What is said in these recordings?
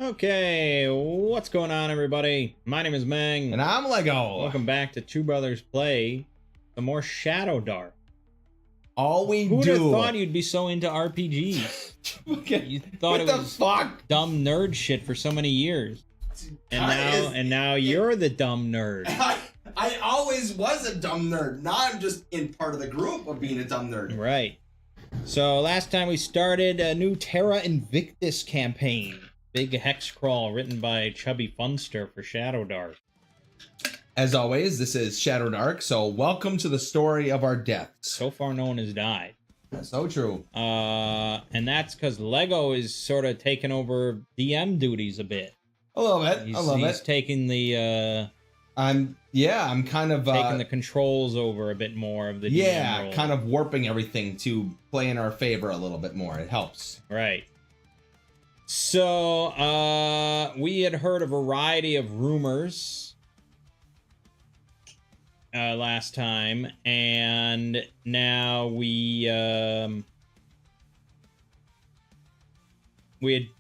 Okay, what's going on, everybody? My name is Meng. And I'm Lego. Welcome back to Two Brothers Play some more Shadowdark. All we Who'd do. have thought you'd be so into RPGs? You thought what it the was fuck? dumb nerd shit for so many years, and now you're the dumb nerd. I always was a dumb nerd. Now I'm just in part of the group of being a dumb nerd. Right. So last time we started a new Terra Invictus campaign. Big hex crawl written by Chubby Funster for Shadowdark. As always, this is Shadowdark, so welcome to the story of our deaths. So far, no one has died. That's so true. And that's because Lego is sort of taking over DM duties a bit. I love it. He's taking the I'm kind of taking the controls over a bit more of the DM role. kind of warping everything to play in our favor a little bit more. It helps. Right. So we had heard a variety of rumors last time, and now we had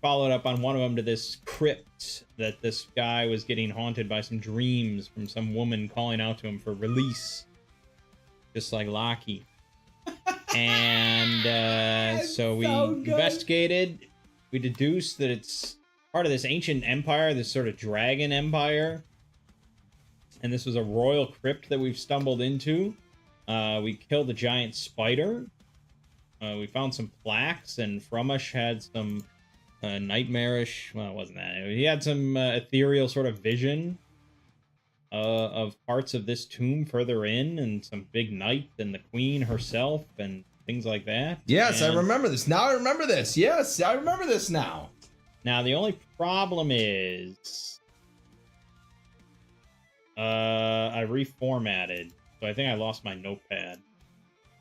followed up on one of them to this crypt that this guy was getting haunted by some dreams from some woman calling out to him for release, just like Loki. And so we investigated. We deduced that it's part of this ancient empire, this sort of dragon empire. And this was a royal crypt that we've stumbled into. We killed a giant spider. We found some plaques, and Frumish had some nightmarish... Well, it wasn't that. He had some ethereal sort of vision of parts of this tomb further in, and some big knight and the queen herself, and things like that. Yes, and I remember this. Now I remember this. Yes, I remember this now. Now, the only problem is... I reformatted, so I think I lost my notepad.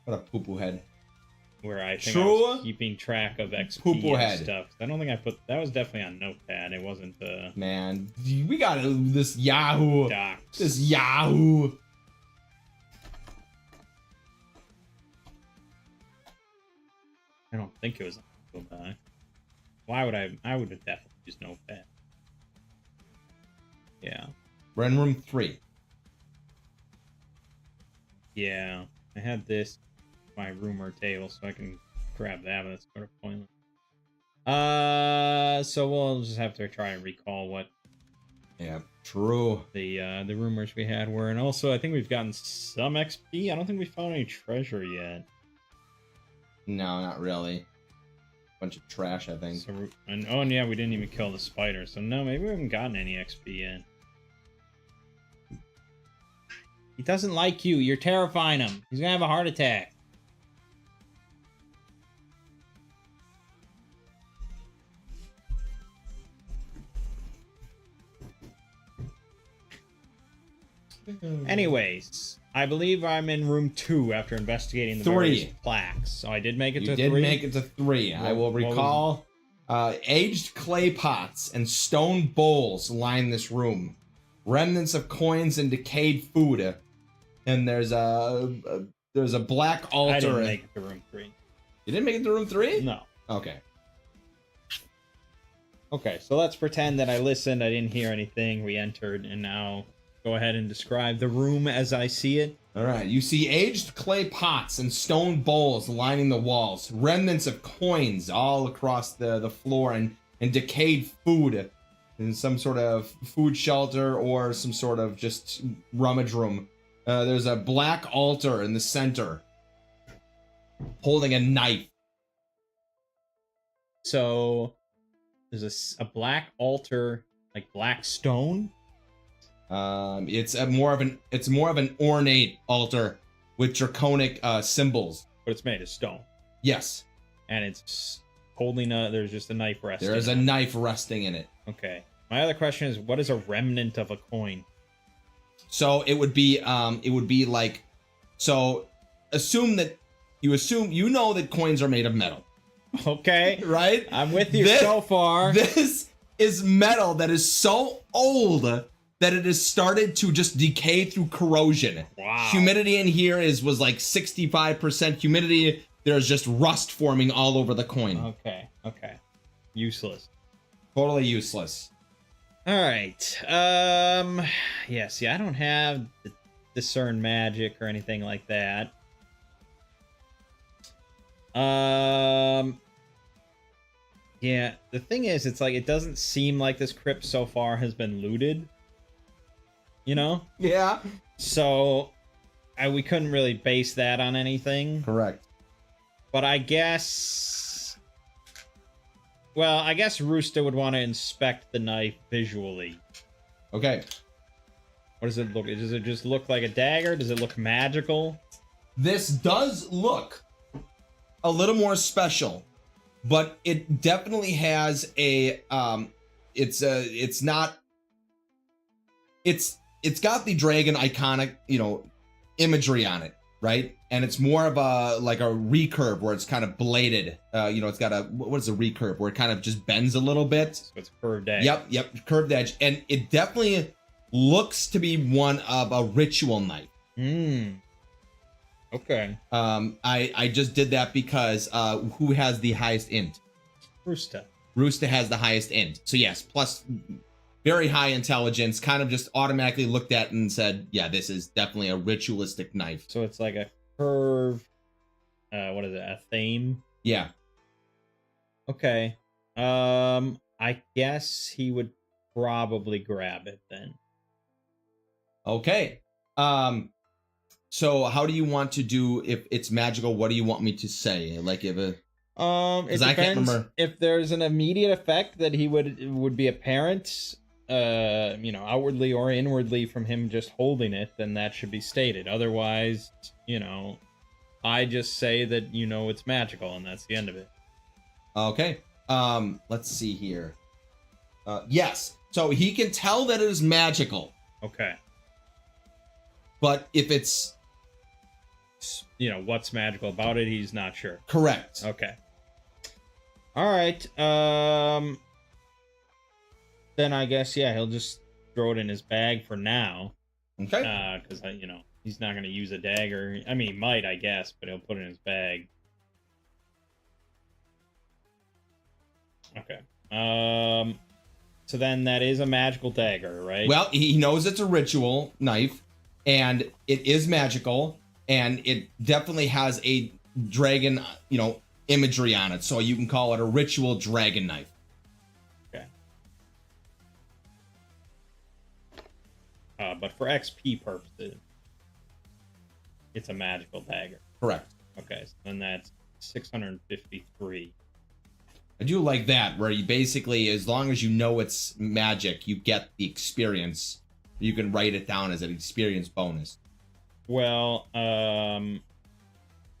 What a poo-poo head. Where I think I was keeping track of XP and head. stuff. I don't think I put... That was definitely on notepad. It wasn't Man, we got this Yahoo. docs. This Yahoo. I don't think it was on notepad. Why would I... I would have definitely used notepad. Yeah. We're in room 3. Yeah. I had this my rumor table, so I can grab that, but that's sort of pointless. So we'll just have to try and recall what True. the rumors we had were, and also I think we've gotten some XP. I don't think we found any treasure yet. No, not really. Bunch of trash, I think. So and yeah, we didn't even kill the spider, so no, maybe we haven't gotten any XP yet. He doesn't like you. You're terrifying him. He's gonna have a heart attack. Anyways, I believe I'm in room 2 after investigating the various plaques. So I did make it to 3. You did make it to 3. I will recall aged clay pots and stone bowls line this room. Remnants of coins and decayed food. And there's a black altar. I didn't make it to room 3. You didn't make it to room 3? No. Okay. Okay, so let's pretend that I listened, I didn't hear anything, we entered, and now go ahead and describe the room as I see it. All right, you see aged clay pots and stone bowls lining the walls, remnants of coins all across the floor, and decayed food in some sort of food shelter or some sort of just rummage room. There's a black altar in the center holding a knife. So there's a black altar, like black stone? It's more of an ornate altar with draconic symbols. But it's made of stone. Yes. And it's holding there's just a knife resting. There is a knife resting in it. Okay. My other question is, what is a remnant of a coin? So it would be like, so assume you know that coins are made of metal. Okay. Right? I'm with you so far. This is metal that is so old that it has started to just decay through corrosion. Wow. Humidity in here was like 65% humidity. There's just rust forming all over the coin. Okay. Useless. Totally useless. All right. Yeah, see, I don't have discern magic or anything like that. Yeah, the thing is, it's like, it doesn't seem like this crypt so far has been looted. You know? Yeah. So, we couldn't really base that on anything. Correct. But I guess... Well, I guess Rooster would want to inspect the knife visually. Okay. What does it look? Does it just look like a dagger? Does it look magical? This does look a little more special, but it definitely has a it's got the dragon iconic, imagery on it, right? And it's more of a like a recurve where it's kind of bladed. It's got a what is a recurve where it kind of just bends a little bit. So it's curved edge. Yep, curved edge, and it definitely looks to be one of a ritual knife. Okay. I just did that because who has the highest int? Rooster. Rooster has the highest int. So yes, plus very high intelligence, kind of just automatically looked at and said, yeah, this is definitely a ritualistic knife. So it's like a curved, what is it, a theme? Yeah. Okay. I guess he would probably grab it then. Okay. So how do you want to do, if it's magical, what do you want me to say? Like if a... It I depends. can't remember. If there's an immediate effect that he would be apparent, outwardly or inwardly from him just holding it, then that should be stated. Otherwise, I just say that it's magical, and that's the end of it. Okay. Let's see here. Yes. So he can tell that it is magical. Okay. But if it's... what's magical about it, he's not sure. Correct. Okay. All right. Then I guess, yeah, he'll just throw it in his bag for now. Okay. Because, he's not going to use a dagger. I mean, he might, I guess, but he'll put it in his bag. Okay. So then that is a magical dagger, right? Well, he knows it's a ritual knife, and it is magical, and it definitely has a dragon, imagery on it. So you can call it a ritual dragon knife. Okay. But for XP purposes, it's a magical dagger. Correct. Okay, so then that's 653. I do like that, where you basically, as long as you know it's magic, you get the experience. You can write it down as an experience bonus. Well,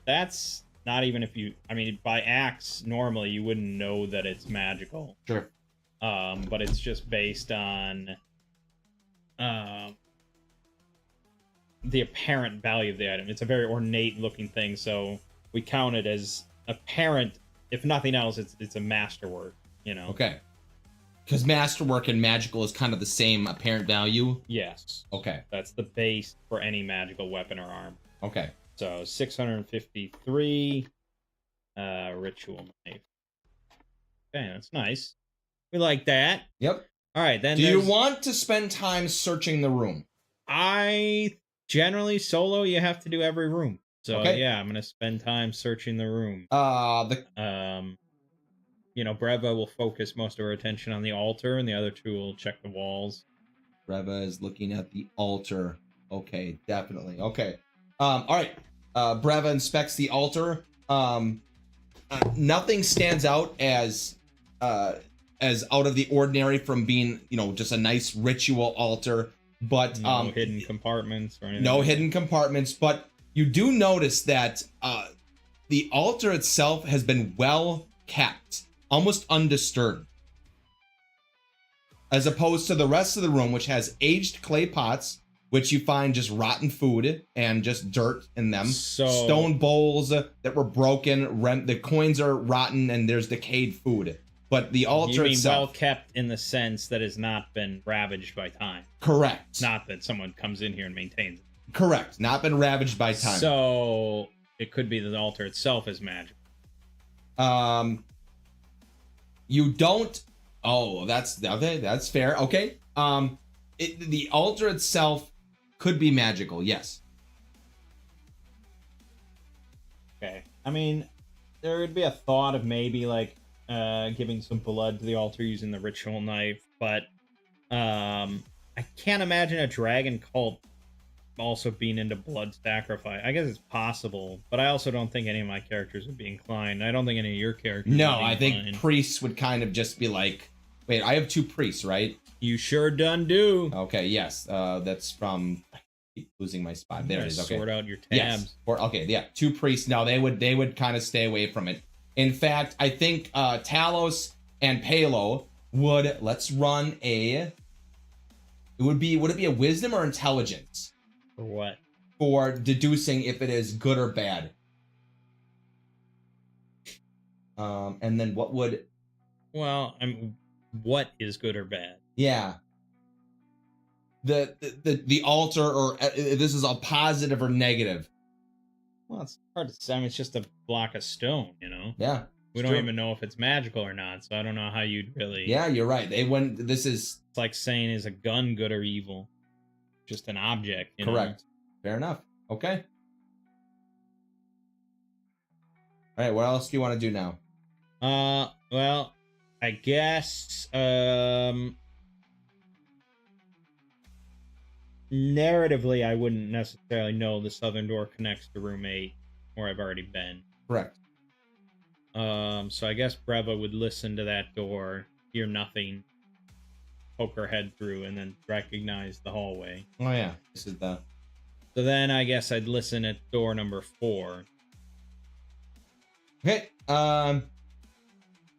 that's not even if you... I mean, by axe, normally you wouldn't know that it's magical. Sure. But it's just based on the apparent value of the item. It's a very ornate looking thing, so we count it as apparent. If nothing else, it's a masterwork, Okay. Because masterwork and magical is kind of the same apparent value? Yes. Okay. That's the base for any magical weapon or arm. Okay. So 653 ritual knife. Okay, that's nice. We like that. Yep. All right, then do you want to spend time searching the room? I generally solo, you have to do every room. So okay. Yeah, I'm gonna spend time searching the room. Breva will focus most of her attention on the altar, and the other two will check the walls. Breva is looking at the altar. Okay, definitely. Okay. All right. Breva inspects the altar. Nothing stands out as out of the ordinary from being, just a nice ritual altar. But no hidden compartments or anything. No hidden compartments, but you do notice that the altar itself has been well kept, almost undisturbed. As opposed to the rest of the room, which has aged clay pots, which you find just rotten food and just dirt in them. Stone bowls that were broken, the coins are rotten, and there's decayed food. But the altar itself... well kept in the sense that it's not been ravaged by time. Correct. Not that someone comes in here and maintains it. Correct. Not been ravaged by time. So it could be that the altar itself is magic. You don't Oh, that's okay. That's fair. Okay. The altar itself could be magical. Yes. Okay. I mean, there would be a thought of maybe like giving some blood to the altar using the ritual knife, but I can't imagine a dragon cult also being into blood sacrifice. I guess it's possible, but I also don't think any of my characters would be inclined. I don't think any of your characters No, would be I think inclined. priests would kind of just be like, wait, I have 2 priests, right? You sure done do. Okay, yes. That's from, I keep losing my spot. There it is. Okay. Sort out your tabs. Yes. Okay, yeah. 2 priests. No, they would kind of stay away from it. In fact, I think Talos and Palo would, let's run would it be a wisdom or intelligence? For what? For deducing if it is good or bad. And then what would... Well, I mean, what is good or bad? Yeah. The altar, or this is a positive or negative. Well, it's hard to say. I mean, it's just a block of stone, you know? Yeah. We don't even know if it's magical or not, so I don't know how you'd really... Yeah, you're right. This is... It's like saying, is a gun good or evil? Just an object, you correct. know? Fair enough. Okay. All right, what else do you want to do now? Well, I guess, narratively, I wouldn't necessarily know the southern door connects to room 8, where I've already been. Correct. So I guess Breva would listen to that door, hear nothing, poke her head through, and then recognize the hallway. Oh yeah, this is the... So then I guess I'd listen at door number 4. Okay,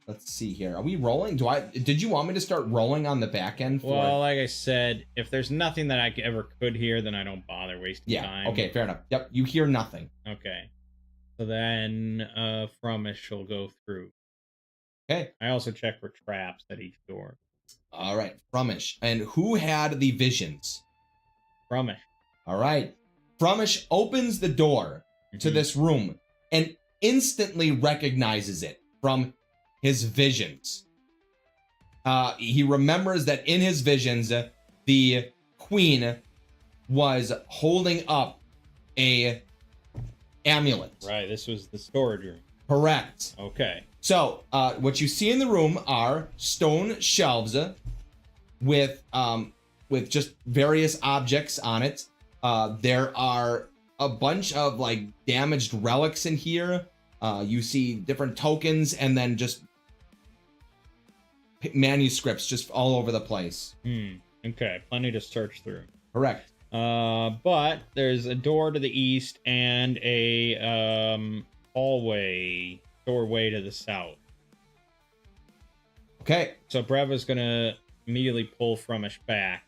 let's see here. Are we rolling? Did you want me to start rolling on the back end for... Well, like I said, if there's nothing that I ever could hear, then I don't bother wasting time. Okay, fair enough. Yep, you hear nothing. Okay. So then Frumish will go through. Okay. I also check for traps at each door. All right, Frumish. And who had the visions? Frumish. All right. Frumish opens the door to this room and instantly recognizes it from his visions. He remembers that in his visions, the queen was holding up a amulet. Right, this was the storage room. Correct. Okay. So, what you see in the room are stone shelves with just various objects on it. There are a bunch of like damaged relics in here. You see different tokens and then just manuscripts just all over the place. Okay, plenty to search through. Correct. But there's a door to the east and a doorway to the south. Okay. So Breva's gonna immediately pull Frumish back,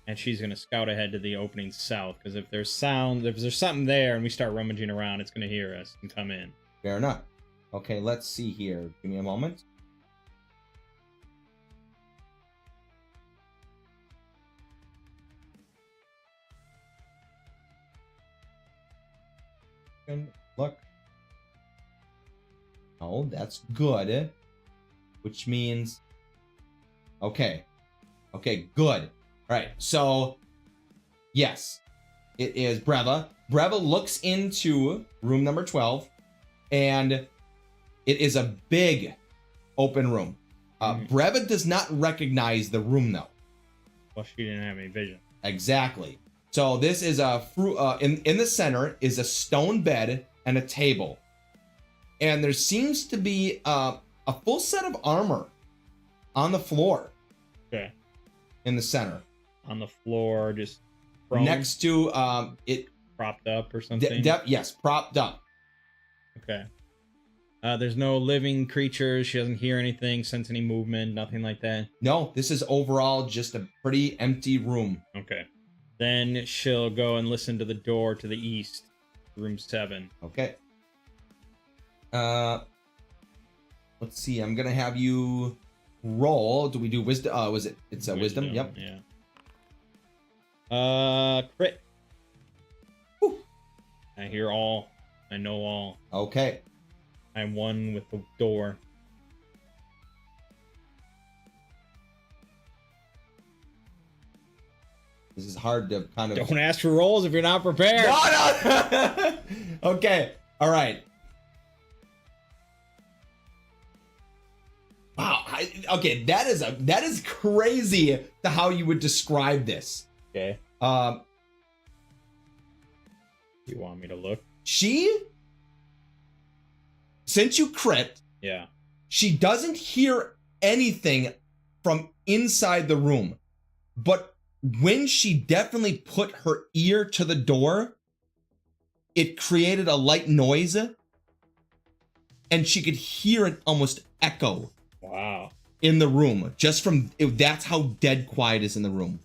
and she's gonna scout ahead to the opening south, because if there's something there and we start rummaging around, it's gonna hear us and come in. Fair enough. Okay, let's see here. Give me a moment. Look. Oh, that's good. Which means... Okay. Okay, good. All right, so... Yes. It is Breva. Breva looks into room number 12, and it is a big open room. Breva does not recognize the room, though. Well, she didn't have any vision. Exactly. So this is in the center is a stone bed and a table, and there seems to be a full set of armor on the floor. Okay. In the center. On the floor, just prone? Next to it. Propped up or something. Yes, propped up. Okay. There's no living creatures. She doesn't hear anything, sense any movement, nothing like that. No, this is overall just a pretty empty room. Okay. Then she'll go and listen to the door to the east, room 7. Okay. Let's see. I'm gonna have you roll. Do we do wisdom? It's a wisdom. Yep. Yeah. Crit. Whew. I hear all. I know all. Okay. I'm one with the door. This is hard to kind of. Don't ask for rolls if you're not prepared. No. Okay. All right. Wow. Okay. That is crazy to how you would describe this. Okay. You want me to look? Since you crit, yeah, she doesn't hear anything from inside the room, but when she definitely put her ear to the door, it created a light noise, and she could hear it almost echo. Wow. In the room, just from that's how dead quiet is in the room,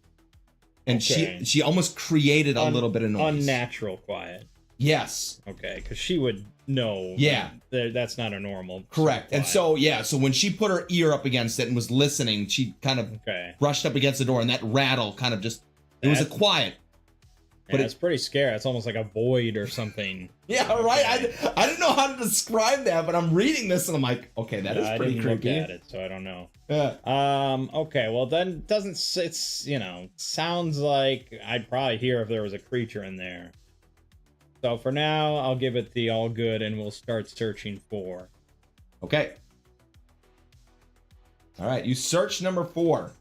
and okay. she almost created a little bit of noise. Unnatural quiet. Yes. Okay, because she would know. Yeah. That's not a normal. Correct. And so so when she put her ear up against it and was listening, she kind of brushed up against the door, and that rattle kind of just it was a quiet. But it's pretty scary. It's almost like a void or something. Yeah, right. I didn't know how to describe that, but I'm reading this and I'm like, okay, that is pretty creepy. I didn't look at it, so I don't know. Yeah. Okay. Well, then it's sounds like I'd probably hear if there was a creature in there. So for now, I'll give it the all good, and we'll start searching for. Okay. All right. You search number 4.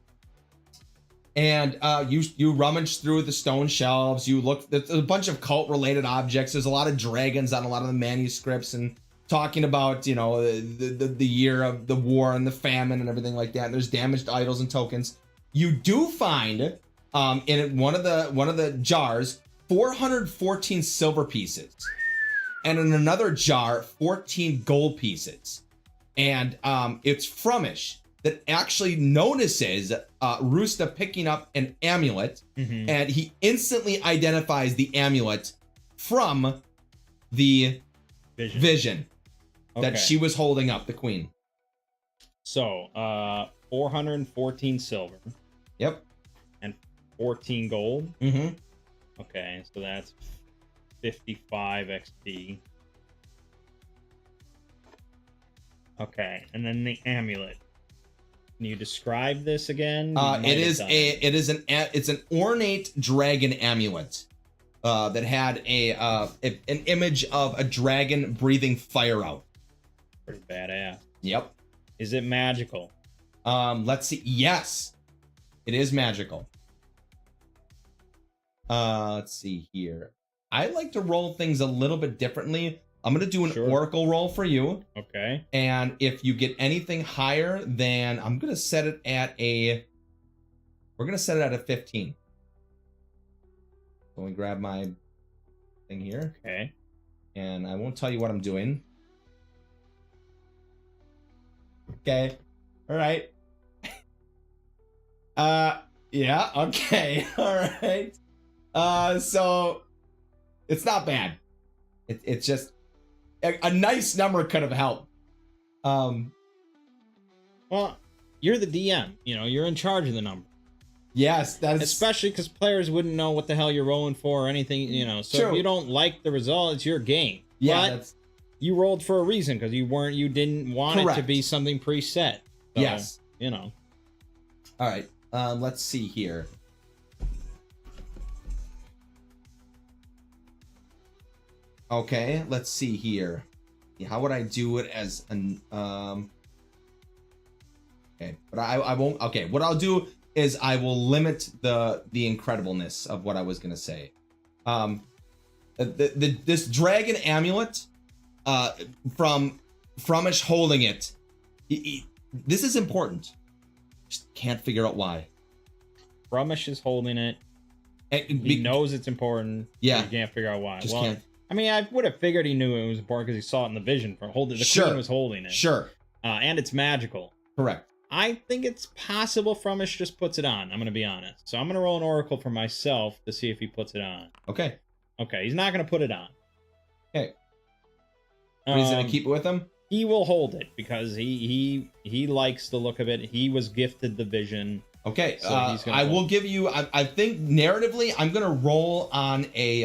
And you rummage through the stone shelves. You look. There's a bunch of cult-related objects. There's a lot of dragons on a lot of the manuscripts, and talking about the year of the war and the famine and everything like that. And there's damaged idols and tokens. You do find in one of the jars 414 silver pieces, and in another jar 14 gold pieces, and it's Frumish that actually notices Rusta picking up an amulet, and he instantly identifies the amulet from the vision that she was holding up, the queen. So 414 silver. Yep. And 14 gold. Mm-hmm. Okay, so that's 55 XP. Okay, and then the amulet. Can you describe this again? It's an ornate dragon amulet that had an image of a dragon breathing fire out. Pretty badass. Yep. Is it magical? Let's see. Yes, it is magical. Let's see here. I like to roll things a little bit differently. I'm going to do an oracle roll for you. Okay. And if you get anything higher than, I'm going to set it at we're going to set it at a 15. Let me grab my thing here. Okay. And I won't tell you what I'm doing. Okay. All right. Yeah. Okay. All right. So it's not bad. It's just a nice number could have helped. Well, you're the DM. You're in charge of the number. Yes, that's especially because players wouldn't know what the hell you're rolling for or anything. So True. if you don't like the result, it's your game. Yeah, but you rolled for a reason because you didn't want it to be something preset. So, yes. All right. Let's see here. Okay, let's see here. How would I do it as an okay, but I won't. Okay, what I'll do is I will limit the incredibleness of what I was gonna say. This dragon amulet, from Frumish holding it. This is important. Just can't figure out why. Frumish is holding it. He knows it's important. Yeah, you can't figure out why. Just can't. I mean, I would have figured he knew it was important because he saw it in the vision. The queen was holding it. Sure. And it's magical. Correct. I think it's possible Frumish just puts it on. I'm going to be honest. So I'm going to roll an oracle for myself to see if he puts it on. Okay. Okay, he's not going to put it on. Okay. But he's going to keep it with him? He will hold it because he likes the look of it. He was gifted the vision. Okay. So I will give you, I think narratively, I'm going to roll on a,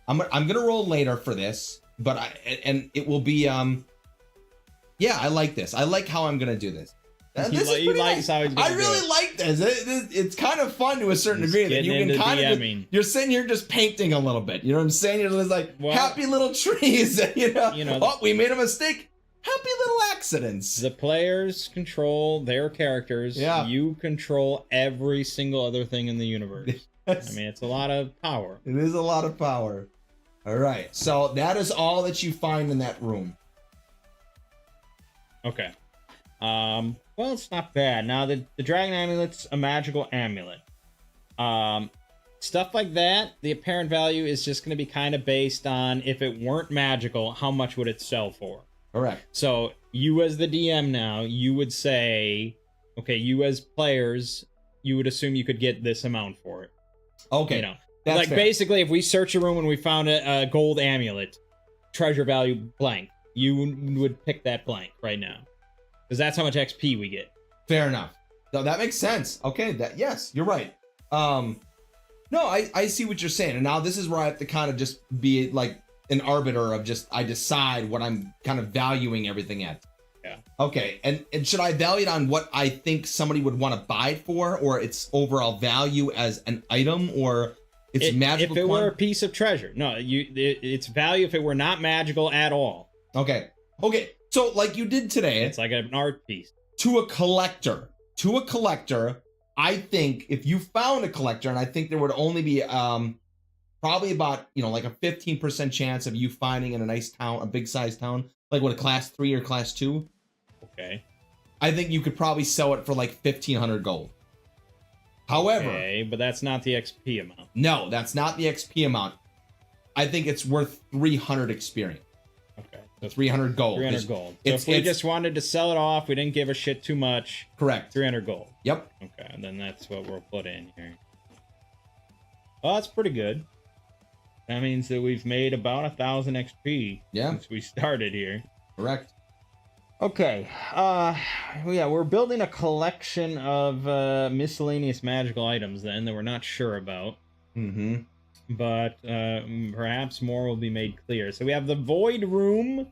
I'm going to roll later for this, but it will be, yeah, I like this. I like how I'm going to do this. He likes how he's gonna I really like this. It's kind of fun to a certain degree that you can kind of you're sitting here just painting a little bit. You know what I'm saying? You're just like happy little trees. You know. Oh, we made a mistake. Happy little accidents. The players control their characters. Yeah. You control every single other thing in the universe. Yes. I mean, it's a lot of power. It is a lot of power. All right. So that is all that you find in that room. Okay. Well, it's not bad. Now, the dragon amulet's a magical amulet. Stuff like that, the apparent value is just going to be kind of based on if it weren't magical, how much would it sell for? Correct. So you as the DM now, you would say, okay, you as players, you would assume you could get this amount for it. Okay. You know, that's like fair. Basically, if we search a room and we found a gold amulet, treasure value blank, you would pick that blank right now. Because that's how much XP we get. Fair enough. No, that makes sense. Okay, yes, you're right. No, I see what you're saying. And now this is where I have to kind of just be like an arbiter of just, I decide what I'm kind of valuing everything at. Yeah. Okay, and should I value it on what I think somebody would want to buy it for, or its overall value as an item, or its magical? If it were a piece of treasure. No, its value if it were not magical at all. Okay. So like you did today. It's like an art piece. To a collector, I think if you found a collector, and I think there would only be probably about, like a 15% chance of you finding in a nice town, a big size town, like what, a class 3 or class 2. Okay. I think you could probably sell it for like 1,500 gold. However, okay, but that's not the XP amount. No, that's not the XP amount. I think it's worth 300 experience. Okay. So 300 gold. 300 gold. So if we just wanted to sell it off, we didn't give a shit too much. Correct. 300 gold. Yep. Okay, and then that's what we'll put in here. Well, that's pretty good. That means that we've made about 1,000 XP since we started here. Correct. Okay. Yeah, we're building a collection of miscellaneous magical items then that we're not sure about. Mm-hmm. But perhaps more will be made clear. So we have the void room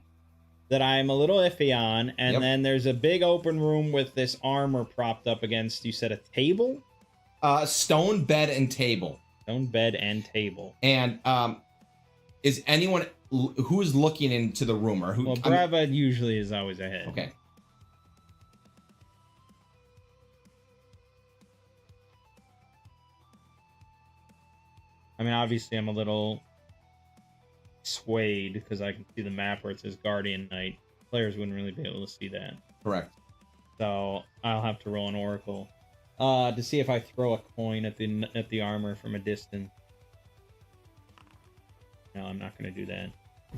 that I'm a little iffy on, and then there's a big open room with this armor propped up against, you said, a table? Stone bed and table. Stone bed and table. And is anyone who's looking into the room, or who? Well, Brava usually is always ahead. Okay. I mean, obviously, I'm a little swayed because I can see the map where it says Guardian Knight. Players wouldn't really be able to see that. Correct. So I'll have to roll an Oracle to see if I throw a coin at the armor from a distance. No, I'm not going to do that.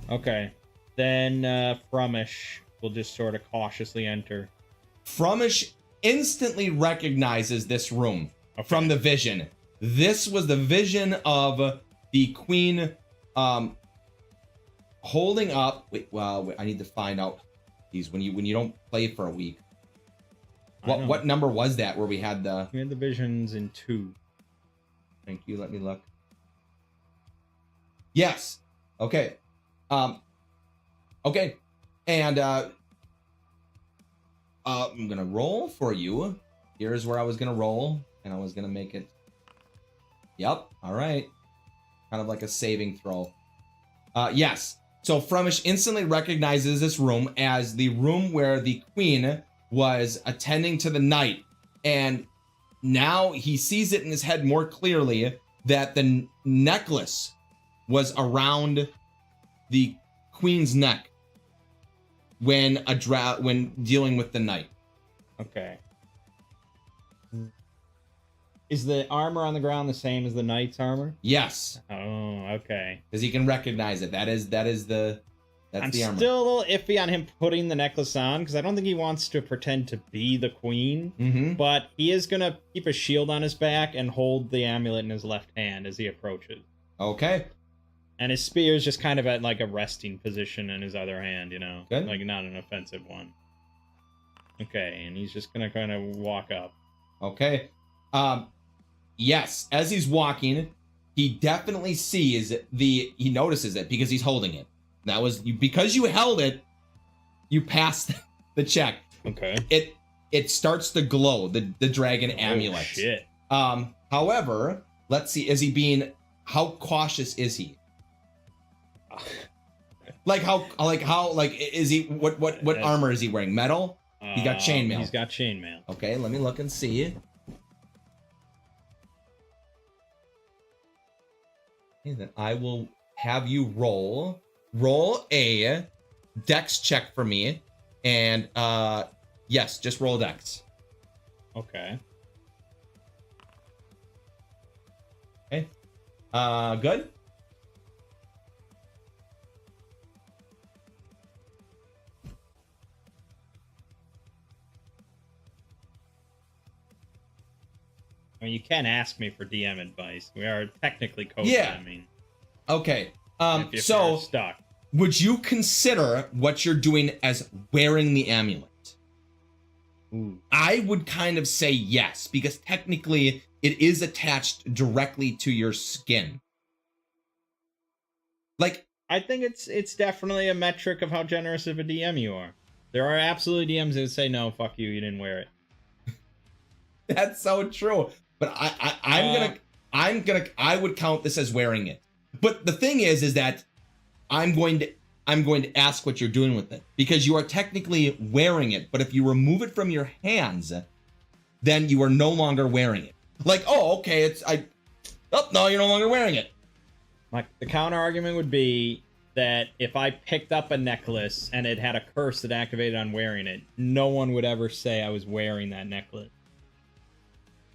Okay. Then Frumish will just sort of cautiously enter. Frumish instantly recognizes this room from the vision. This was the vision of the queen holding up. Wait, I need to find out these when you don't play for a week. What number was that where we had the visions in 2? Thank you. Let me look. Yes. Okay. Okay. And I'm gonna roll for you. Here's where I was gonna roll, and I was gonna make it. Yep. All right. Kind of like a saving throw. Yes. So Frumish instantly recognizes this room as the room where the queen was attending to the knight. And now he sees it in his head more clearly that the necklace was around the queen's neck when dealing with the knight. Okay. Is the armor on the ground the same as the knight's armor? Yes. Oh, okay. Because he can recognize it. That's the armor. I'm still a little iffy on him putting the necklace on because I don't think he wants to pretend to be the queen. Mm-hmm. But he is gonna keep a shield on his back and hold the amulet in his left hand as he approaches. Okay. And his spear is just kind of at like a resting position in his other hand, Good. like not an offensive one. Okay, and he's just gonna kind of walk up. Okay. Yes, as he's walking, he definitely sees he notices it because he's holding it. That was because you held it, you passed the check. Okay. it starts to glow, the dragon amulet. Oh, shit. However, let's see, how cautious is he? Like is he, what armor is he wearing? Metal? He got chainmail. He's got chainmail. Okay, let me look and see. Okay, then I will have you roll a dex check for me, and yes, just roll dex. Okay. Okay. Good. I mean, you can ask me for DM advice. We are technically code. Yeah. I mean, okay. if So you're stuck. would you consider what you're doing as wearing the amulet? Ooh. I would kind of say yes, because technically it is attached directly to your skin. Like, I think it's definitely a metric of how generous of a DM you are. There are absolutely DMs that would say, no, fuck you, you didn't wear it. that's so true. But I would count this as wearing it. But the thing is that I'm going to ask what you're doing with it, because you are technically wearing it, but if you remove it from your hands, then you are no longer wearing it. Like, oh, okay, no, you're no longer wearing it. Like, the counter argument would be that if I picked up a necklace and it had a curse that activated on wearing it, no one would ever say I was wearing that necklace.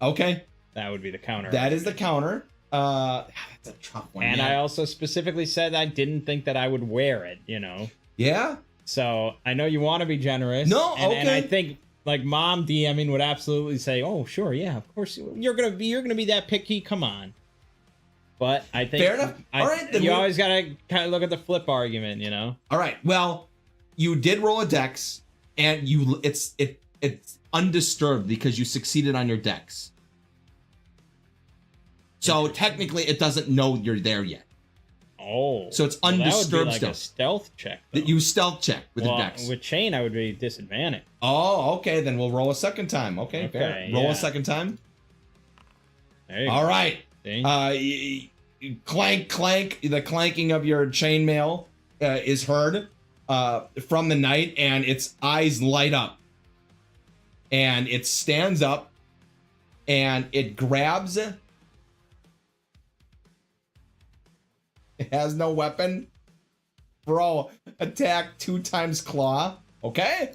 Okay. That would be the counter. That is the counter. That's a tough one. And man. I also specifically said I didn't think that I would wear it, you know? Yeah? So, I know you want to be generous. No, and, okay. And I think, like, mom DMing would absolutely say, oh, sure, yeah, of course. You're gonna be that picky, come on. But I think... Fair enough. All right, then you always gotta kind of look at the flip argument, you know? All right, well, you did roll a dex, and it's undisturbed because you succeeded on your dex. So technically, it doesn't know you're there yet. Oh. So it's undisturbed that would be like still. a stealth check, though. That you stealth check with the dex. With chain, I would be disadvantaged. Oh, okay. Then we'll roll a second time. Okay, fair. Roll a second time. There you All go. right. Clank, clank. The clanking of your chainmail is heard from the night, and its eyes light up. And it stands up, and it grabs... It has no weapon. Bro, attack 2 times claw. Okay.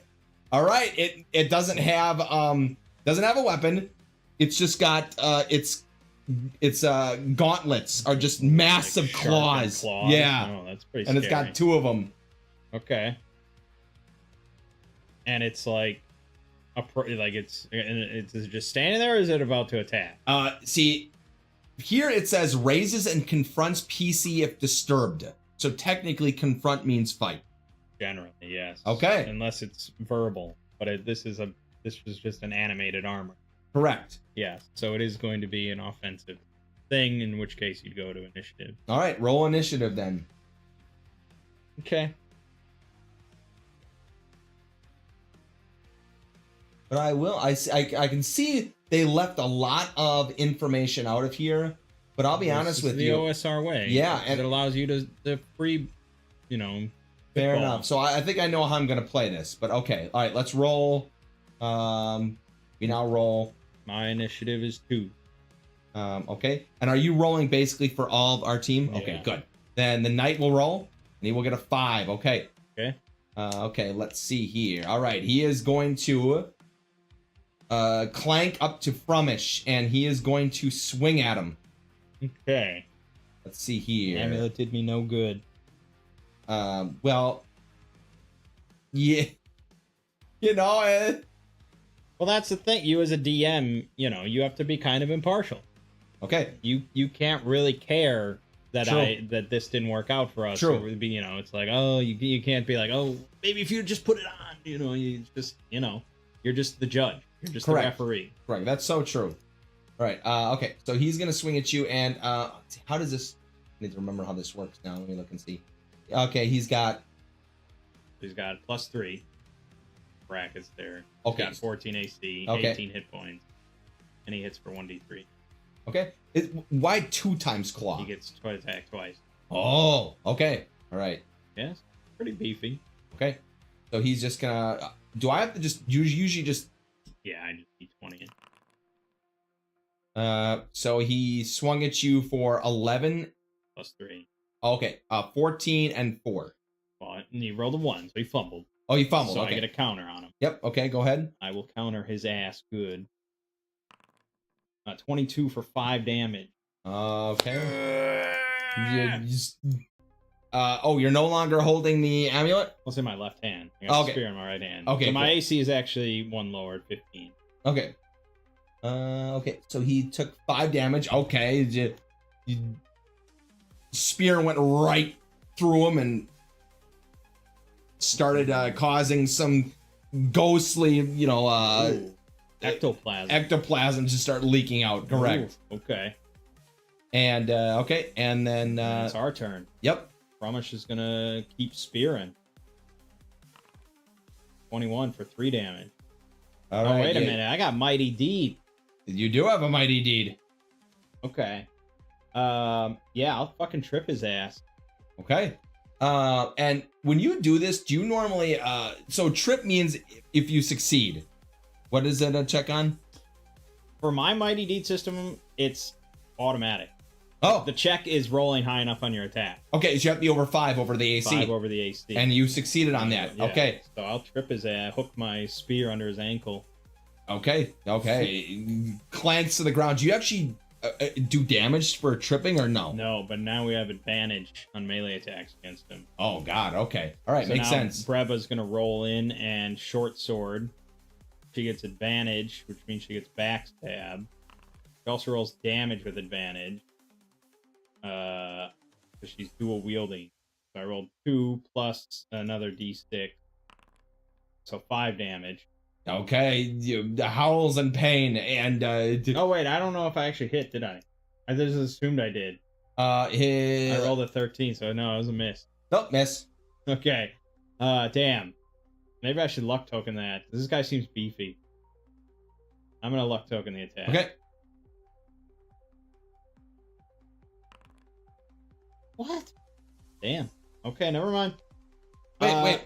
All right. It doesn't have a weapon. It's just got its gauntlets are just massive like claws. Yeah. Oh, that's pretty and scary. It's got 2 of them. Okay. And it's like it's just standing there, or is it about to attack? See, here it says raises and confronts PC if disturbed. So technically confront means fight. Generally, yes. Okay. Unless it's verbal, but this was just an animated armor. Correct. Yes. So it is going to be an offensive thing, in which case you'd go to initiative. All right, roll initiative then. Okay. But I can see they left a lot of information out of here, but I'll be honest with you. The OSR way. Yeah, and it allows you to free, fair enough. So I think I know how I'm going to play this, but okay. All right, let's roll. We now roll. My initiative is 2. Okay. And are you rolling basically for all of our team? Yeah. Okay, good. Then the knight will roll, and he will get a 5. Okay. Okay. Okay, let's see here. All right, he is going to clank up to Frumish, and he is going to swing at him. Okay. Let's see here. Amulet did me no good. Well, yeah, Well, that's the thing. You as a DM, you have to be kind of impartial. Okay. You can't really care that True. that this didn't work out for us. True. It would be, it's like, oh, you can't be like, oh, maybe if you just put it on, you just, you're just the judge. You're just Correct. the referee. Correct. That's so true. All right. Okay. So he's gonna swing at you, and how does this? I need to remember how this works now. Let me look and see. Okay. He's got +3. brackets there. Okay. He's got 14 AC, Okay. 18 hit points, and he hits for 1d3. Okay. Why 2 times claw? He gets attack twice. Oh, okay. All right. Yes, pretty beefy. Okay. So he's just gonna. Do I have to just usually just? Yeah, I just d20 it. So he swung at you for 11. Plus 3. Okay. 14 and 4. Well, and he rolled a 1, so he fumbled. Oh, he fumbled. So Okay. I get a counter on him. Yep. Okay. Go ahead. I will counter his ass good. 22 for 5 damage. Okay. You're no longer holding the amulet? What's in my left hand? I got a Okay. spear in my right hand. Okay, So my cool. AC is actually 1 lower at 15. Okay. Okay. So he took 5 damage. Okay. Spear went right through him and started causing some ghostly, Ooh, ectoplasm. ectoplasm to start leaking out. Correct. Ooh, okay. And okay. And then It's our turn. yep. Ramesh is gonna keep spearing. 21 for 3 damage. All Oh, right. wait a minute. I got Mighty Deed. You do have a mighty deed. Okay. Yeah, I'll fucking trip his ass. Okay. And when you do this, do you normally so trip means if you succeed. What is it a check on? For my Mighty Deed system, it's automatic. Oh, The check is rolling high enough on your attack. okay, so you have to be over 5 over the AC. 5 over the AC. And you succeeded on that. Yeah. Okay. So I'll trip his ass, hook my spear under his ankle. Okay. Clanks to the ground. Do you actually do damage for tripping or no? No, but now we have advantage on melee attacks against him. Oh god, okay. All right, So makes now sense. Breva's gonna roll in and short sword. She gets advantage, which means she gets backstab. She also rolls damage with advantage. Because she's dual wielding. So I rolled 2 plus another d6. So 5 damage. Okay, the howls and pain and Oh wait, I don't know if I actually hit, did I? I just assumed I did. his I rolled a 13, so no, it was a miss. Nope, miss. Okay. Damn. Maybe I should luck token that. This guy seems beefy. I'm gonna luck token the attack. Okay. What? Damn. Okay, never mind. Wait.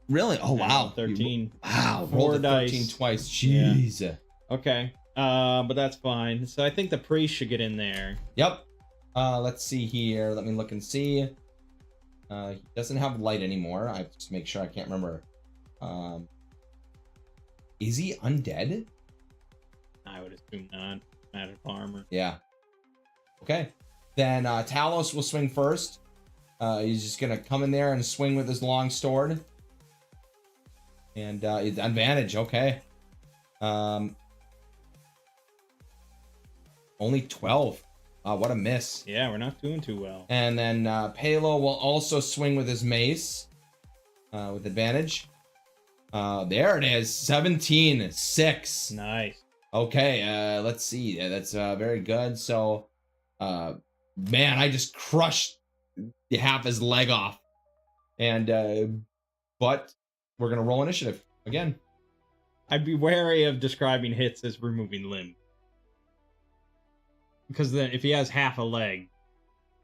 Really? Oh Yeah, wow. 13. Wow, Four rolled a 13 dice. twice. Jeez. Okay. But that's fine. So I think the priest should get in there. Yep. Let's see here. Let me look and see. He doesn't have light anymore. I have to make sure. I can't remember. Is he undead? I would assume not. Magic armor. Yeah. Okay. Then Talos will swing first. He's just gonna come in there and swing with his long sword. And it's advantage. Okay. Only 12. What a miss. Yeah, we're not doing too well. And then Palo will also swing with his mace with advantage. There it is. 17-6. Nice. Okay, let's see. That's very good. So, man, I just crushed half his leg off. And, but we're going to roll initiative again. I'd be wary of describing hits as removing limb. Because then if he has half a leg,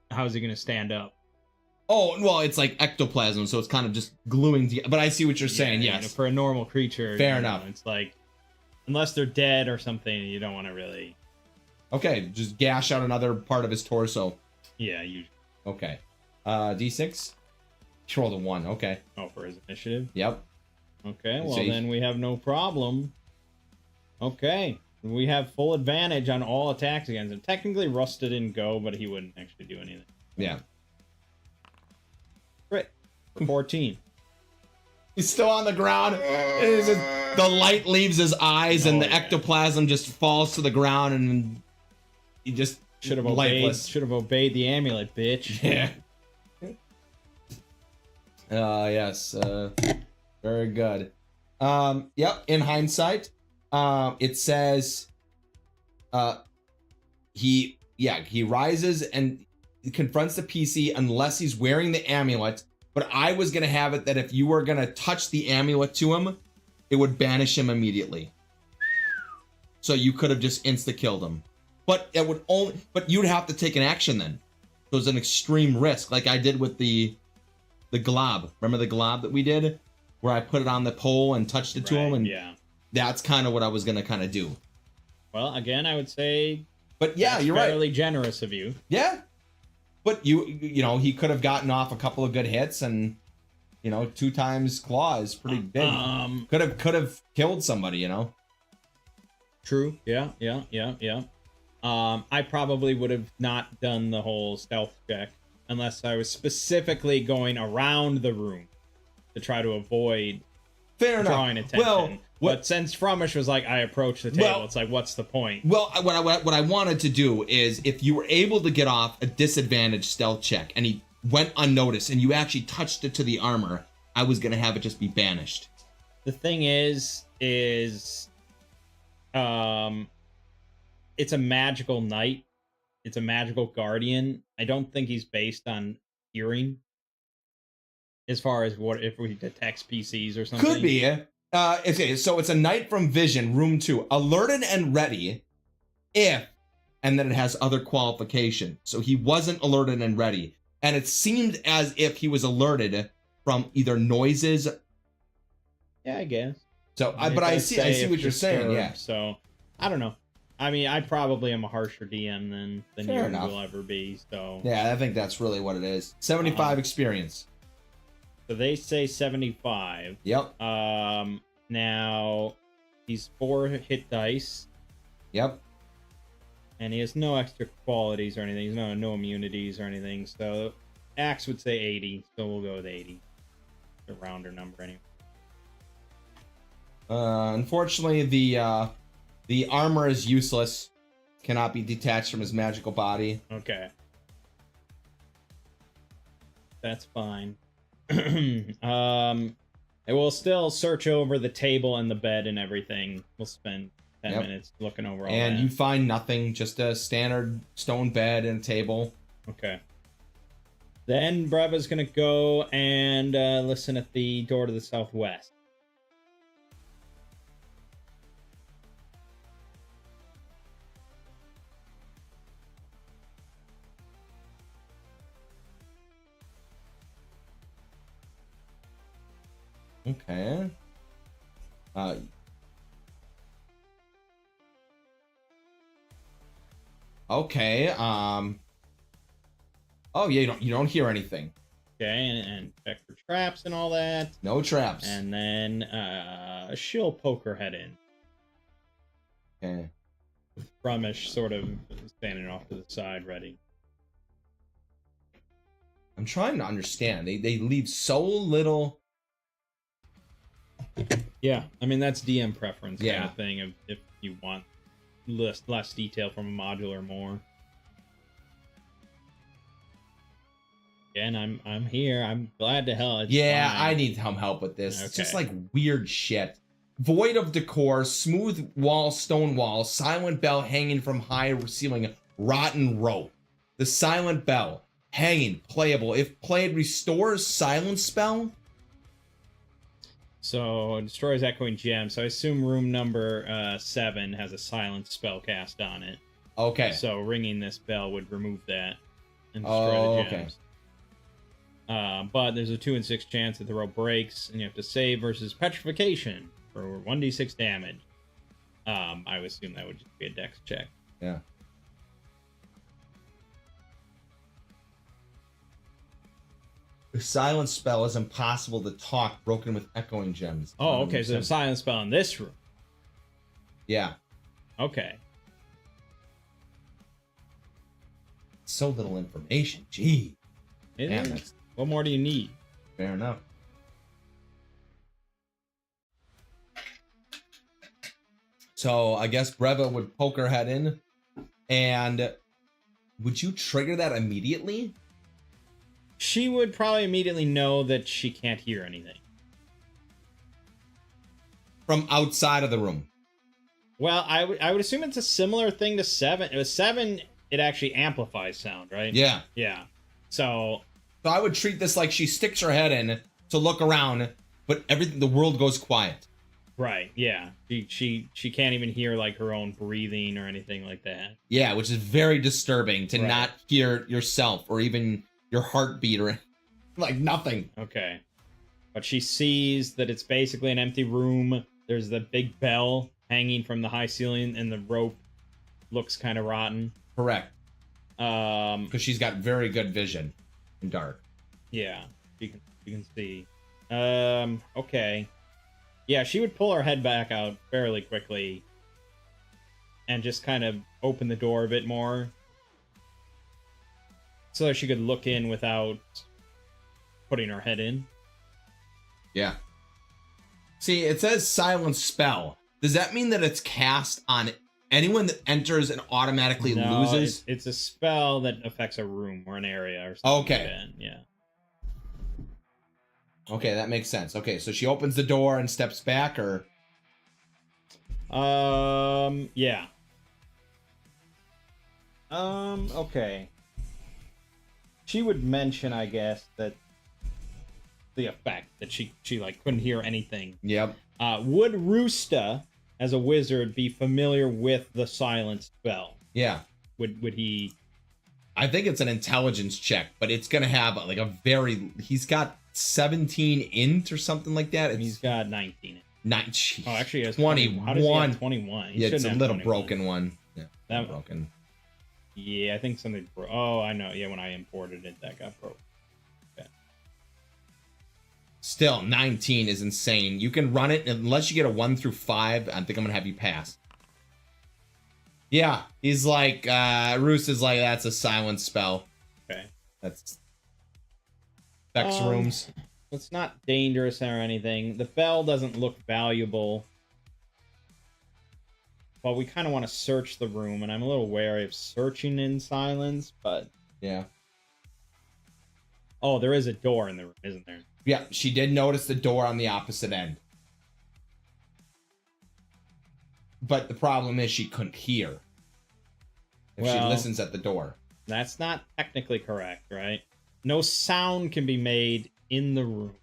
how's he going to stand up? Oh, well, it's like ectoplasm, so it's kind of just gluing together. But I see what you're saying, You yes. know, for a normal creature. Fair you know, enough. It's like, unless they're dead or something, you don't want to really... Okay, just gash out another part of his torso. Yeah, usually. Okay. D6? He rolled a 1, okay. Oh, for his initiative? Yep. Okay, well See? then we have no problem. Okay. We have full advantage on all attacks against him. Technically, Rusted didn't go, but he wouldn't actually do anything. Yeah. Crit. For 14. He's still on the ground. The light leaves his eyes, and Oh, the yeah. ectoplasm just falls to the ground, and he just Should have obeyed. lifeless. Should have obeyed the amulet, bitch. Yeah. Yes. Very good. Yep. In hindsight, it says, he rises and confronts the PC unless he's wearing the amulet. But I was gonna have it that if you were gonna touch the amulet to him, it would banish him immediately. So you could have just insta-killed him. But it would only, but you'd have to take an action then. So it's an extreme risk, like I did with the glob. Remember the glob that we did? Where I put it on the pole and touched it to him? And yeah. That's kind of what I was going to kind of do. Well, again, I would say... But yeah, you're right. Fairly generous of you. Yeah. But you know, he could have gotten off a couple of good hits and, you know, 2 times claw is pretty big. Could have killed somebody, you know? True. Yeah. I probably would have not done the whole stealth check unless I was specifically going around the room to try to avoid drawing attention. Well, but since Frumish was like, I approached the table, it's like, what's the point? Well, what I wanted to do is if you were able to get off a disadvantaged stealth check and he went unnoticed and you actually touched it to the armor, I was going to have it just be banished. The thing is it's a magical knight. It's a magical guardian. I don't think he's based on hearing. As far as what if we detect PCs or something. Could be. Okay, so it's a knight from Vision, room 2. Alerted and ready if, and then it has other qualification. So he wasn't alerted and ready. And it seemed as if he was alerted from either noises. Yeah, I guess. So, but I see what you're saying, yeah. So, I don't know. I mean, I probably am a harsher DM than you will ever be. So yeah, I think that's really what it is. 75 experience. So they say 75. Yep. Now he's 4 hit dice. Yep. And he has no extra qualities or anything. He's no immunities or anything. So Axe would say 80. So we'll go with 80. A rounder number anyway. Unfortunately, the armor is useless. Cannot be detached from his magical body. Okay. That's fine. I will still search over the table and the bed and everything. We'll spend 10 minutes looking over all that. And you find nothing, just a standard stone bed and table. Okay. Then Breva's gonna go and listen at the door to the southwest. Okay. Okay. Oh yeah, you don't hear anything. Okay, and check for traps and all that. No traps. And then she'll poke her head in. Okay. With Frumish sort of standing off to the side, ready. I'm trying to understand. They leave so little. Yeah, I mean that's DM preference kind of thing. If you want less detail from a module or more. Again, I'm here. I'm glad to help. It's fine. I need some help with this. Okay. It's just like weird shit. Void of decor, smooth wall, stone wall, silent bell hanging from high ceiling, rotten rope. The silent bell hanging, playable. If played, restores silence spell. So destroys echoing gem. So I assume room number 7 has a silence spell cast on it. Okay. So ringing this bell would remove that and destroy the gems. But there's a 2 in 6 chance that the rope breaks, and you have to save versus petrification for 1d6 damage. I would assume that would just be a dex check. Yeah. The silence spell is impossible to talk, broken with echoing gems. Oh, okay. So the silence spell in this room. Yeah. Okay. So little information. Gee. Damn, what more do you need? Fair enough. So I guess Breva would poke her head in, and would you trigger that immediately? She would probably immediately know that she can't hear anything. From outside of the room. Well, I would assume it's a similar thing to 7. It was 7, it actually amplifies sound, right? Yeah. Yeah. So I would treat this like she sticks her head in to look around, but the world goes quiet. Right. Yeah. She can't even hear like her own breathing or anything like that. Yeah, which is very disturbing to Right. not hear yourself or even your heartbeat or like nothing. Okay. But she sees that it's basically an empty room. There's the big bell hanging from the high ceiling, and the rope looks kind of rotten. Correct. Um, Because she's got very good vision in dark. yeah, you can see. Okay. Yeah, she would pull her head back out fairly quickly and just kind of open the door a bit more so that she could look in without putting her head in. Yeah. See, it says silence spell. Does that mean that it's cast on anyone that enters and automatically No, loses? it's a spell that affects a room or an area or something. Okay. Like that. Yeah. Okay, that makes sense. Okay, so she opens the door and steps back, or Yeah. Okay. She would mention, I guess, that the effect that she like couldn't hear anything. yep. Would Roosta, as a wizard, be familiar with the silence spell? Yeah. Would he? I think it's an intelligence check, but it's gonna have like a very. He's got 17 int or something like that. And he's got 19. Geez, Oh, actually, he has 21. How does he have 21? He Yeah, it's shouldn't a have little 21. broken one. Yeah, That- broken. Yeah, I think something. Oh, I know. Yeah, when I imported it, that got broke. Still, 19 is insane. You can run it unless you get a 1 through 5. I think I'm gonna have you pass. Yeah, he's like, Roos is like, that's a silence spell. Okay. That's Vex rooms. It's not dangerous or anything. The bell doesn't look valuable. But we kind of want to search the room, and I'm a little wary of searching in silence, but... Yeah. Oh, there is a door in the room, isn't there? Yeah, she did notice the door on the opposite end. But the problem is she couldn't hear. If she Well- listens at the door. That's not technically correct, right? No sound can be made in the room.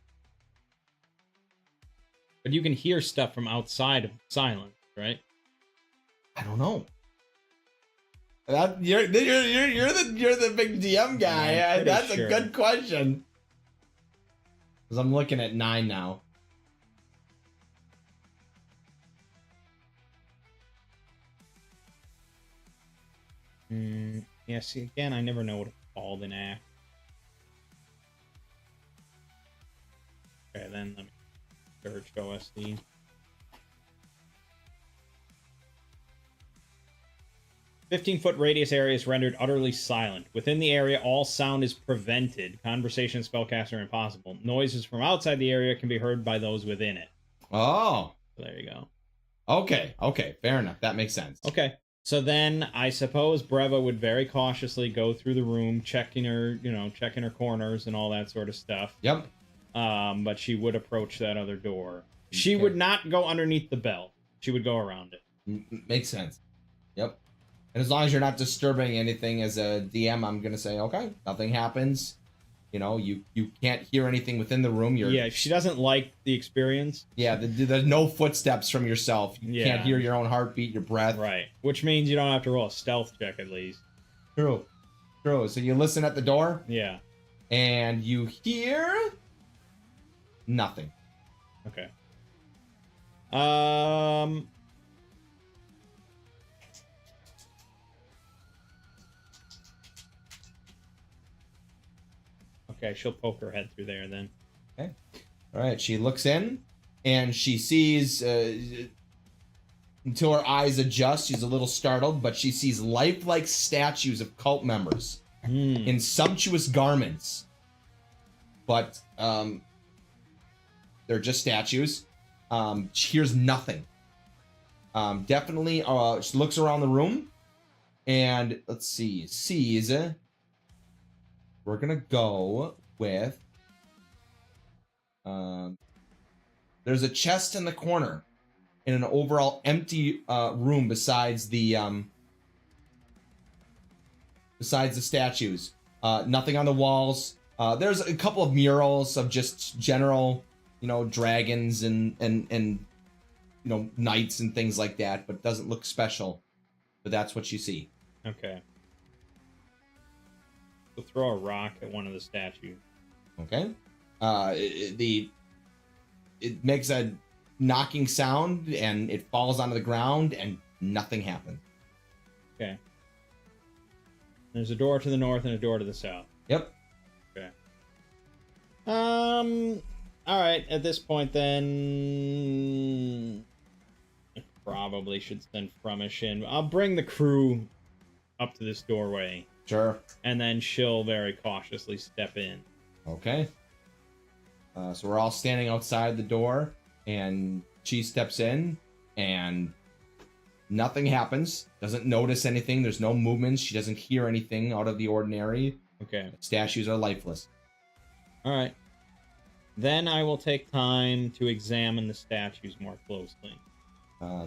But you can hear stuff from outside of silence, right? I don't know. You're the big DM guy. I'm pretty That's sure. a good question. Because I'm looking at 9 now. Yeah, see, again, I never know what it's called in act. Okay, then let me search OSD. "15-foot radius area is rendered utterly silent. Within the area, all sound is prevented. Conversation and spellcasts are impossible. Noises from outside the area can be heard by those within it." Oh. So there you go. Okay. Fair enough. That makes sense. Okay. So then I suppose Breva would very cautiously go through the room, checking her corners and all that sort of stuff. Yep. But she would approach that other door. She Okay. would not go underneath the bell. She would go around it. Makes sense. Yep. And as long as you're not disturbing anything as a DM, I'm gonna say, okay, nothing happens. You know, you can't hear anything within the room. Yeah, she doesn't like the experience. Yeah, there's no footsteps from yourself. You Yeah. can't hear your own heartbeat, your breath. Right. Which means you don't have to roll a stealth check at least. True. So you listen at the door Yeah. and you hear nothing. Okay. Okay, she'll poke her head through there then. Okay. All right. She looks in and she sees, until her eyes adjust, she's a little startled, but she sees lifelike statues of cult members in sumptuous garments. But they're just statues. She hears nothing. Definitely, she looks around the room and let's see, sees. We're gonna go with. There's a chest in the corner, in an overall empty room besides the statues. Nothing on the walls. There's a couple of murals of just general, dragons and knights and things like that, but doesn't look special. But that's what you see. Okay. So throw a rock at one of the statues. Okay. It makes a knocking sound and it falls onto the ground and nothing happens. Okay. There's a door to the north and a door to the south. Yep. Okay. All right. At this point, then I probably should send Frumish in. I'll bring the crew up to this doorway. Sure. And then she'll very cautiously step in. Okay. So we're all standing outside the door, and she steps in, and nothing happens. Doesn't notice anything. There's no movements. She doesn't hear anything out of the ordinary. Okay. Statues are lifeless. All right. Then I will take time to examine the statues more closely.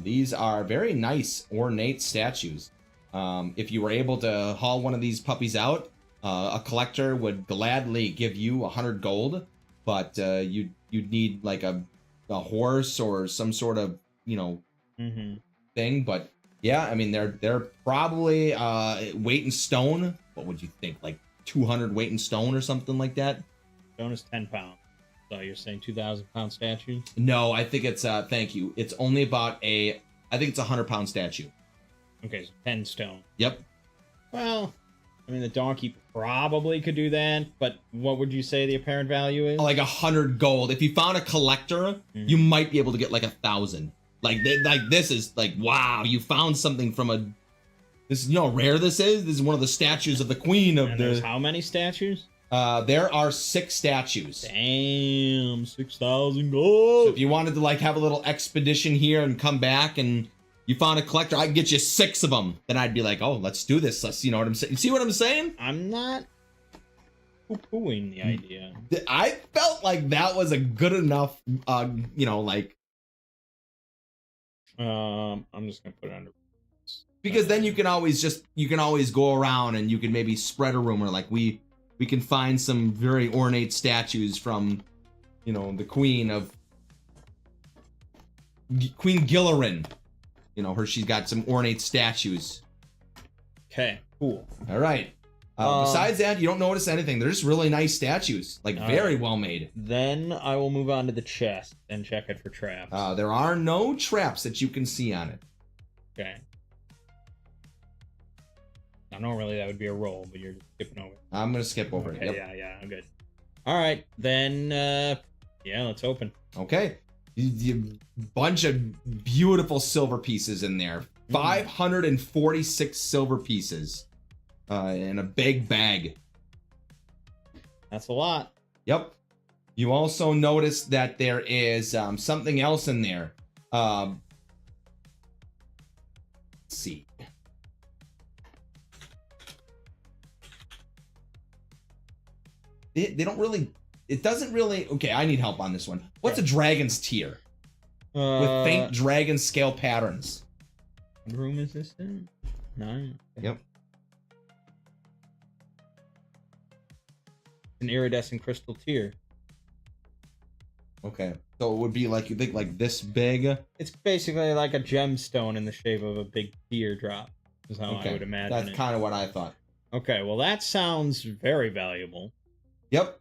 These are very nice, ornate statues. If you were able to haul one of these puppies out, a collector would gladly give you 100 gold, but you'd need like a horse or some sort of thing. But yeah, I mean they're probably weight in stone. What would you think, like 200 weight in stone or something like that? Stone is 10 pounds. So you're saying 2,000-pound statue? No, I think it's thank you. It's only about I think it's a 100-pound statue. Okay, so 10 stone. Yep. Well, I mean, the donkey probably could do that, but what would you say the apparent value is? Like 100 gold. If you found a collector, you might be able to get like 1,000. Like this is like, wow, you found something from this is, how rare this is? This is one of the statues of the queen of there's how many statues? There are 6 statues. Damn, 6,000 gold. So if you wanted to like have a little expedition here and come back and you found a collector, I can get you 6 of them. Then I'd be like, oh, let's do this. You know what I'm saying? You see what I'm saying? I'm not poo-pooing the idea. I felt like that was a good enough, like. I'm just gonna put it under. Because then you can always go around and you can maybe spread a rumor like we can find some very ornate statues from, the Queen Gillerin. She's got some ornate statues. Okay, cool. All right. Besides that, you don't notice anything. They're just really nice statues, like very well made. Then I will move on to the chest and check it for traps. There are no traps that you can see on it. Okay. Now, normally that would be a roll, but you're just skipping over it. I'm gonna skip over it. Yep. Yeah, I'm good. All right, then. Let's open. Okay. Bunch of beautiful silver pieces in there. 546 silver pieces in a big bag. That's a lot. Yep. You also notice that there is something else in there. Let's see. They don't really. It doesn't really. Okay, I need help on this one. What's a dragon's tear? With faint dragon scale patterns. What room is this in? 9. Yep. An iridescent crystal tear. Okay. So it would be like, you think like this big? It's basically like a gemstone in the shape of a big teardrop. Is how I would imagine That's kind of what I thought. Okay, well that sounds very valuable. Yep.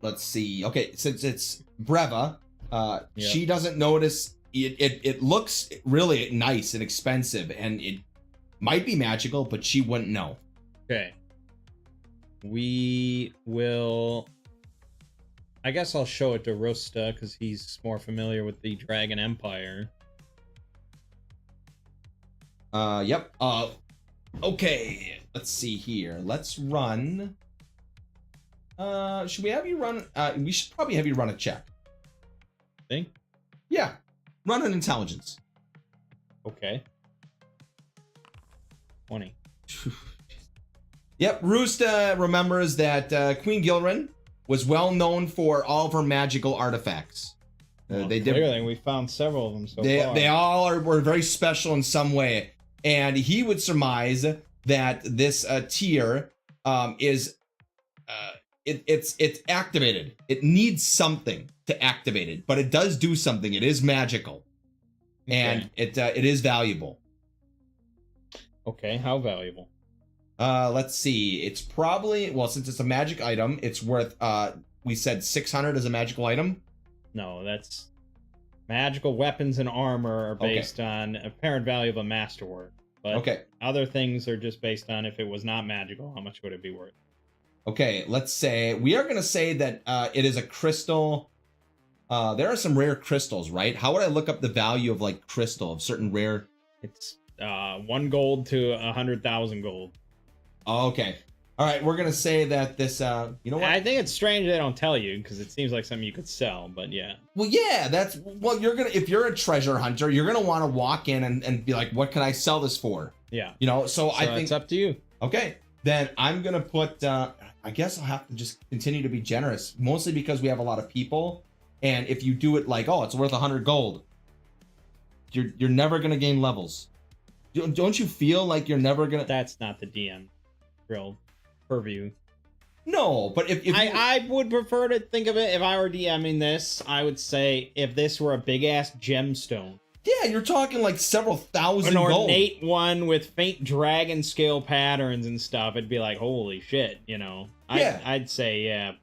Let's see. Okay, since it's Breva, she doesn't notice it looks really nice and expensive, and it might be magical, but she wouldn't know. Okay. We will. I guess I'll show it to Rusta because he's more familiar with the Dragon Empire. Yep. Okay. Let's see here. Let's run. Should we have you run? We should probably have you run a check. Think? Yeah. Run an intelligence. Okay. 20. Yep. Rusta remembers that Queen Gillerin was well known for all of her magical artifacts. They did. Clearly, we found several of them so far. They all were very special in some way, and he would surmise that this tier is it's activated. It needs something to activate it, but it does do something. It is magical, and it is valuable. Okay, how valuable? Let's see. It's probably, well, since it's a magic item, it's worth we said 600 as a magical item. No, that's magical weapons and armor are based on apparent value of a masterwork. But other things are just based on if it was not magical, how much would it be worth? Okay, let's say we are gonna say that it is a crystal. There are some rare crystals, right? How would I look up the value of like crystal of certain rare? It's 1 gold to 100,000 gold. Okay, all right. We're gonna say that this. You know what? I think it's strange they don't tell you because it seems like something you could sell. But yeah. Well, yeah, that's well. You're gonna if you're a treasure hunter, you're gonna want to walk in and be like, what can I sell this for? Yeah. You know. So I think it's up to you. Okay, then I'm gonna put. I guess I'll have to just continue to be generous, mostly because we have a lot of people, and if you do it like, oh, it's worth 100 gold, you're never gonna gain levels. Don't you feel like you're never gonna? That's not the DM real purview. No, but if I would prefer to think of it if I were DMing this, I would say if this were a big ass gemstone. Yeah, you're talking like several thousand an gold. ornate one with faint dragon scale patterns and stuff. It'd be like, holy shit, you know. Yeah. I'd say at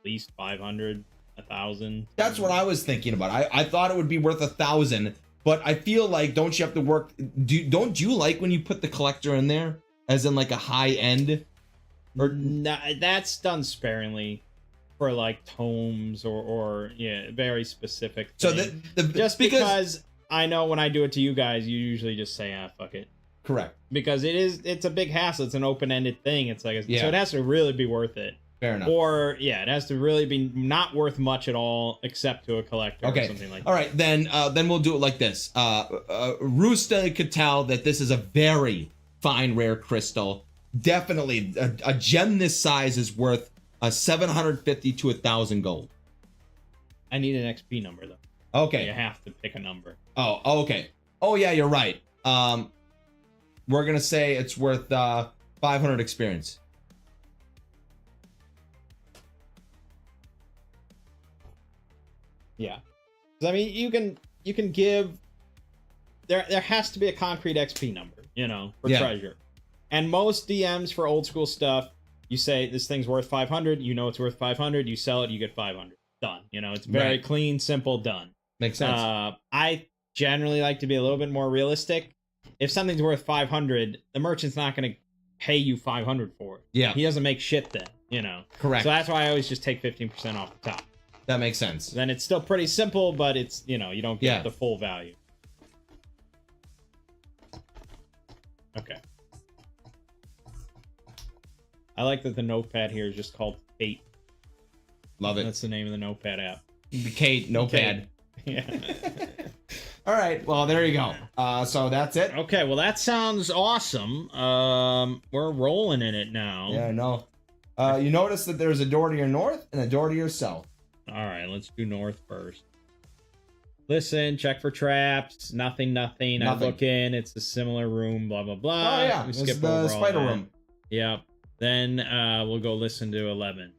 least 500, 1,000. That's what I was thinking about. I thought it would be worth 1,000, but I feel like don't you have to work? Don't you like when you put the collector in there, as in like a high end? Or that's done sparingly for like tomes or yeah, very specific things. So just because I know when I do it to you guys, you usually just say, fuck it. Correct. Because it's a big hassle. It's an open-ended thing. It's like, so it has to really be worth it. Fair enough. Or yeah, it has to really be not worth much at all, except to a collector or something like that. All right, then we'll do it like this. Roosta could tell that this is a very fine rare crystal. Definitely a gem this size is worth 750 to 1,000 gold. I need an XP number though. Okay. You have to pick a number. Oh, okay. Oh yeah, you're right. We're gonna say it's worth 500 experience. Yeah. I mean, you can give there has to be a concrete XP number, you know, for treasure. And most DMs for old school stuff, you say this thing's worth 500, you know it's worth 500, you sell it, you get 500. Done. You know, it's very clean, simple, done. Makes sense. I generally like to be a little bit more realistic. If something's worth 500, the merchant's not going to pay you 500 for it. Yeah. He doesn't make shit then, you know. Correct. So that's why I always just take 15% off the top. That makes sense. Then it's still pretty simple, but it's, you know, you don't get the full value. Okay. I like that the notepad here is just called Kate. Love it. That's the name of the notepad app. The Kate notepad. Yeah. All right. Well, there you go. So that's it. Okay. Well, that sounds awesome. We're rolling in it now. Yeah. No. You notice that there's a door to your north and a door to your south. All right. Let's do north first. Listen, check for traps. Nothing. I look in. It's a similar room. Blah blah blah. Oh yeah. We This skip is the over spider all that. room. Yep. Then we'll go listen to 11.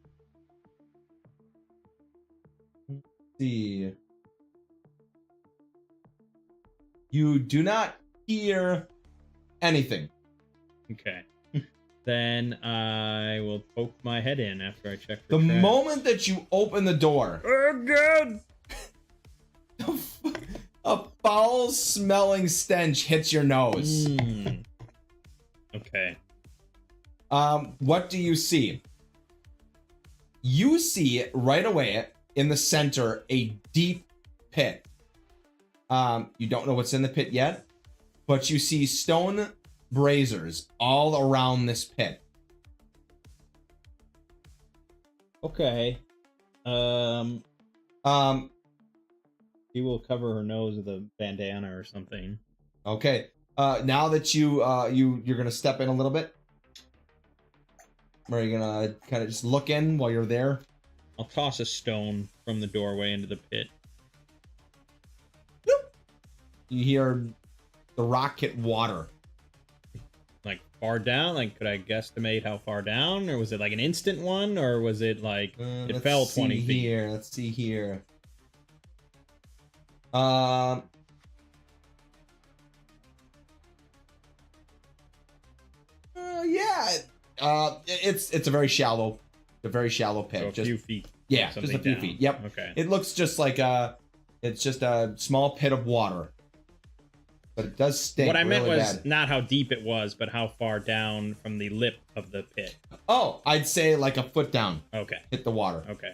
Let's see. You do not hear anything. Okay. Then I will poke my head in after I check for The traps. moment that you open the door, oh god, a foul-smelling stench hits your nose. Okay. What do you see? You see right away in the center a deep pit. You don't know what's in the pit yet, but you see stone braziers all around this pit. Okay. She will cover her nose with a bandana or something. Okay. Now that you're gonna step in a little bit. Are you gonna kind of just look in while you're there? I'll toss a stone from the doorway into the pit. Bloop. You hear the rock hit water. like far down? Like, could I guesstimate how far down, or was it like an instant one, or was it like it fell 20 feet? Here, let's see here. Yeah. It's a very shallow pit. So a few feet. Yeah, just a few down. feet. Yep. Okay. It looks just like it's just a small pit of water, but it does stink. What I meant really was bad. not how deep it was, but how far down from the lip of the pit. Oh, I'd say like a foot down. Okay. Hit the water. Okay.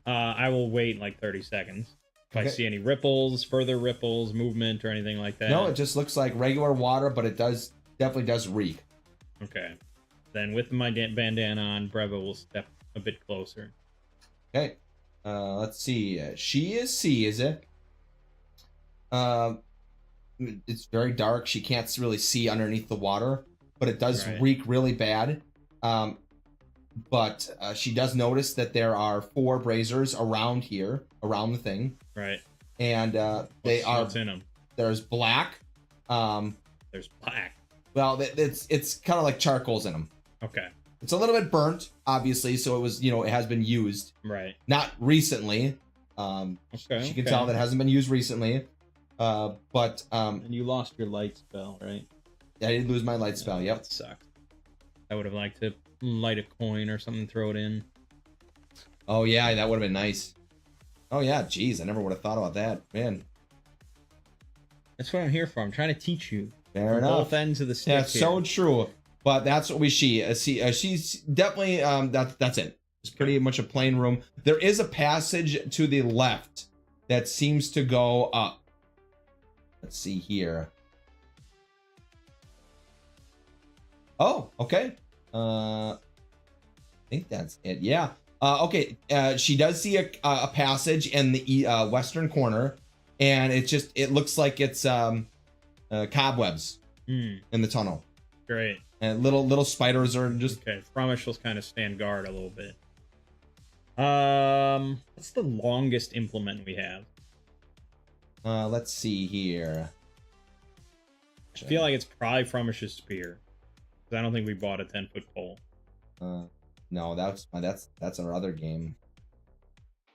I will wait like 30 seconds. If I Okay. see any ripples, further ripples, movement, or anything like that. No, it just looks like regular water, but it definitely does reek. Okay. Then with my bandana on, Breva will step a bit closer. Okay. Let's see. She is C, is it? It's very dark. She can't really see underneath the water, but it does reek really bad. But she does notice that there are 4 braziers around here, around the thing. Right. And What's in them? There's black. There's black. Well, it's kind of like charcoals in them. Okay. It's a little bit burnt, obviously, so it was, it has been used. Right. Not recently. Okay. She can tell that it hasn't been used recently. But and you lost your light spell, right? I did lose my light spell. Yep. That sucks. I would have liked to light a coin or something, throw it in. Oh yeah, that would have been nice. Oh yeah, geez, I never would have thought about that, man. That's what I'm here for. I'm trying to teach you. Fair enough. Both ends of the stick. That's so true. But that's what we see. She's definitely that's it. It's pretty much a plain room. There is a passage to the left that seems to go up. Let's see here. Oh, okay. I think that's it. Yeah. Okay. She does see a passage in the western corner, and it looks like it's cobwebs in the tunnel. Great. And little spiders are just okay. Frommish will kind of stand guard a little bit. What's the longest implement we have? Let's see here. I feel like it's probably Frommish's spear. I don't think we bought a 10-foot pole. No, that's our other game.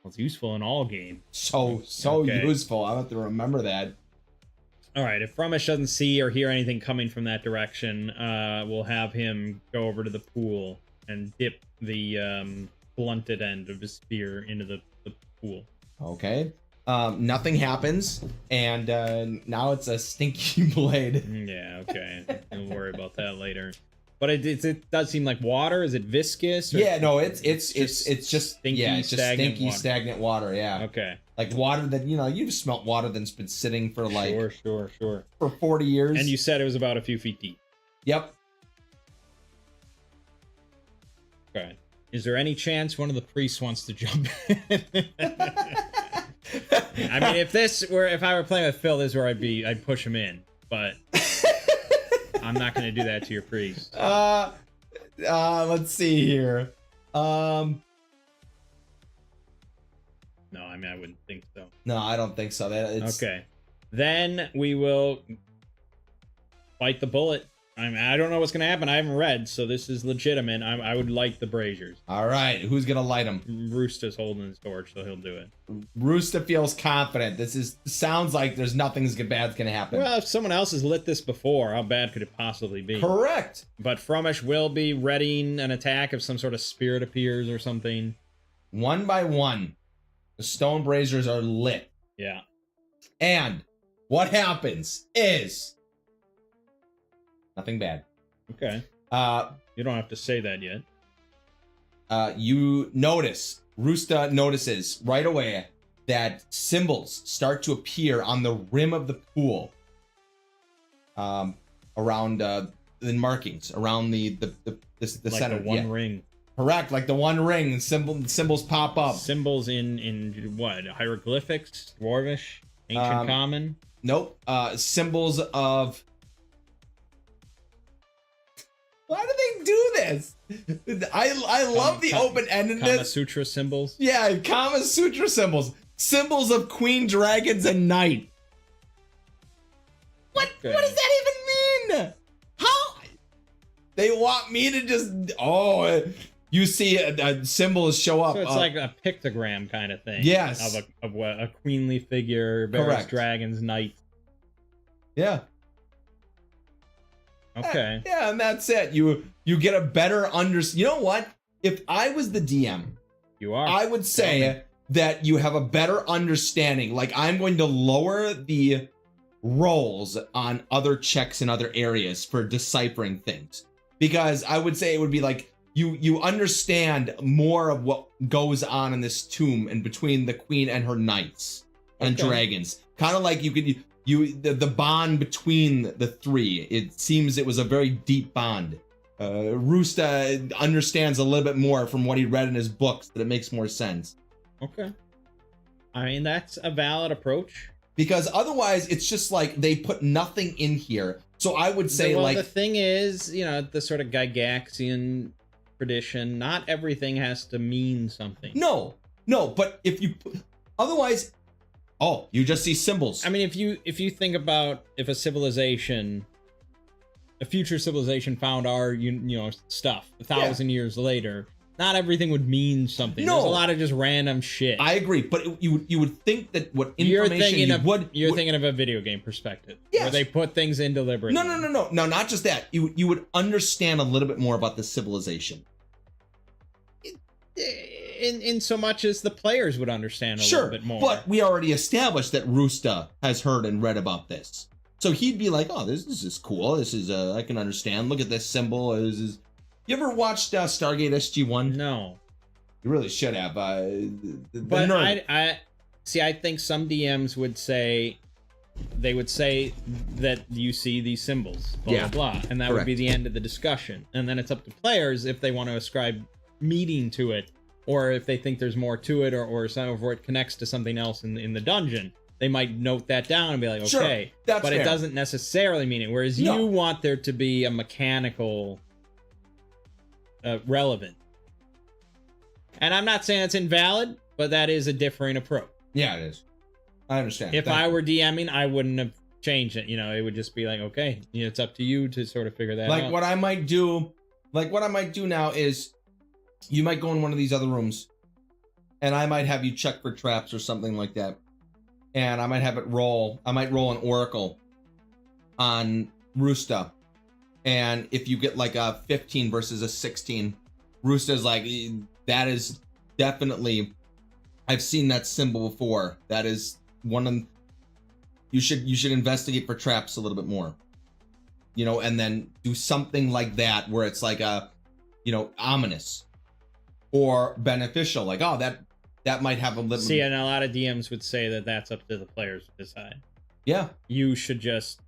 Well, it's useful in all games. So Okay. useful. I have to remember that. All right, if Frommish doesn't see or hear anything coming from that direction, we'll have him go over to the pool and dip the blunted end of his spear into the pool. Okay. Nothing happens, and now it's a stinky blade. Yeah, okay. Don't worry about that later. But it does seem like water. Is it viscous? Or Yeah, no, it's just stinky, it's just stinky, water. stagnant water. Yeah. Okay. Like water that you've smelt water that's been sitting for like Sure. for 40 years. And you said it was about a few feet deep. Yep. Okay. Is there any chance one of the priests wants to jump in? I mean, if I were playing with Phil, this is where I'd push him in, but I'm not going to do that to your priest. Let's see here. No, I mean, I wouldn't think so. No, I don't think so. Okay. Then we will bite the bullet. I mean, I don't know what's going to happen. I haven't read, so this is legitimate. I would light the braziers. All right, who's gonna light them? Rooster's holding his torch, so he'll do it. Rooster feels confident. Sounds like there's nothing bad's gonna happen. Well, if someone else has lit this before, how bad could it possibly be? Correct. But Frommish will be readying an attack if some sort of spirit appears or something. One by one, the stone braziers are lit. Yeah. And what happens is nothing bad. Okay. You don't have to say that yet. You notice, Rooster notices right away that symbols start to appear on the rim of the pool. Around the markings, around the like center. the one ring. Correct, like the one ring, symbols pop up. Symbols in what? Hieroglyphics? Dwarvish? Ancient Common? Nope. Symbols of... Why do they do this? I love the open-endedness. Kama Sutra symbols? Yeah, Kama Sutra symbols. Symbols of queen, dragons, and knight. What? Okay. What does that even mean? How? They want me to just you see symbols show up. So it's like a pictogram kind of thing. Yes. Of a queenly figure, various Correct. dragons, knights. Yeah. Okay. Yeah, and that's it. You get a better You know what? If I was the DM, You are. I would say that you have a better understanding. Like, I'm going to lower the rolls on other checks in other areas for deciphering things, because I would say it would be like you understand more of what goes on in this tomb and between the queen and her knights and dragons. Kind of like the bond between the three. It seems it was a very deep bond. Rusta understands a little bit more from what he read in his books, that it makes more sense. Okay. I mean, that's a valid approach. Because otherwise, it's just like they put nothing in here. So I would say, well, like, the thing is, you know, the sort of Gygaxian tradition, not everything has to mean something. No, but if you otherwise, you just see symbols. I mean, if you think about if a future civilization found our stuff 1,000 years later, not everything would mean something. No. There's a lot of just random shit. I agree, but you would think that what information you're thinking of a video game perspective, yes, where they put things in deliberately. No, not just that. You would understand a little bit more about the civilization. In so much as the players would understand a little bit more. But we already established that Rusta has heard and read about this. So he'd be like, oh, this is cool. This is, I can understand. Look at this symbol. You ever watched Stargate SG-1? No. You really should have. But I think some DMs would say, that you see these symbols, blah, blah, blah. And that would be the end of the discussion. And then it's up to players if they want to ascribe meaning to it, or if they think there's more to it, or it connects to something else in the dungeon. They might note that down and be like, okay, that's but fair. It doesn't necessarily mean it. Whereas you want there to be a mechanical relevant. And I'm not saying it's invalid, but that is a differing approach. Yeah, it is. I understand. If I were DMing, I wouldn't have changed it. It would just be like, okay, it's up to you to sort of figure that out. What I might do now is, you might go in one of these other rooms, and I might have you check for traps or something like that. And I might have it roll. I might roll an oracle on Rusta. And if you get like a 15 versus a 16, Rusta's like, that is definitely, I've seen that symbol before. That is one of, you should investigate for traps a little bit more. And then do something like that where it's like ominous or beneficial. Like, that might have a little. See, and a lot of DMs would say that that's up to the players to decide. Yeah. You should just,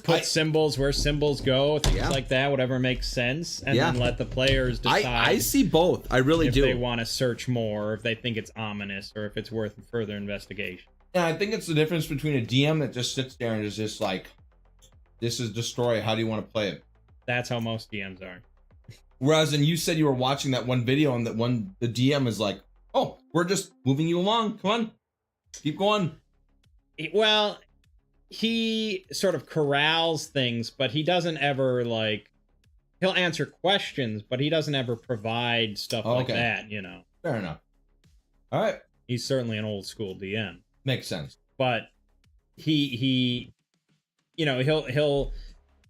put symbols where symbols go, things like that, whatever makes sense, and then let the players decide. I see both. I really do. If they want to search more, or if they think it's ominous, or if it's worth further investigation. And I think it's the difference between a DM that just sits there and is just like, this is destroy. How do you want to play it? That's how most DMs are. Whereas, and you said you were watching that one video, and the DM is like, oh, we're just moving you along. Come on. Keep going. Well, he sort of corrals things, but he doesn't ever, he'll answer questions, but he doesn't ever provide stuff like that, Fair enough. All right. He's certainly an old school DM. Makes sense. But he'll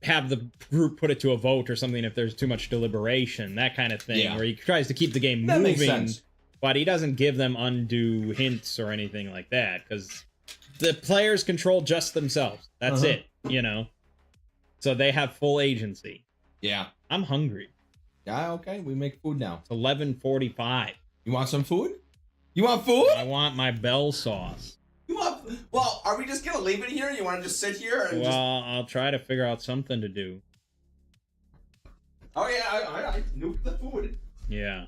have the group put it to a vote or something if there's too much deliberation, that kind of thing, where he tries to keep the game moving. Makes sense. But he doesn't give them undue hints or anything like that, because the players control just themselves. That's it, So they have full agency. Yeah. I'm hungry. Yeah, okay. We make food now. It's 11:45. You want some food? You want food? I want my bell sauce. Well, are we just going to leave it here? You want to just sit here? I'll try to figure out something to do. Oh, yeah. I nuke the food. Yeah.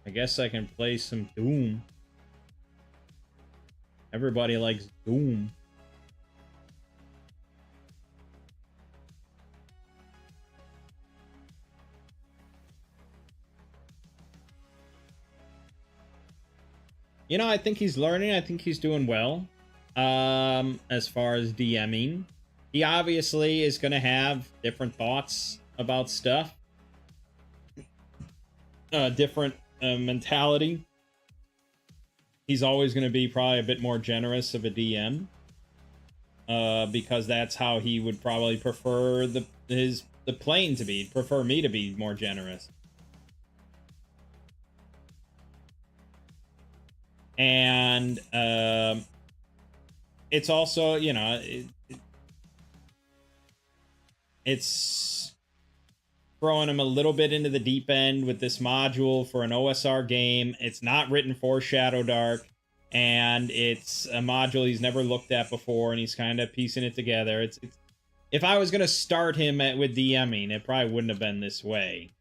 I guess I can play some Doom. Everybody likes Doom. I think he's learning. I think he's doing well. As far as DMing, he obviously is going to have different thoughts about stuff, different mentality. He's always going to be probably a bit more generous of a DM, because that's how he would probably prefer the plane to be. He'd prefer me to be more generous. And it's also, you know, it's throwing him a little bit into the deep end with this module for an OSR game. It's not written for Shadowdark, and it's a module he's never looked at before, and he's kind of piecing it together. It's if I was going to start him with DMing, it probably wouldn't have been this way,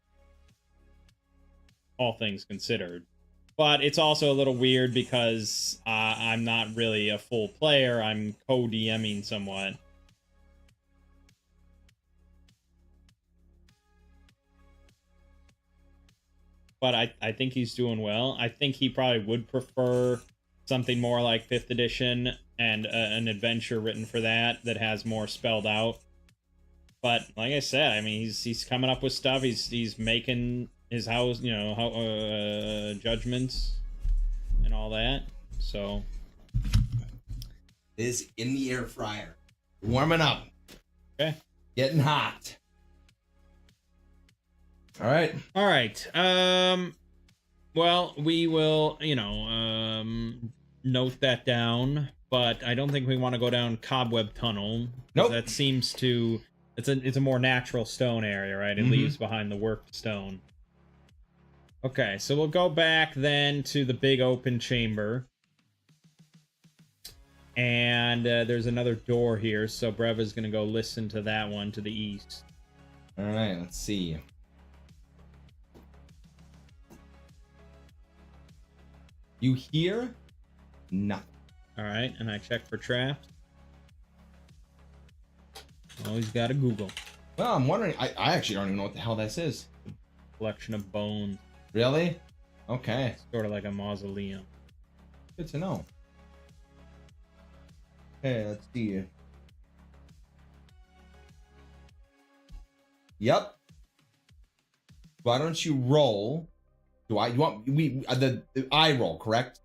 all things considered. But it's also a little weird because I'm not really a full player. I'm co-DMing somewhat. But I think he's doing well. I think he probably would prefer something more like 5th edition and an adventure written for that has more spelled out. But like I said, I mean, he's coming up with stuff. He's making his house, you know, judgments and all that. So it is in the air fryer, warming up. Okay, getting hot. All right. Well, we will, you know, note that down, but I don't think we want to go down Cobweb Tunnel. Nope. That seems to it's a more natural stone area, right? It leaves behind the worked stone. Okay, so we'll go back then to the big open chamber. And there's another door here, so Breva's going to go listen to that one to the east. All right, let's see. You hear nothing. All right, and I check for traps. Always got to Google. Well, I'm wondering. I actually don't even know what the hell this is. Collection of bones. Really? Okay. Sort of like a mausoleum. Good to know. Okay, let's see. Yep. Why don't you roll? You want the I roll, correct?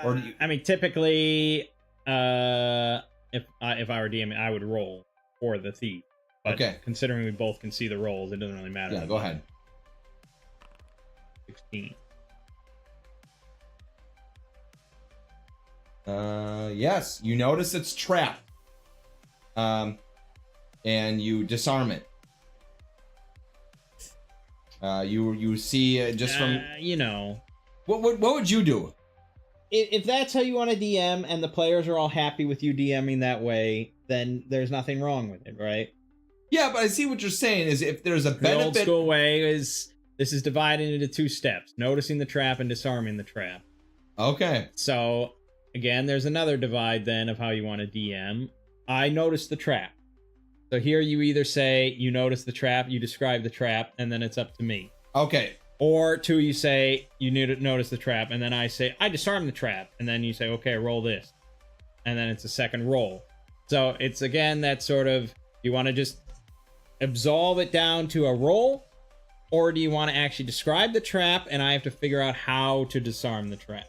Or do you... I mean, typically, if I were DMing, I would roll for the thief. But okay. Considering we both can see the rolls, it doesn't really matter. Yeah, go ahead. 16. Yes, you notice it's trapped. And you disarm it. You see just from you know, what would you do? If that's how you want to DM and the players are all happy with you DMing that way, then there's nothing wrong with it, right? Yeah, but I see what you're saying is if there's a benefit. The old school way is this is divided into 2 steps: noticing the trap and disarming the trap. Okay. So again, there's another divide then of how you want to DM. I noticed the trap. So here you either say you notice the trap, you describe the trap, and then it's up to me. Okay. Or 2, you say you need to notice the trap, and then I say I disarm the trap, and then you say okay, roll this, and then it's a second roll. So it's again that sort of, you want to just absolve it down to a roll, or do you want to actually describe the trap and I have to figure out how to disarm the trap?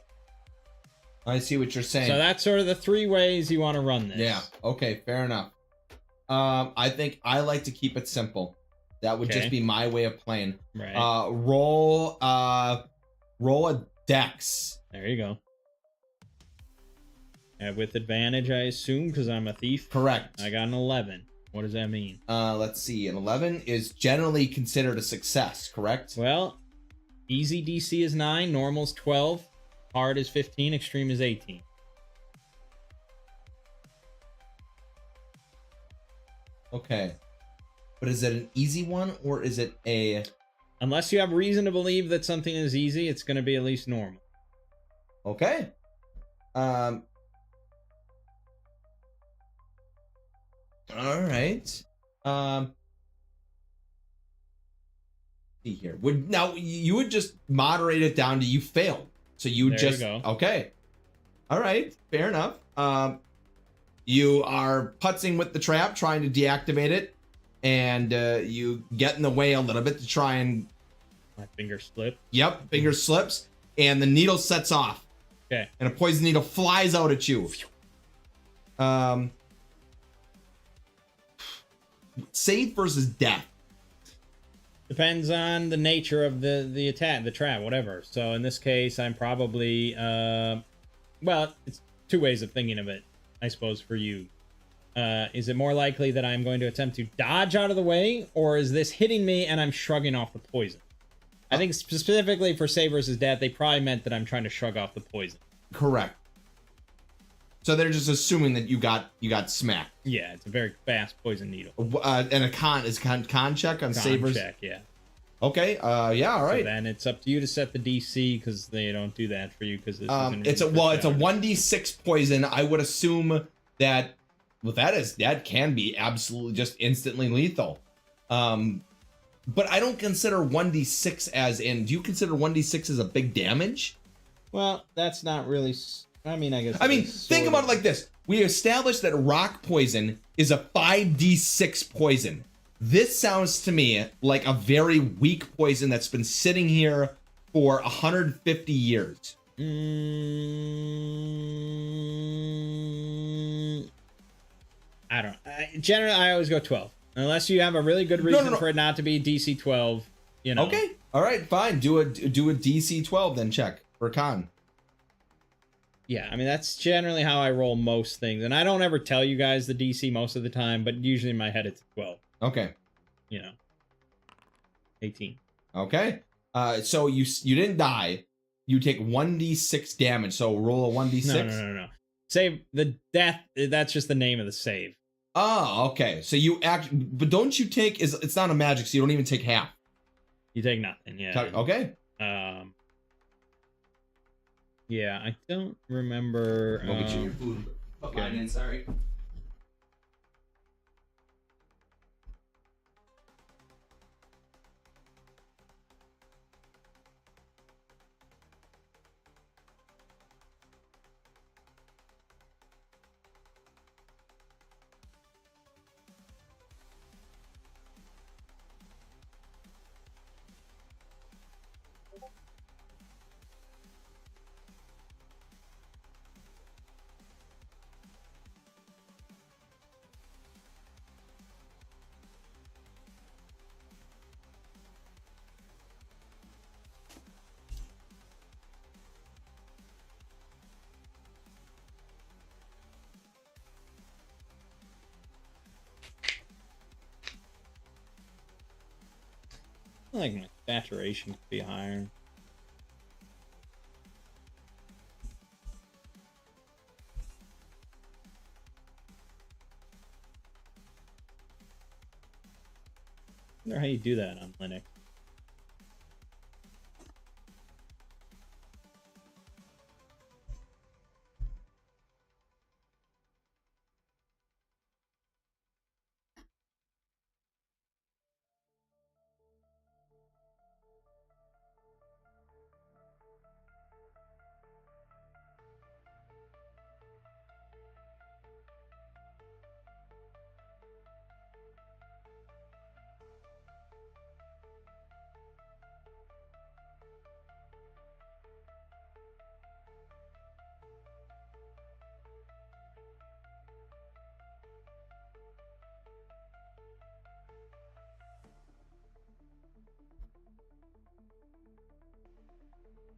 I see what you're saying. So that's sort of the 3 ways you want to run this. Yeah. Okay. Fair enough. I think I like to keep it simple. That would just be my way of playing. Right. Roll a dex. There you go. With advantage, I assume, because I'm a thief. Correct. I got an 11. What does that mean? Let's see. An 11 is generally considered a success, correct? Well, easy DC is 9, normal is 12, hard is 15, extreme is 18. Okay. But is it an easy one or is it a... Unless you have reason to believe that something is easy, it's going to be at least normal. Okay. All right. See here. You would just moderate it down to you failed. So you there just you go. Okay. All right, fair enough. You are putzing with the trap, trying to deactivate it, and you get in the way a little bit to try and. My finger slipped. Yep, finger slips, and the needle sets off. Okay. And a poison needle flies out at you. Save versus death. Depends on the nature of the attack, the trap, whatever. So in this case, I'm probably well, it's two ways of thinking of it, I suppose, for you. Is it more likely that I'm going to attempt to dodge out of the way, or is this hitting me and I'm shrugging off the poison? I think specifically for save versus death, they probably meant that I'm trying to shrug off the poison. Correct. So they're just assuming that you got smacked. Yeah, it's a very fast poison needle. And a con check on savers. Check, yeah. Okay. Yeah. All right. So then it's up to you to set the DC because they don't do that for you because it's a 1d6 poison. I would assume that that can be absolutely just instantly lethal. But I don't consider 1d6 as in. Do you consider 1d6 as a big damage? Well, that's not really. I mean, I guess. I mean, think about it like this. We established that rock poison is a 5d6 poison. This sounds to me like a very weak poison that's been sitting here for 150 years. I don't. Generally, I always go 12. Unless you have a really good reason for it not to be DC 12, you know. Okay. All right, fine. Do a DC 12 then check for con. Yeah, I mean, that's generally how I roll most things. And I don't ever tell you guys the DC most of the time, but usually in my head it's 12. Okay. You know. 18. Okay. So you didn't die. You take 1d6 damage. So roll a 1d6. No. Save the death. That's just the name of the save. Oh, okay. So you but don't you take? It's not a magic, so you don't even take half. You take nothing. Yeah. Okay. Yeah, I don't remember. Go get you your food. Put mine in, sorry. I think my saturation could be higher. I wonder how you do that on Linux.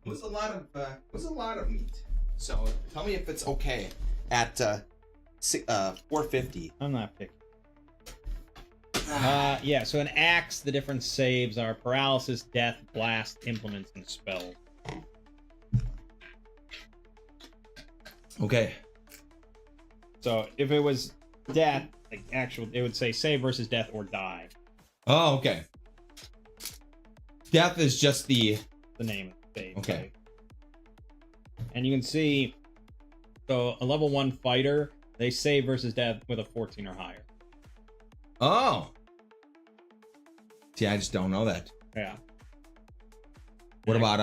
It was a lot of meat. So tell me if it's okay at 450. I'm not picky. Yeah, so an axe, the different saves are paralysis, death, blast, implements, and spells. Okay. So if it was death, like actual, it would say save versus death or die. Oh, okay. Death is just the name of the save. Okay. Right? And you can see, so a level 1 fighter, they save versus death with a 14 or higher. Oh. See, I just don't know that. Yeah. What about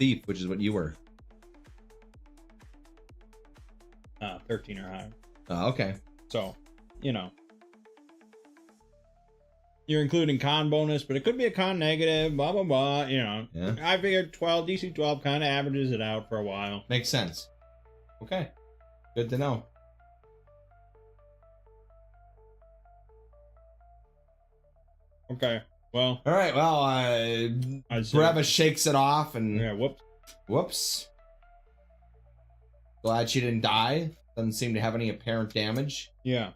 thief, which is what you were. 13 or higher. Oh, okay. So, you know. You're including con bonus, but it could be a con negative, blah, blah, blah, you know. Yeah. I figured DC 12 kind of averages it out for a while. Makes sense. Okay. Good to know. Okay, well. All right, well, Breva shakes it off and... Yeah, Whoops. Glad she didn't die. Doesn't seem to have any apparent damage. Yeah.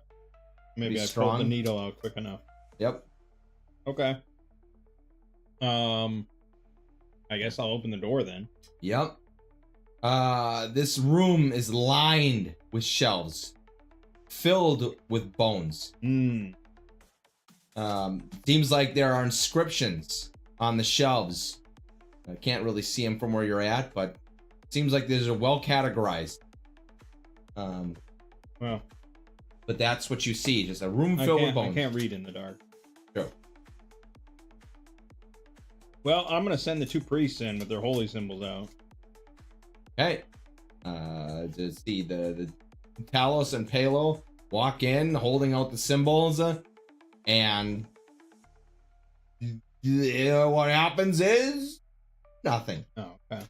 Maybe I pulled the needle out quick enough. Yep. Okay. I guess I'll open the door then. Yep. This room is lined with shelves, filled with bones. Seems like there are inscriptions on the shelves. I can't really see them from where you're at, but it seems like these are well categorized. Well, but that's what you see, just a room filled with bones. I can't read in the dark. Sure. Well, I'm gonna send the two priests in with their holy symbols out. Okay. To see the Talos and Palo walk in, holding out the symbols, and what happens is nothing. Oh, okay.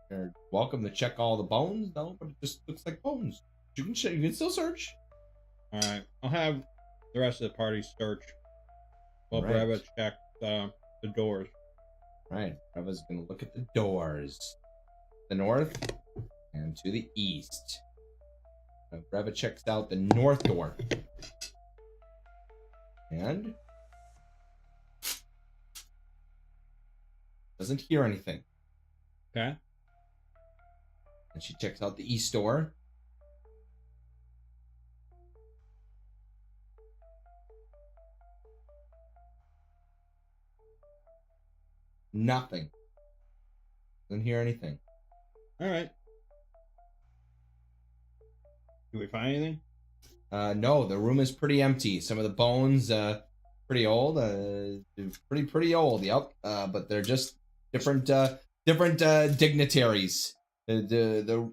You're welcome to check all the bones, no, but it just looks like bones. You can check, you can still search. All right, I'll have the rest of the party search while Right. Breva check the doors. Right, Breva's gonna look at the doors, the north and to the east. Breva checks out the north door, and doesn't hear anything. Okay. And she checks out the east door. Nothing. Doesn't hear anything. All right. Do we find anything? No, the room is pretty empty. Some of the bones, pretty old. Pretty old. Yep. But they're just different dignitaries. The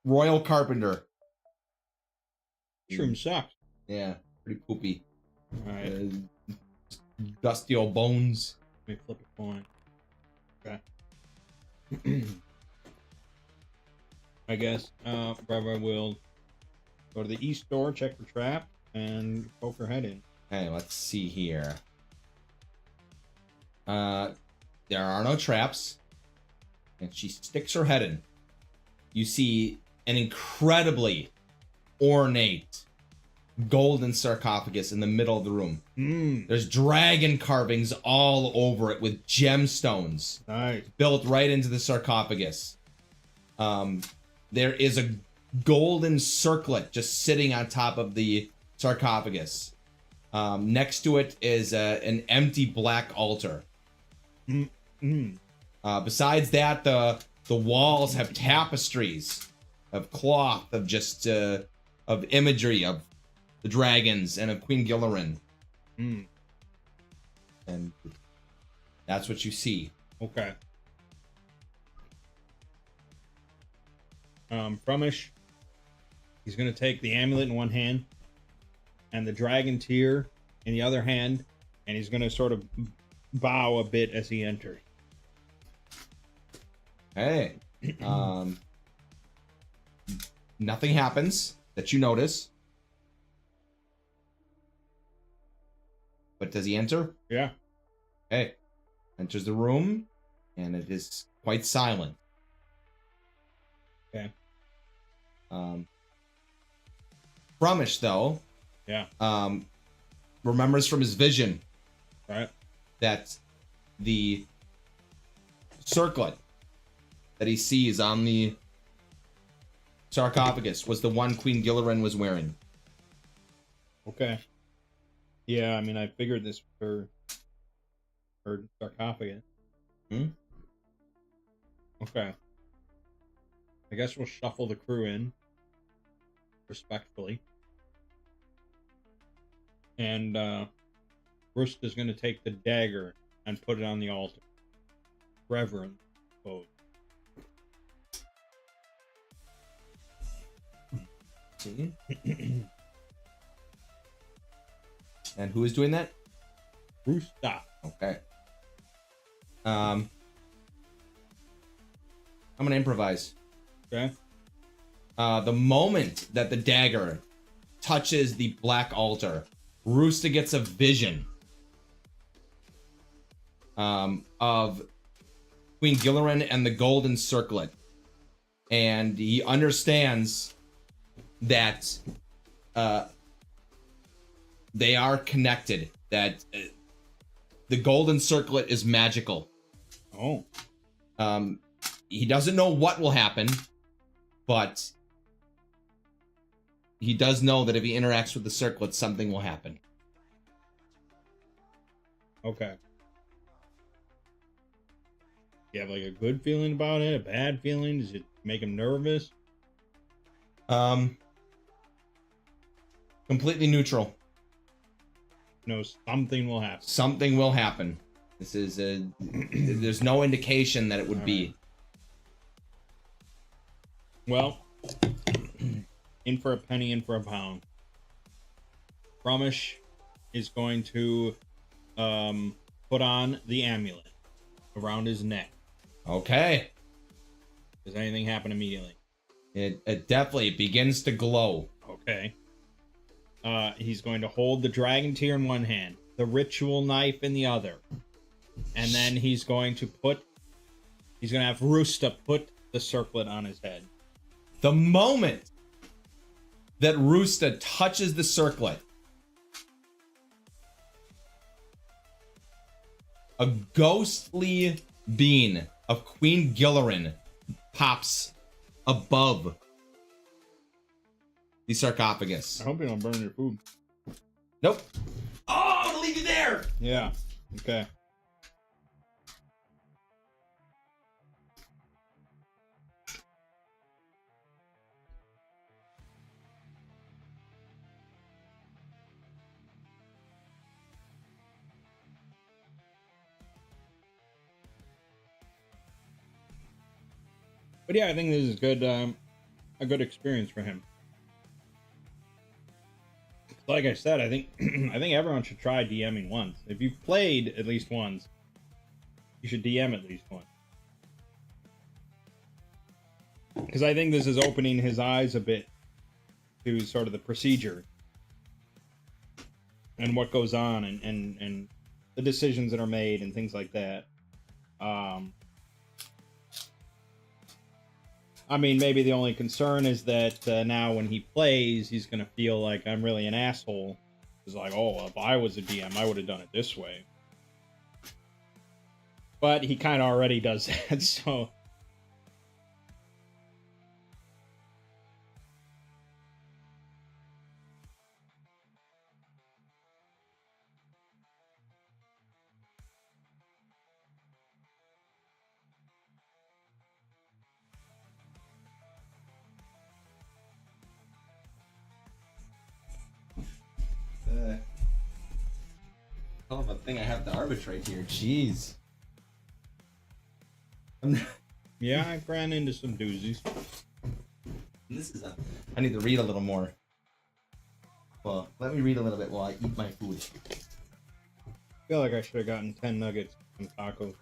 royal carpenter. This room sucks. Yeah, pretty poopy. All right. Dusty old bones. Let me flip a coin. Okay. I guess Breva will go to the east door, check for trap, and poke her head in. Hey, let's see here. There are no traps. And she sticks her head in. You see an incredibly ornate golden sarcophagus in the middle of the room. There's dragon carvings all over it with gemstones. Nice. Built right into the sarcophagus. There is a golden circlet just sitting on top of the sarcophagus. Next to it is an empty black altar. Besides that, the walls have tapestries of cloth, of just of imagery of the dragons and of Queen Gillerin. And that's what you see. Okay. Frumish, he's going to take the amulet in one hand and the dragon tear in the other hand, and he's going to sort of bow a bit as he enters. Hey. Nothing happens that you notice. But does he enter? Yeah. Hey. Enters the room, and it is quite silent. Okay. Frumish, though, Yeah. remembers from his vision Right. that the circlet that he sees on the sarcophagus was the one Queen Gillerin was wearing. Okay. Yeah, I mean, I figured this for sarcophagus. Okay. I guess we'll shuffle the crew in respectfully. And Rust is going to take the dagger and put it on the altar. Reverend. suppose. See? And who is doing that? Rooster. Okay. I'm gonna improvise. Okay. The moment that the dagger touches the black altar, Rooster gets a vision of Queen Gillerin and the Golden Circlet, and he understands that they are connected. That the Golden Circlet is magical. Oh. He doesn't know what will happen, but he does know that if he interacts with the circlet, something will happen. Okay. You have like a good feeling about it, a bad feeling? Does it make him nervous? Completely neutral. No, something will happen. Something will happen. This is there's no indication that it would be. Right. Well, in for a penny, in for a pound. Promish is going to put on the amulet around his neck. Okay. Does anything happen immediately? It definitely begins to glow. Okay. He's going to hold the dragon tear in one hand, the ritual knife in the other, and then he's going to have Rooster put the circlet on his head. The moment that Rooster touches the circlet, a ghostly being of Queen Gillerin pops above the sarcophagus. I hope you don't burn your food. Nope. Oh, I'm gonna leave you there. Yeah. Okay. But yeah, I think this is good. A good experience for him. Like I said, I think I think everyone should try DMing once. If you've played at least once, you should DM at least once. Because I think this is opening his eyes a bit to sort of the procedure and what goes on and the decisions that are made and things like that. I mean, maybe the only concern is that now when he plays, he's going to feel like I'm really an asshole. It's like, oh, if I was a DM, I would have done it this way. But he kind of already does that, so... Hell of a thing I have to arbitrate here. Jeez. Yeah, I ran into some doozies. This is I need to read a little more. Well, let me read a little bit while I eat my food. I feel like I should have gotten 10 nuggets and tacos.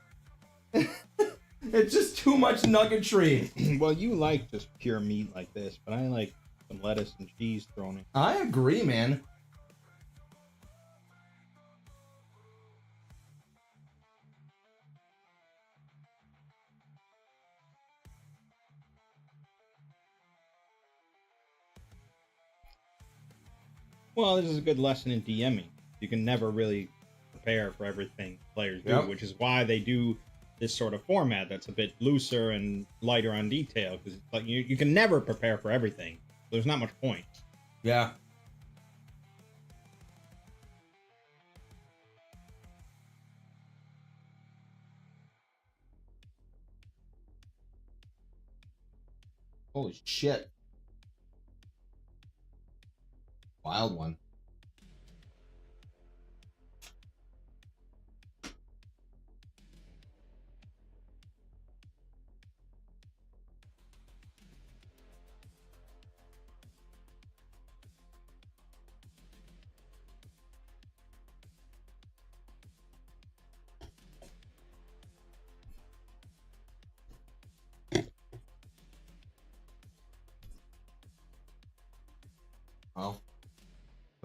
It's just too much nuggetry. Well, you like just pure meat like this, but I like some lettuce and cheese thrown in. I agree, man. Well, this is a good lesson in DMing. You can never really prepare for everything players do, Yep. which is why they do this sort of format that's a bit looser and lighter on detail, because like you can never prepare for everything. There's not much point. Yeah. Holy shit. Wild one.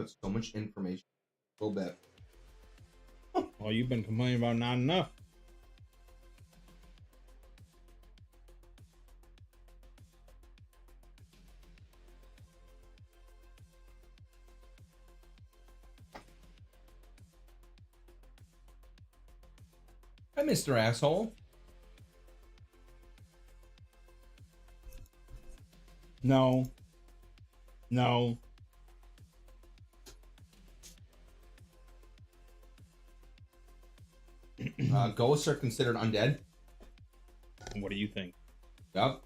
That's so much information. A little bit. Well, you've been complaining about not enough. Hi, Mr. Asshole. No. No. Ghosts are considered undead. What do you think? Yep.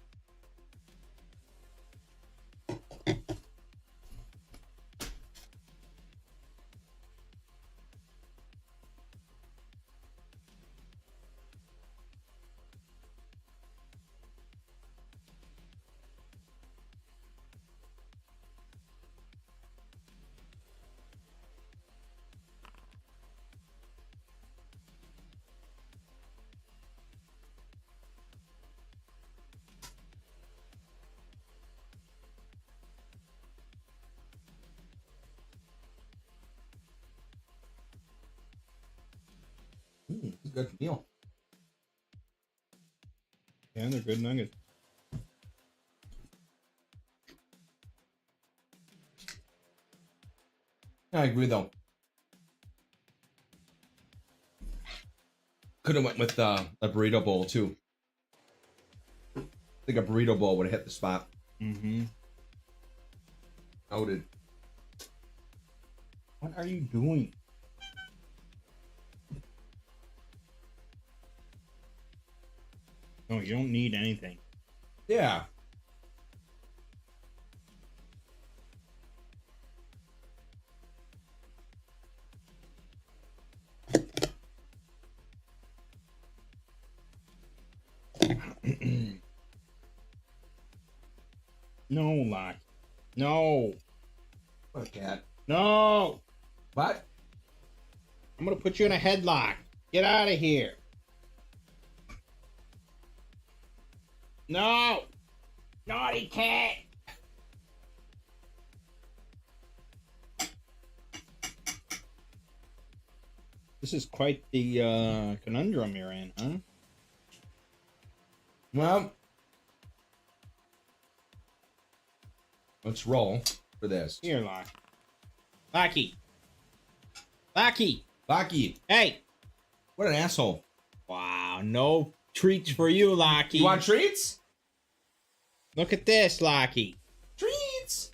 Good meal. Yeah, they're good nuggets. I agree, though. Could have went with a burrito bowl too. I think a burrito bowl would have hit the spot. Mm-hmm. Noted. What are you doing? No, you don't need anything. Yeah. No, Lock. No. What a cat. No. What? I'm gonna put you in a headlock. Get out of here. No. Naughty cat. This is quite the conundrum you're in, huh? Well, let's roll for this. Here, Lock. Locky. Locky. Locky. Hey. What an asshole. Wow, no treats for you, Locky. You want treats? Look at this, Locky. Treats.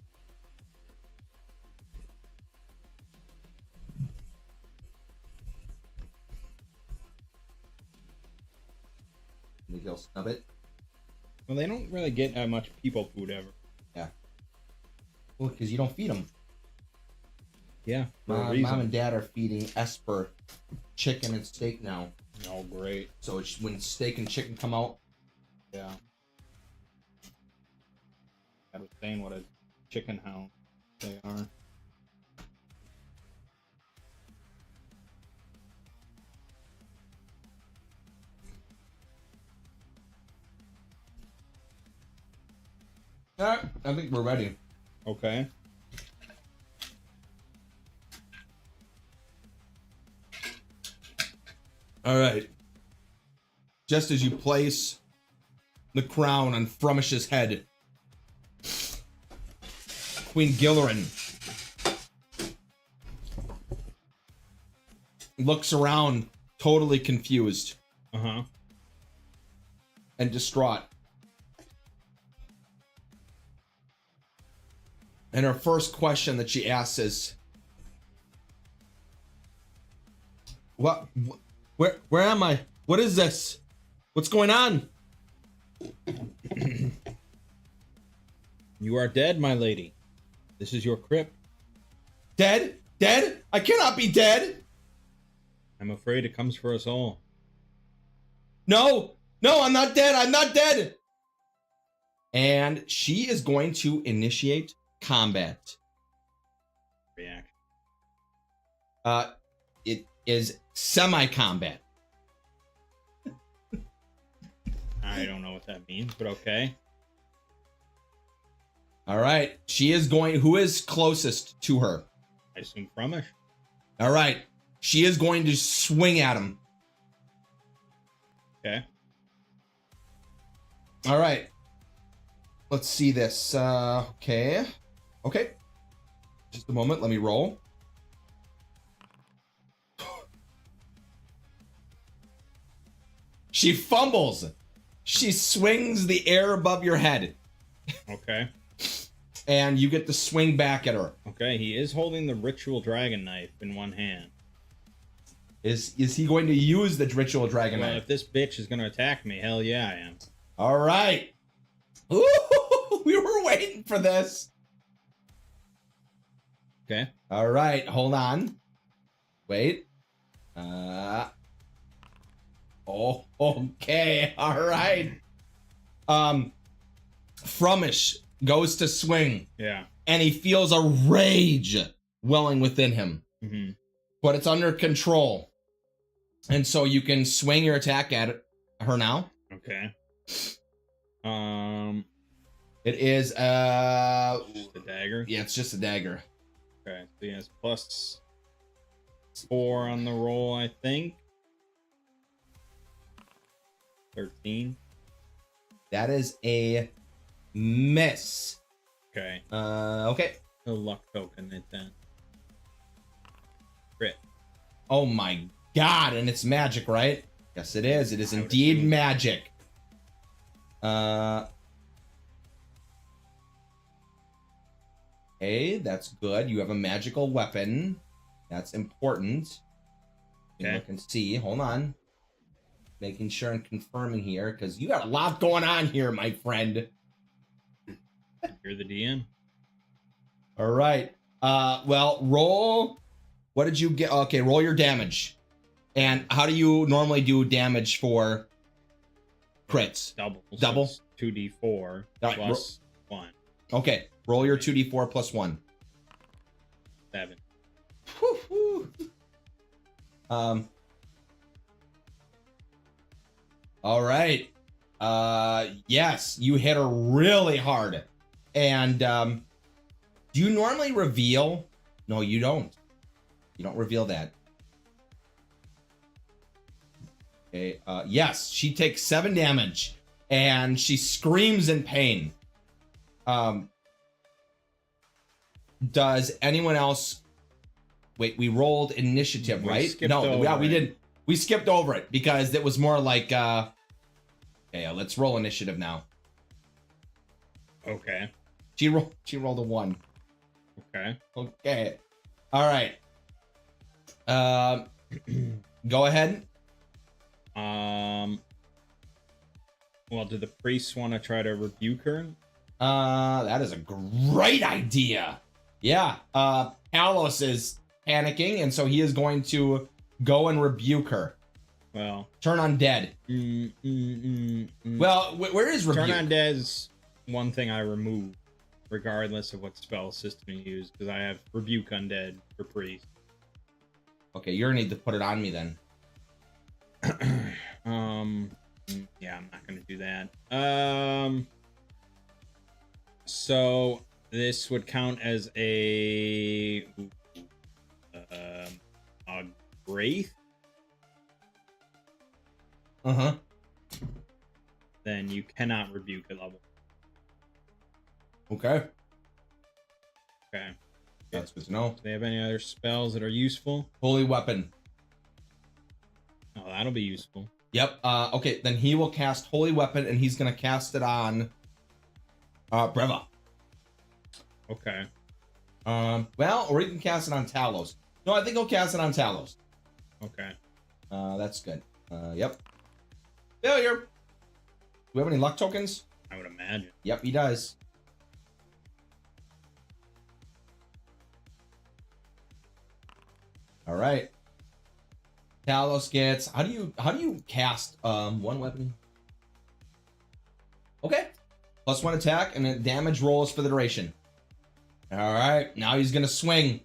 Maybe he'll snub it. Well, they don't really get that much people food ever. Yeah. Well, because you don't feed them. Yeah, for a Mom reason. and Dad are feeding Esper chicken and steak now. Oh, great. So it's, when steak and chicken come out, Yeah. I was saying what a chicken hound they are. I think we're ready. Okay. All right. Just as you place the crown on Frumish's head, Queen Gillerin looks around, totally confused Uh-huh. and distraught. And her first question that she asks is, where am I? What is this? What's going on? You are dead, my lady. This is your crypt. Dead? Dead? I cannot be dead. I'm afraid it comes for us all. No, I'm not dead. I'm not dead. And she is going to initiate combat. Reaction. It is semi-combat. I don't know what that means, but okay. All right. She is going. Who is closest to her? I assume Frumish. All right. She is going to swing at him. Okay. All right. Let's see this. Okay. Okay. Just a moment. Let me roll. She fumbles. She swings the air above your head. Okay. And you get to swing back at her. Okay, he is holding the ritual dragon knife in one hand. Is he going to use the ritual dragon Well, knife? if this bitch is going to attack me, hell yeah, I am. All right. Ooh, we were waiting for this. Okay. All right, hold on. Wait. Oh, okay. All right. Frumish goes to swing. Yeah. And he feels a rage welling within him. Mm-hmm. But it's under control. And so you can swing your attack at her now. Okay. It is Just a dagger. yeah, it's just a dagger. Okay, so he has +4 on the roll, I think. 13. That is a miss. Okay. Okay. No luck token it then. Crit. Oh my god, and it's magic, right? Yes, it is. It is I would indeed assume. magic. Okay, that's good. You have a magical weapon. That's important. You Okay. look and see. Hold on. Making sure and confirming here, because you got a lot going on here, my friend. You're the DM. All right. Well, roll. What did you get? Okay, roll your damage. And how do you normally do damage for crits? Double. So Double? it's 2d4 right, plus 1. Okay, roll your 2d4 plus 1. 7. Woo-hoo. All right. Yes, you hit her really hard. And do you normally reveal? No, you don't. You don't reveal that. Okay. Yes, she takes 7 damage and she screams in pain. Does anyone else? Wait, we rolled initiative, We right? skipped No, over yeah, we it. didn't. We skipped over it because it was more like, okay, let's roll initiative now. Okay. She rolled a 1. Okay. Okay. All right. Go ahead. Well, do the priests want to try to rebuke her? That is a great idea. Yeah. Talos is panicking, and so he is going to go and rebuke her. Well. Turn undead. Well, where is rebuke? Turn undead is one thing I remove, regardless of what spell system you use, because I have rebuke undead for priest. Okay, you're gonna need to put it on me then. Yeah, I'm not gonna do that. So this would count as a wraith. Uh-huh. Then you cannot rebuke a level. Okay. Okay. That's good to know. Do they have any other spells that are useful? Holy weapon. Oh, that'll be useful. Yep. Okay, then he will cast Holy Weapon, and he's gonna cast it on Breva. Okay. Well, or he can cast it on Talos. No, I think he'll cast it on Talos. Okay. That's good. Yep. Failure. Do we have any luck tokens? I would imagine. Yep, he does. All right. Talos gets. How do you cast one weapon? Okay. +1 attack and then damage rolls for the duration. All right. Now he's gonna swing.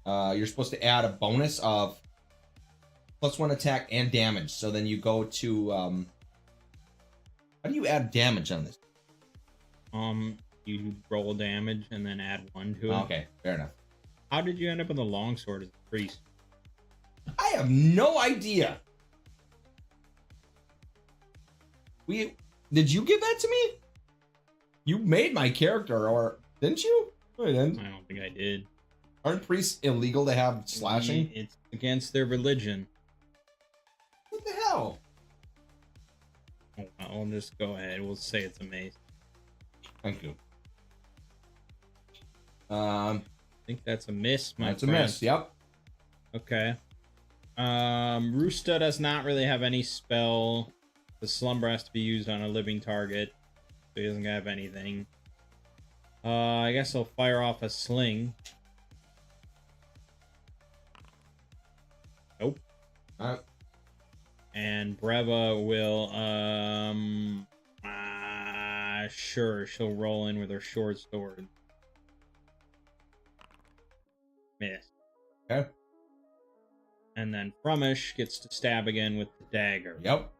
You're supposed to add a bonus of +1 attack and damage. So then you go to how do you add damage on this? You roll damage and then add 1 to it. Okay, fair enough. How did you end up with a longsword as a priest? I have no idea. Did you give that to me? You made my character, or didn't you? No, you didn't. I don't think I did. Aren't priests illegal to have slashing? It's against their religion. What the hell? Oh, I'll just go ahead. We'll say it's a mace. Thank you. I think that's a miss, my That's a friend. miss. Yep. Okay. Roosta does not really have any spell. The slumber has to be used on a living target, so he doesn't have anything. I guess I'll fire off a sling. Nope. All right. And Breva will, sure, she'll roll in with her short sword. Miss. Okay. And then Frumish gets to stab again with the dagger. Yep.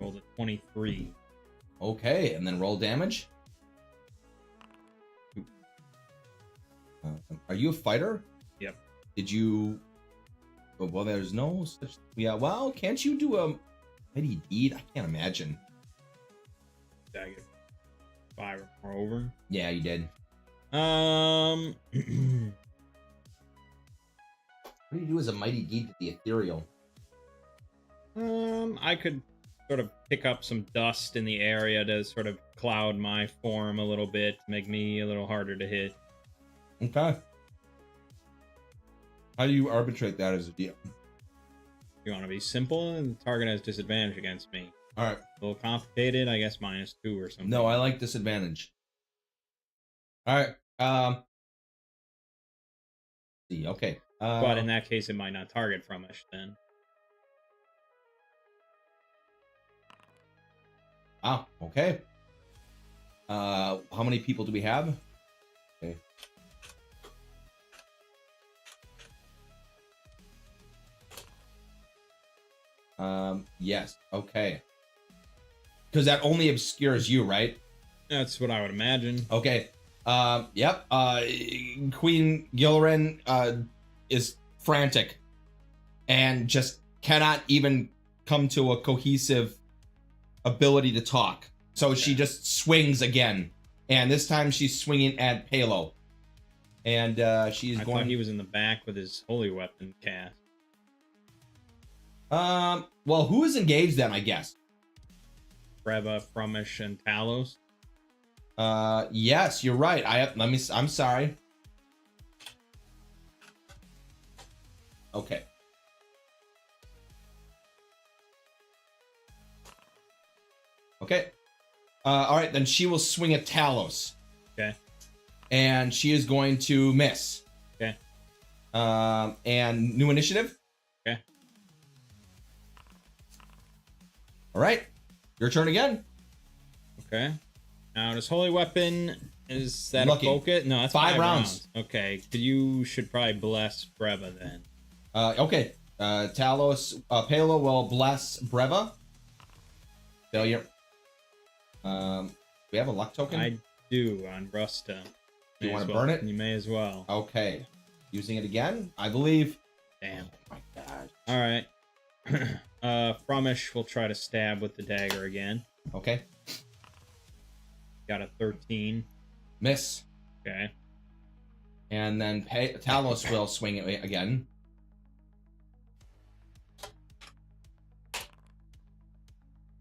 Rolled a 23. Okay, and then roll damage. Are you a fighter? Yep. Did you? Oh, well, there's no such. Yeah. Well, can't you do a mighty deed? I can't imagine. Did I get 5 or more over? Yeah, you did. Um. What do you do as a mighty deed to the ethereal? I could sort of pick up some dust in the area to sort of cloud my form a little bit, make me a little harder to hit. Okay. How do you arbitrate that as a deal? You want to be simple, and the target has disadvantage against me. All right. A little complicated, I guess -2 or something. No, I like disadvantage. All right. See. Okay. But in that case, it might not target Frumish then. Wow. Okay. How many people do we have? Okay. Yes. Okay. Because that only obscures you, right? That's what I would imagine. Okay. Yep. Queen Gilren is frantic and just cannot even come to a cohesive ability to talk. So she just swings again, and this time she's swinging at Palo, and she's I going. thought he was in the back with his holy weapon cast. Well, who is engaged then? I guess. Breva, Frumish, and Talos. Yes, you're right. I'm sorry. Okay. Okay. All right, then she will swing at Talos. Okay. And she is going to miss. Okay. And new initiative. Okay. All right. Your turn again. Okay. Now, this holy weapon, is that Lucky. a focus? No, that's 5 rounds. Okay. You should probably bless Breva then. Okay. Talos, Palo will bless Breva. Failure. We have a luck token? I do on Rusta. Do you May want as to well. burn it? You may as well. Okay. Using it again, I believe. Damn. Oh my god. All right. Frumish will try to stab with the dagger again. Okay. Got a 13. Miss. Okay. And then Talos will swing it again.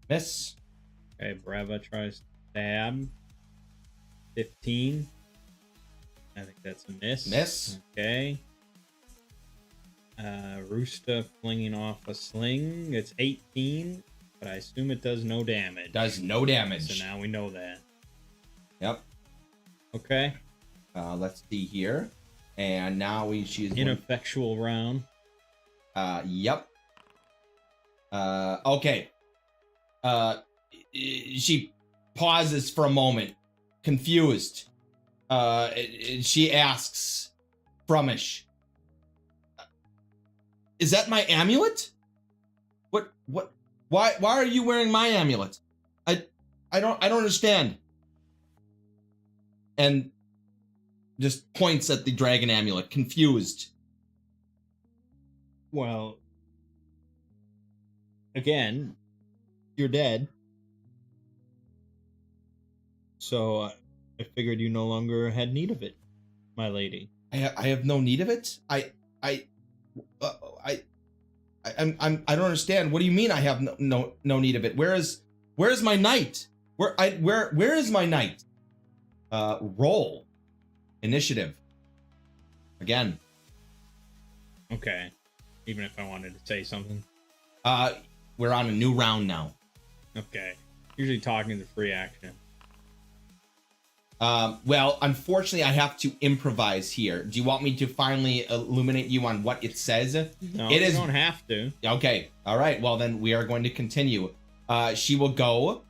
Miss. Okay, Breva tries to stab. 15. I think that's a miss. Miss. Okay. Roosta flinging off a sling. It's 18, but I assume it does no damage. Does no damage. So now we know that. Yep. Okay. Let's see here. And now she's Ineffectual round. Yep. Okay. She pauses for a moment, confused. She asks Frumish, "Is that my amulet?" What? Why are you wearing my amulet? I don't understand. And just points at the dragon amulet, confused. Well, again, you're dead. So I figured you no longer had need of it, my lady. I have no need of it. I don't understand. What do you mean I have no need of it? Where is my knight? Where is my knight? Roll initiative again. Okay. Even if I wanted to say something. We're on a new round now. Okay. Usually talking is a free action. Well, unfortunately, I have to improvise here. Do you want me to finally illuminate you on what it says? No, you don't have to. Okay. All right. Well, then we are going to continue. She will go.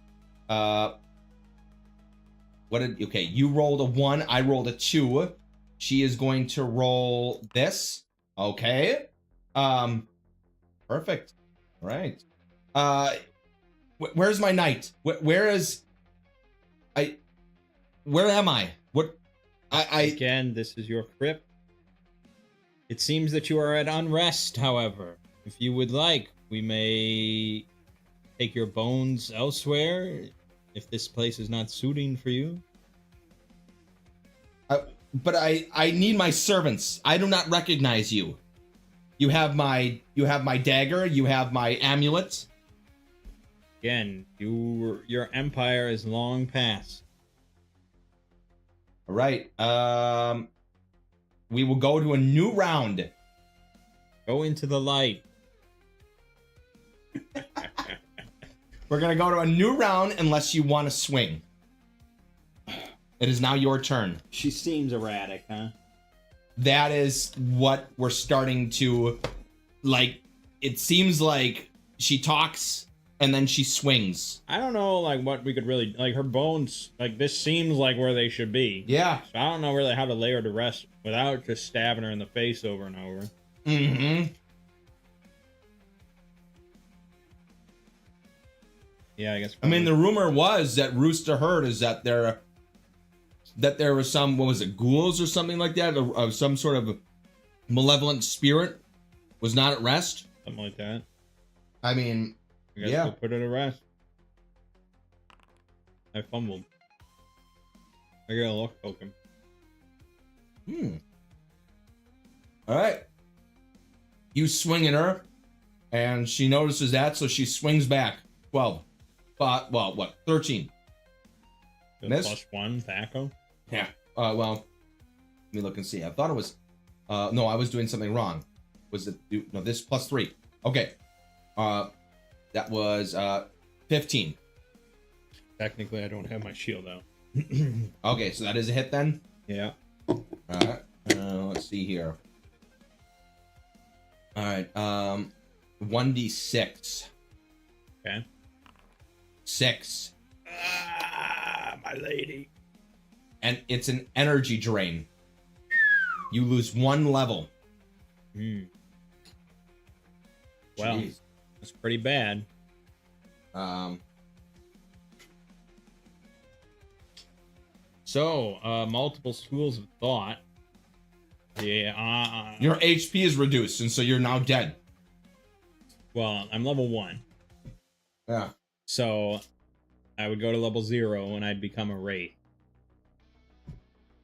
Okay, you rolled a 1. I rolled a 2. She is going to roll this. Okay. Perfect. All right. Where's my knight? Where am I? Again, this is your crypt. It seems that you are at unrest, however. If you would like, we may take your bones elsewhere, if this place is not suiting for you. But I need my servants. I do not recognize you. You have my dagger, you have my amulet. Again, your empire is long past. All right. We will go to a new round. Go into the light. We're going to go to a new round unless you want to swing. It is now your turn. She seems erratic, huh? That is what we're starting to, like, it seems like she talks and then she swings. I don't know, like, what we could really, like, her bones, like, this seems like where they should be. Yeah. So I don't know really how to lay her to rest without just stabbing her in the face over and over. Mm-hmm. Yeah, I guess. I mean, the rumor was that Rooster heard is that there was some, what was it, ghouls or something like that, or some sort of malevolent spirit was not at rest. Something like that. I mean, I guess yeah. we'll put her to rest. I fumbled. I got a luck token. All right. You swing at her, and she notices that, so she swings back. 12. Well, what? 13. Miss? +1, Thaco? Yeah. Well, let me look and see. I thought it was. No, I was doing something wrong. Was it? No, this +3. Okay. That was 15. Technically, I don't have my shield out. Okay, so that is a hit then. Yeah. All right. Let's see here. All right. 1d6. Okay. 6. Ah, my lady. And it's an energy drain. You lose 1 level. Well, Jeez. that's pretty bad. So, multiple schools of thought. Yeah. Your HP is reduced, and so you're now dead. Well, I'm level 1. Yeah. So, I would go to level 0 and I'd become a wraith.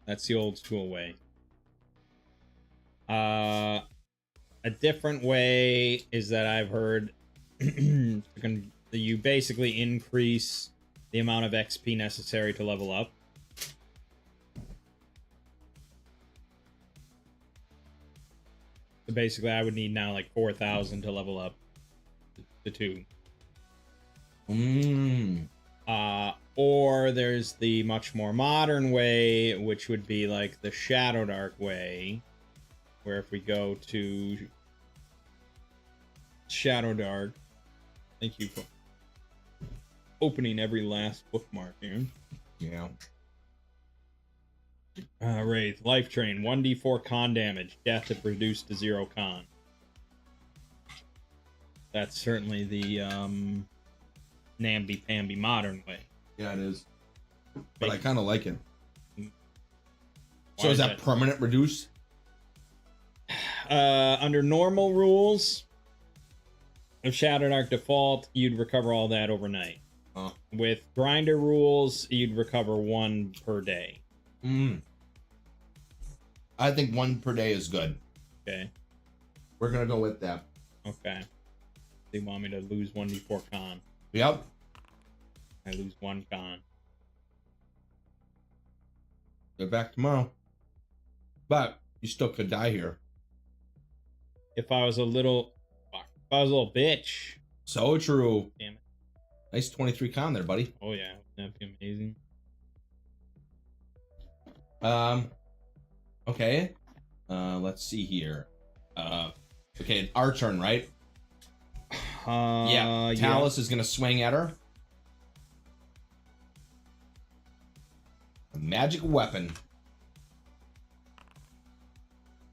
That's the old school way. A different way is that I've heard you basically increase the amount of XP necessary to level up. So basically, I would need now like 4,000 to level up to 2. Or there's the much more modern way, which would be like the Shadowdark way, where if we go to Shadowdark, thank you for opening every last bookmark here. Yeah. Wraith, life train, 1d4 con damage, death if reduced to 0 con. That's certainly the namby-pamby modern way. Yeah, it is. But I kind of like it. Why So is that permanent reduce? Under normal rules of Shadowdark default, you'd recover all that overnight. Oh. With grinder rules, you'd recover 1 per day. I think 1 per day is good. Okay. We're gonna go with that. Okay. They want me to lose 1d4 con. Yep. I lose 1 con. Get back tomorrow. But you still could die here. If I was a little... Fuck. If I was a little bitch. So true. Damn it. Nice 23 con there, buddy. Oh yeah. That'd be amazing. Okay. Let's see here. Okay, our turn, right? Yeah. Talus is gonna swing at her. A magic weapon.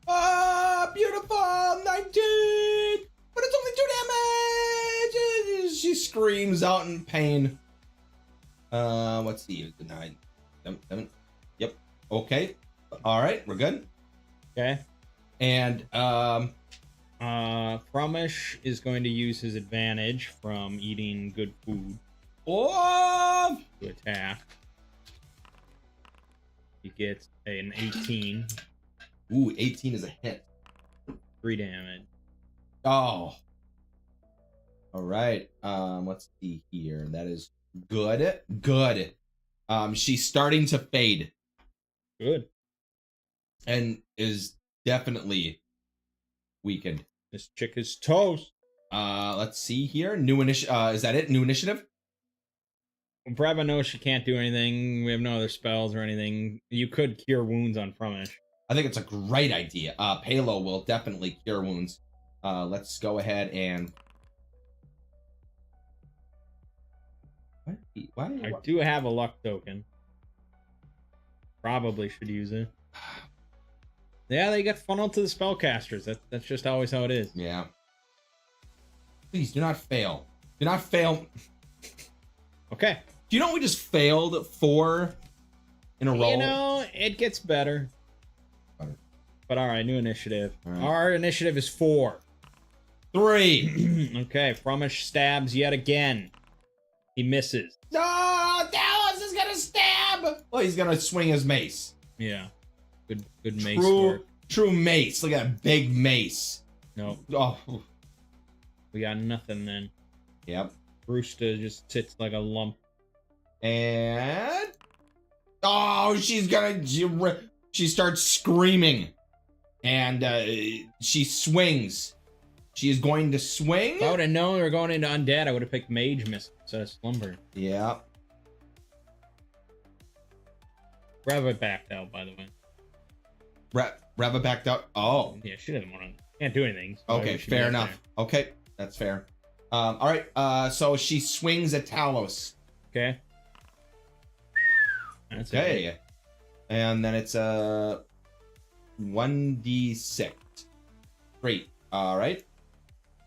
Ah, beautiful! 19! But it's only 2 damage! She screams out in pain. Let's see. 9, 7. Yep. Okay. Alright, we're good. Okay. And, Frumish is going to use his advantage from eating good food oh! to attack. He gets an 18. Ooh, 18 is a hit. 3 damage. Oh. Alright. Let's see here. That is good. Good. She's starting to fade. Good. And is definitely weakened. This chick is toast. Let's see here. New initiative. Is that it? New initiative? Breva knows she can't do anything. We have no other spells or anything. You could cure wounds on Frumish. I think it's a great idea. Palo will definitely cure wounds. Let's go ahead and... Why? I do have a luck token. Probably should use it. Yeah, they get funneled to the spellcasters. That's just always how it is. Yeah. Please do not fail. Do not fail. Okay. Do you know we just failed 4 in a row? You know, it gets better. But all right, new initiative. All right. Our initiative is 4. 3. Okay, Frumish stabs yet again. He misses. No, Dallas is gonna stab. Well, he's gonna swing his mace. Yeah. Good mace work. True mace. Look at that big mace. No. Oh. We got nothing then. Yep. Brewster just sits like a lump. And oh, she starts screaming, and she swings. She is going to swing. If I would have known we were going into undead, I would have picked Mage Miss instead of Slumber. Yeah. Reva backed out, by the way. Reva backed out. Oh. Yeah, she doesn't want to. Can't do anything. So Okay, fair enough. There. Okay, that's fair. All right. So she swings at Talos. Okay. That's Okay. it. And then it's 1d6. Great. All right.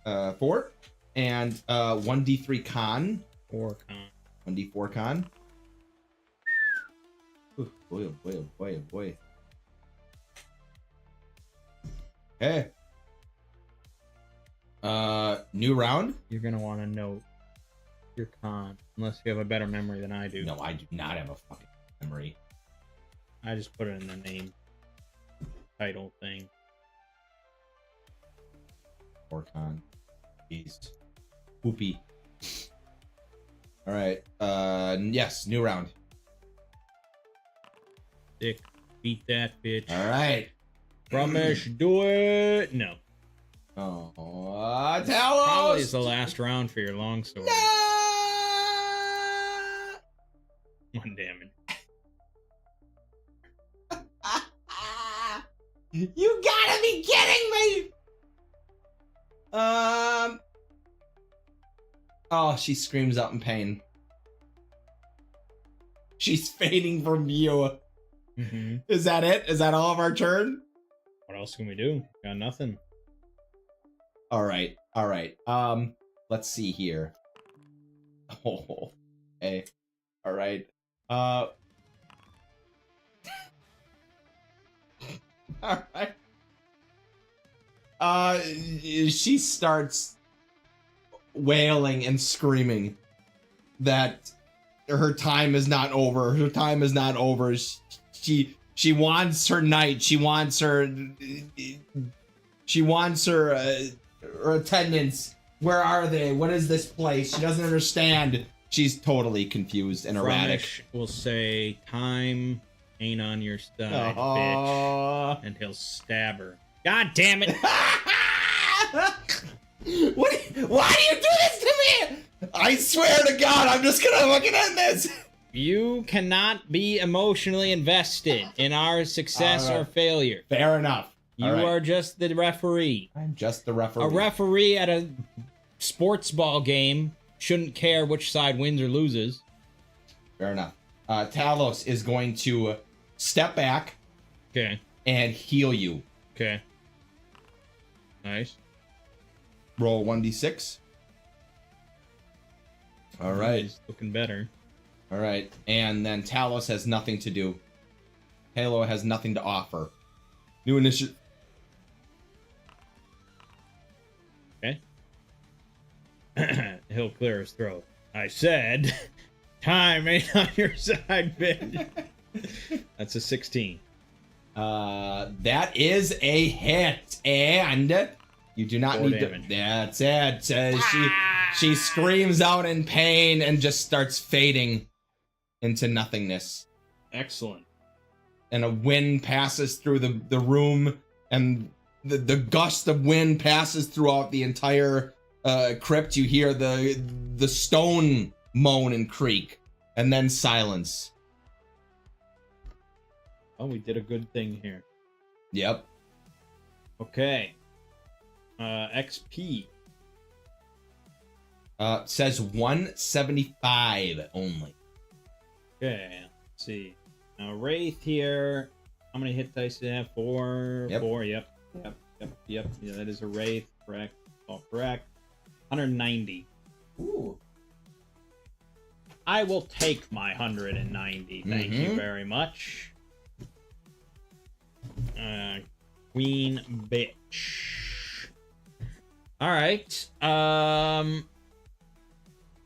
4 and 1d3 con. 4 con. 1d4 con. Ooh, boy, oh boy, oh boy, oh boy. Okay. New round. You're gonna want to note your con, unless you have a better memory than I do. No, I do not have a fucking memory. I just put it in the name title thing. Or con. Jeez. Whoopee. All right. Yes, new round. Dick, beat that bitch. All right. Frumish, do it. No. Oh, Talos! Probably is the last round for your longsword. No! 1 damage. You gotta be kidding me! Oh, she screams out in pain. She's fading from view. Mm-hmm. Is that it? Is that all of our turn? What else can we do? Got nothing. All right. Let's see here. Oh, okay. All right. All right. She starts wailing and screaming that her time is not over. Her time is not over. She wants her knight. She wants her her attendants. Where are they? What is this place? She doesn't understand. She's totally confused and erratic. Fronish will say, "Time ain't on your side, bitch," and he'll stab her. God damn it! Why do you do this to me? I swear to God, I'm just gonna fucking end this. You cannot be emotionally invested in our success or failure. Fair enough. You are just the referee. I'm just the referee. A referee at a sports ball game shouldn't care which side wins or loses. Fair enough. Talos is going to step back. Okay. And heal you. Okay. Nice. Roll 1d6. All right. He's looking better. All right. And then Talos has nothing to do. Halo has nothing to offer. New initiative. Okay. He'll clear his throat. I said, time ain't on your side, bitch. That's a 16. That is a hit, and you do not need damage. That's it. She screams out in pain and just starts fading into nothingness. Excellent. And a wind passes through the room, and the gust of wind passes throughout the entire crypt. You hear the stone moan and creak, and then silence. Oh, we did a good thing here. Yep. Okay. XP. Says 175 only. Okay, let's see. Now, Wraith here. How many hit dice do you have? 4? Yep. 4, yep. Yeah, that is a Wraith. Correct. All correct. 190. Ooh. I will take my 190. Thank you very much. Queen bitch. Alright.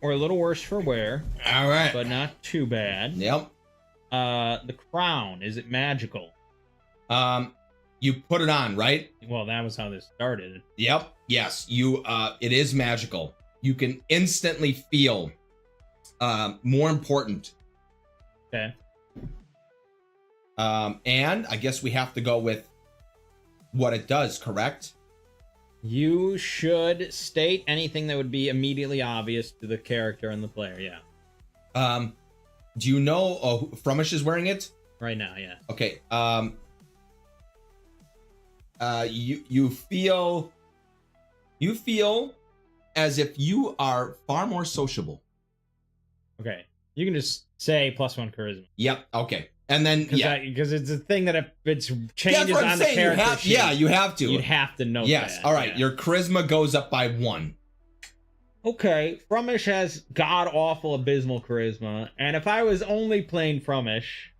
We're a little worse for wear. Alright. But not too bad. Yep. The crown, is it magical? You put it on, right? Well, that was how this started. Yep. Yes. It is magical. You can instantly feel more important. Okay. And I guess we have to go with what it does, correct? You should state anything that would be immediately obvious to the character and the player, yeah. Do you know Frumish is wearing it? Right now, yeah. Okay. You feel as if you are far more sociable. Okay. You can just say +1 charisma. Yep. Okay. And then because it's a thing that if it changes on the character sheet, you have to. You'd have to know yes. that. All right. Yeah. Your charisma goes up by 1. Okay. Frumish has god-awful abysmal charisma, and if I was only playing Frumish,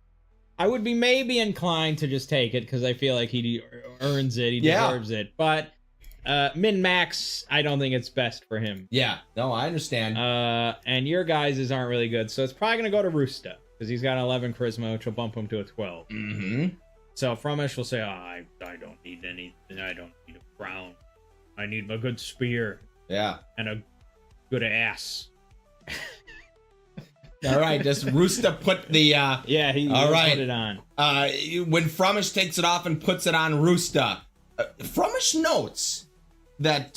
I would be maybe inclined to just take it because I feel like he earns it, he deserves it. But min-max, I don't think it's best for him. Yeah. No, I understand. And your guys' aren't really good, so it's probably gonna go to Roosta because he's got 11 charisma, which will bump him to a 12. Mm-hmm. So Frumish will say, I don't need anything. I don't need a crown. I need a good spear. Yeah. And a good ass. All right, just Roosta put the yeah, all right. Put it on. When Frumish takes it off and puts it on Roosta, Frumish notes that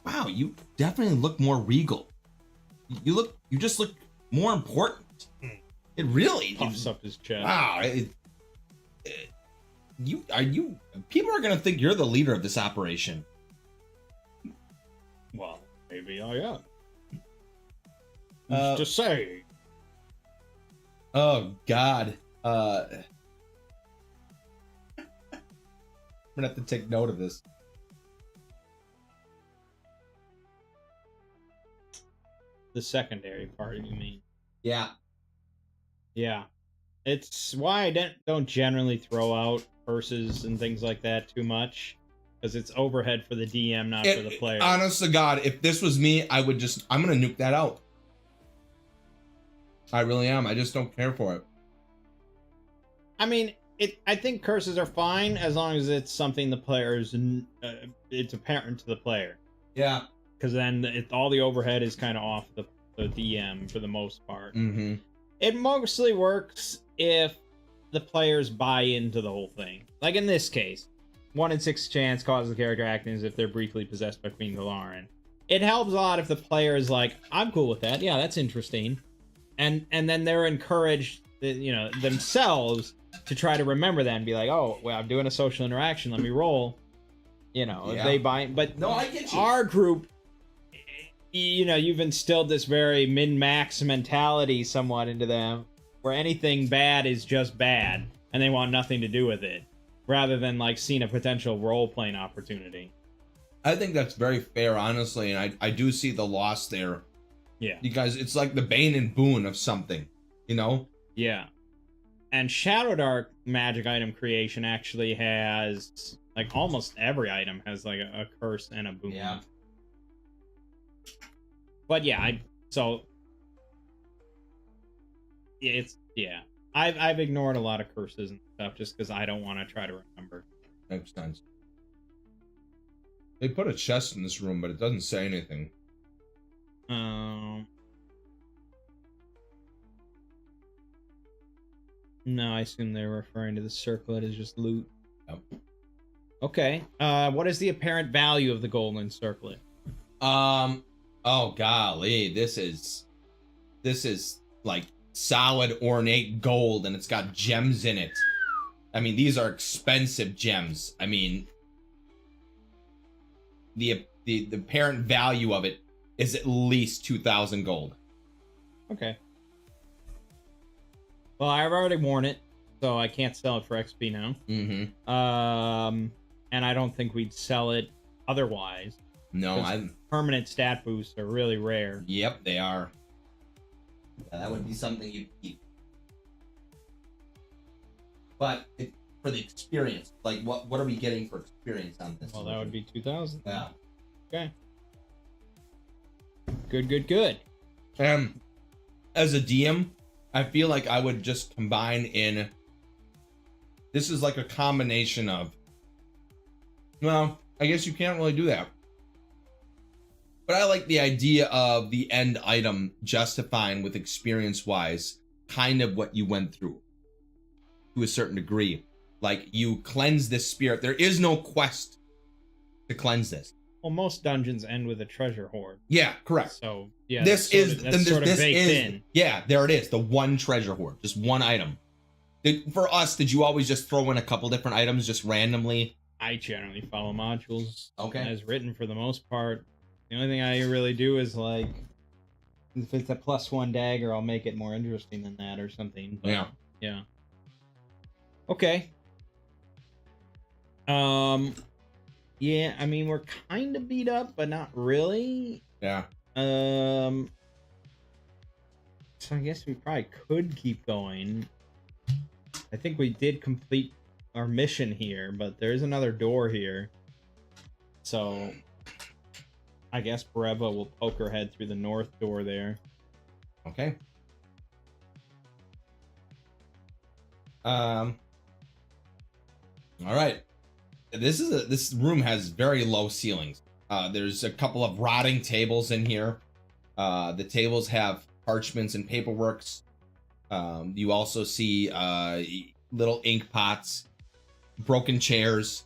wow, you definitely look more regal. You just look more important. It really Puffs up his chest. Wow. People are gonna think you're the leader of this operation. Well, maybe I am. To say. Oh God. I'm gonna have to take note of this. The secondary part, you mean? Yeah. Yeah. It's why I don't generally throw out curses and things like that too much. Because it's overhead for the DM, not for the player. Honest to God, if this was me, I'm going to nuke that out. I really am. I just don't care for it. I mean, I think curses are fine as long as it's something the player's, it's apparent to the player. Yeah. Because then all the overhead is kind of off the DM for the most part. Mm-hmm. It mostly works if the players buy into the whole thing. Like in this case, 1 in 6 chance causes the character acting as if they're briefly possessed by Queen Galarin. It helps a lot if the player is like, I'm cool with that. Yeah, that's interesting. And then they're encouraged, themselves to try to remember that and be like, oh, well, I'm doing a social interaction. Let me roll. If they buy. But no, I get you. Our group, you've instilled this very min-max mentality somewhat into them, where anything bad is just bad, and they want nothing to do with it, rather than like seeing a potential role-playing opportunity. I think that's very fair, honestly, and I do see the loss there. Yeah. Because it's like the bane and boon of something, Yeah. And Shadowdark magic item creation actually has, like, almost every item has, like, a curse and a boon. Yeah. But yeah, I've ignored a lot of curses and stuff just because I don't want to try to remember. Makes sense. They put a chest in this room, but it doesn't say anything. No, I assume they're referring to the circlet as just loot. Yep. Okay. What is the apparent value of the golden circlet? Oh golly, this is like solid ornate gold, and it's got gems in it. I mean, these are expensive gems. I mean, the apparent value of it is at least 2,000 gold. Okay. Well, I've already worn it, so I can't sell it for XP now. Mm-hmm. And I don't think we'd sell it otherwise. No, permanent stat boosts are really rare. Yep, they are. Yeah, that would be something you'd keep. But for the experience, like what are we getting for experience on this? Well, that would be 2,000. Yeah. Okay. Good. As a DM, I feel like I would just combine in. This is like a combination of. Well, I guess you can't really do that. But I like the idea of the end item justifying with experience-wise kind of what you went through to a certain degree. Like, you cleanse this spirit. There is no quest to cleanse this. Well, most dungeons end with a treasure hoard. Yeah, correct. So, yeah, that's sort of baked in. Yeah, there it is. The one treasure hoard. Just one item. For us, did you always just throw in a couple different items just randomly? I generally follow modules as written for the most part. The only thing I really do is, like, if it's a +1 dagger, I'll make it more interesting than that or something. But, yeah. Okay. Yeah, I mean, we're kind of beat up, but not really. Yeah. So I guess we probably could keep going. I think we did complete our mission here, but there is another door here. So I guess Breva will poke her head through the north door there. Okay. All right. This room has very low ceilings. There's a couple of rotting tables in here. The tables have parchments and paperworks. You also see little ink pots, broken chairs.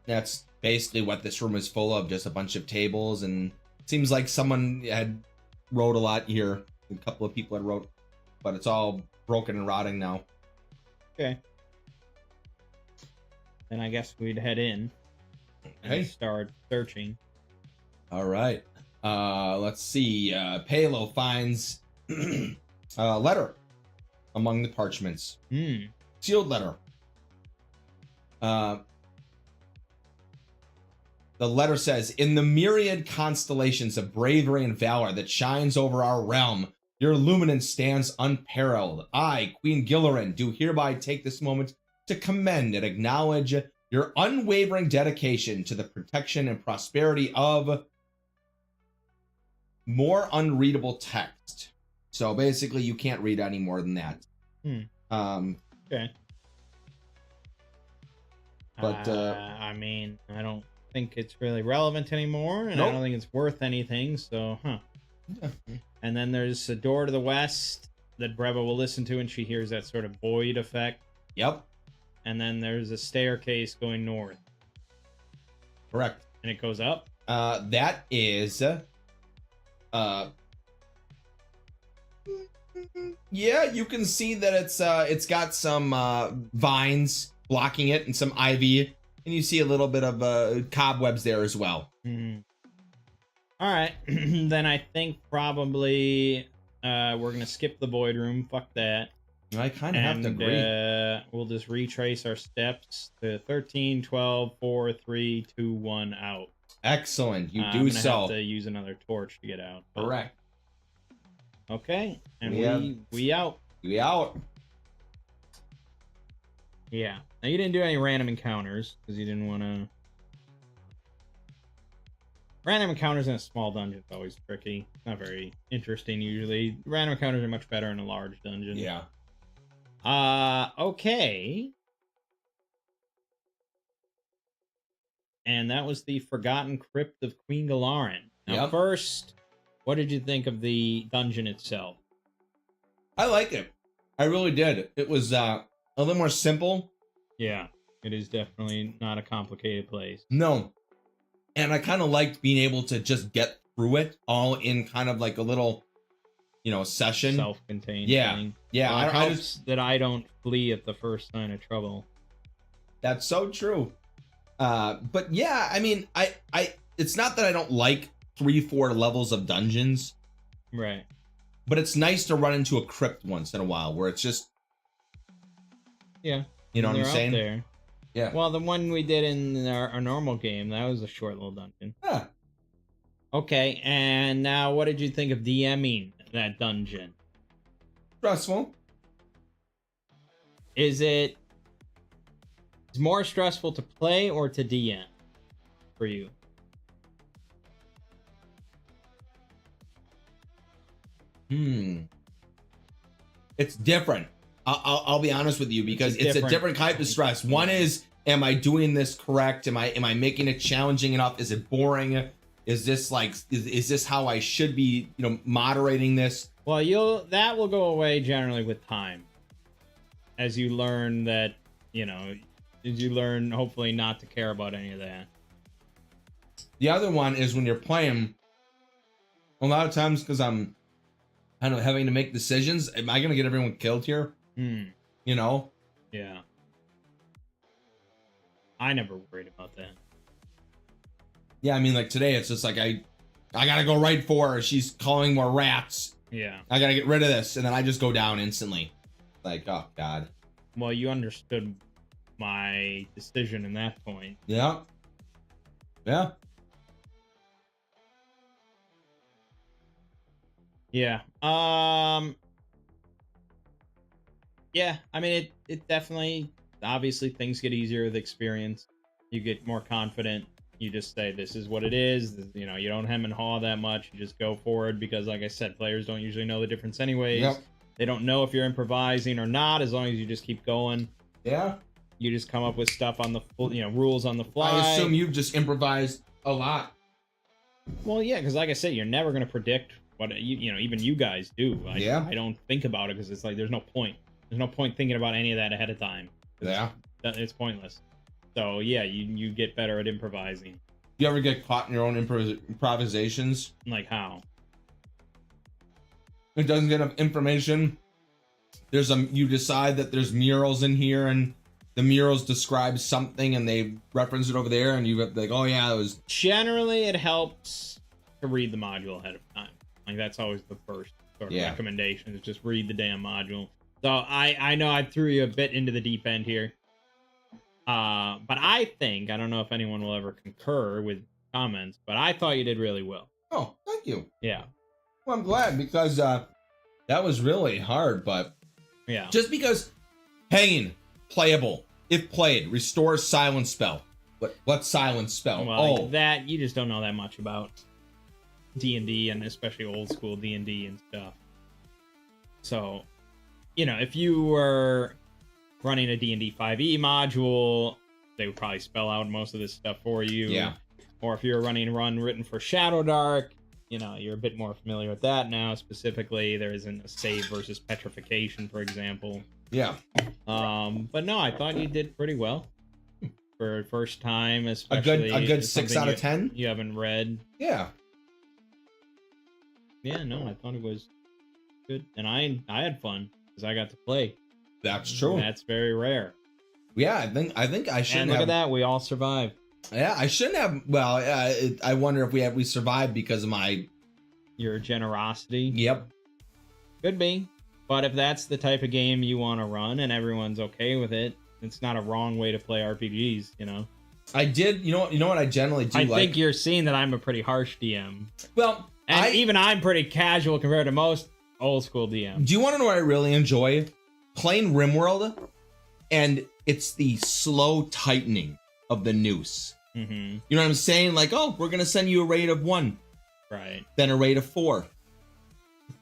That's basically what this room is full of, just a bunch of tables, and it seems like someone had wrote a lot here. A couple of people had wrote, but it's all broken and rotting now. Okay. Then I guess we'd head in and start searching. All right. Let's see. Palo finds a letter among the parchments. Sealed letter. the letter says, in the myriad constellations of bravery and valor that shines over our realm, your luminance stands unparalleled. I, Queen Gillerin, do hereby take this moment to commend and acknowledge your unwavering dedication to the protection and prosperity of more unreadable text. So basically, you can't read any more than that. Okay. But I mean, I don't think it's really relevant anymore, and I Nope. don't think it's worth anything. So, And then there's a door to the west that Breva will listen to, and she hears that sort of void effect. Yep. And then there's a staircase going north, Correct. and it goes up. That is, yeah, you can see that it's got some vines blocking it and some ivy, and you see a little bit of cobwebs there as well. All right, then I think probably we're gonna skip the void room. Fuck that. I kind of have to agree. We'll just retrace our steps to 13, 12, 4, 3, 2, 1, out. Excellent. You I'm do gonna so. have to use another torch to get out. but- Correct. Okay, and We have- we out. We out. Yeah. Now you didn't do any random encounters because you didn't want to. Random encounters in a small dungeon is always tricky. Not very interesting usually. Random encounters are much better in a large dungeon. Yeah. Okay. And that was the Forgotten Crypt of Queen Gillerin. Now, Yep. first, what did you think of the dungeon itself? I like it. I really did. It was a little more simple. Yeah, it is definitely not a complicated place. No. And I kind of liked being able to just get through it all in kind of like a little, session. Self-contained Yeah. thing. Yeah, Well, it I helps just, that I don't flee at the first sign of trouble. that's so true. But yeah, I mean, I it's not that I don't like 3-4 levels of dungeons, Right. but it's nice to run into a crypt once in a while where it's just, Yeah. you know what I'm They're out saying? there. Yeah. Well, the one we did in our normal game, that was a short little dungeon. Yeah. Okay, and now what did you think of DMing that dungeon? Stressful. Is it more stressful to play or to DM for you? It's different. I'll be honest with you because it's a different type of stress. One is, am I doing this correct? Am I making it challenging enough? Is it boring? Is this like is this how I should be, moderating this? Well, that will go away generally with time. As you learn that, as you learn hopefully not to care about any of that. The other one is when you're playing, a lot of times because I'm kind of having to make decisions. Am I gonna get everyone killed here? Yeah. I never worried about that. Yeah, I mean, like today, it's just like I gotta go right for her. She's calling more rats. Yeah. I gotta get rid of this, and then I just go down instantly. Like, oh god. Well, you understood my decision in that point. Yeah. Yeah. Yeah. Yeah, I mean it definitely, obviously things get easier with experience. You get more confident. You just say this is what it is. You don't hem and haw that much. You just go forward because, like I said, players don't usually know the difference anyways. Yep. They don't know if you're improvising or not, as long as you just keep going. Yeah. You just come up with stuff on the rules on the fly. I assume you've just improvised a lot. Well, yeah, because like I said, you're never going to predict what even you guys do. I don't think about it because it's like there's no point. There's no point thinking about any of that ahead of time. It's pointless. So yeah, you get better at improvising. You ever get caught in your own improvisations? Like how? It doesn't get enough information. You decide that there's murals in here, and the murals describe something, and they reference it over there, and you get like, oh yeah, it was. Generally, it helps to read the module ahead of time. Like that's always the first sort of recommendation is just read the damn module. So I know I threw you a bit into the deep end here. But I think, I don't know if anyone will ever concur with comments, but I thought you did really well. Oh, thank you. Yeah. Well, I'm glad because that was really hard, but Yeah. just because hanging, playable, if played, restores silence spell. What silence spell? Well, that you just don't know that much about D&D and especially old school D&D and stuff. So, you know, if you were running a D&D 5e module, they would probably spell out most of this stuff for you. Yeah. Or if you're running a run written for Shadowdark, you know, you're a bit more familiar with that now. Specifically, there isn't a save versus petrification, for example. Yeah. But no, I thought you did pretty well for first time, especially A good 6 out of 10. You haven't read. Yeah. Yeah, no, I thought it was good, and I had fun because I got to play. That's true. That's very rare. Yeah, I think I shouldn't And look have. at that, we all survived. Yeah, I shouldn't have. Well, I wonder if we survived because of my. Your generosity. Yep. Could be, but if that's the type of game you want to run and everyone's okay with it, it's not a wrong way to play RPGs. You know. I did. You know what I generally do. I think you're seeing that I'm a pretty harsh DM. Well, And even I'm pretty casual compared to most old school DMs. Do you want to know what I really enjoy? Playing RimWorld, and it's the slow tightening of the noose. Mm-hmm. You know what I'm saying? Like, oh, we're gonna send you a raid of 1, Right. then a raid of 4,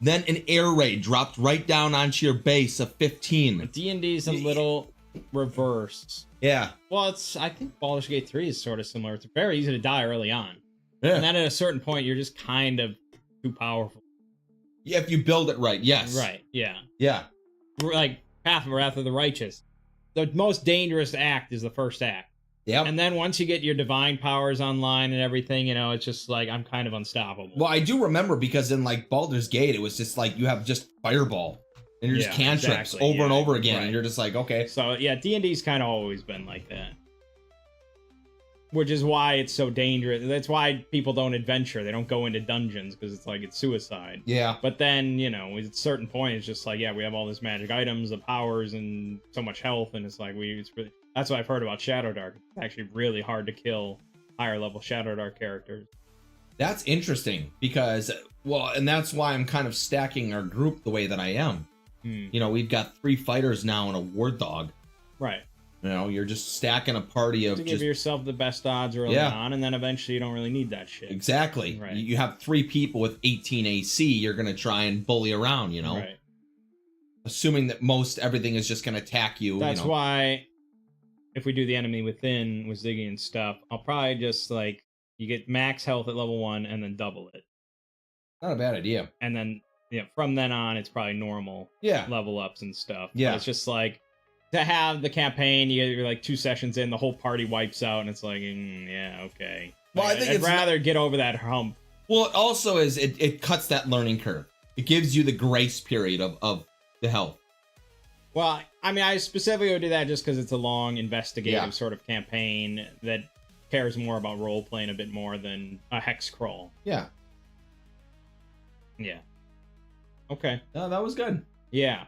then an air raid dropped right down onto your base of 15. D&D is a little reversed. Yeah, Well, I think Baldur's Gate 3 is sort of similar. It's very easy to die early on. yeah. And then at a certain point, you're just kind of too powerful. Yeah, if you build it right, yes. Right, yeah. Yeah. Like Path of Wrath of the Righteous. The most dangerous act is the first act. Yep. And then once you get your divine powers online and everything, you know, it's just like, I'm kind of unstoppable. Well, I do remember because in like Baldur's Gate, it was just like you have just fireball and you're just cantrips exactly, over and over again, right. and you're just like, okay. So, yeah, D&D's kind of always been like that. Which is why it's so dangerous. That's why people don't adventure. They don't go into dungeons because it's like it's suicide. Yeah. But then, you know, at a certain point, it's just like, yeah, we have all this magic items, the powers, and so much health, and it's like that's what I've heard about Shadowdark. It's actually really hard to kill higher level Shadowdark characters. That's interesting because, well, and that's why I'm kind of stacking our group the way that I am. You know, we've got 3 fighters now and a war dog. Right. You know, you're just stacking a party of To just give yourself the best odds early on, and then eventually you don't really need that shit. exactly. Right. You have 3 people with 18 AC. You're gonna try and bully around. You know, Right. assuming that most everything is just gonna attack you. That's you know. why if we do the enemy within with Ziggy and stuff, I'll probably just like you get max health at level 1 and then double it. Not a bad idea. And then from then on it's probably normal Yeah. level ups and stuff. Yeah. But it's just like to have the campaign, you're like 2 sessions in, the whole party wipes out, and it's like, yeah, okay. Well, Like, I think I'd it's rather get over that hump. Well, it also is it cuts that learning curve. It gives you the grace period of the health. Well, I mean, I specifically would do that just because it's a long investigative Yeah. sort of campaign that cares more about role playing a bit more than a hex crawl. Yeah. Yeah. Okay. No, that was good. Yeah.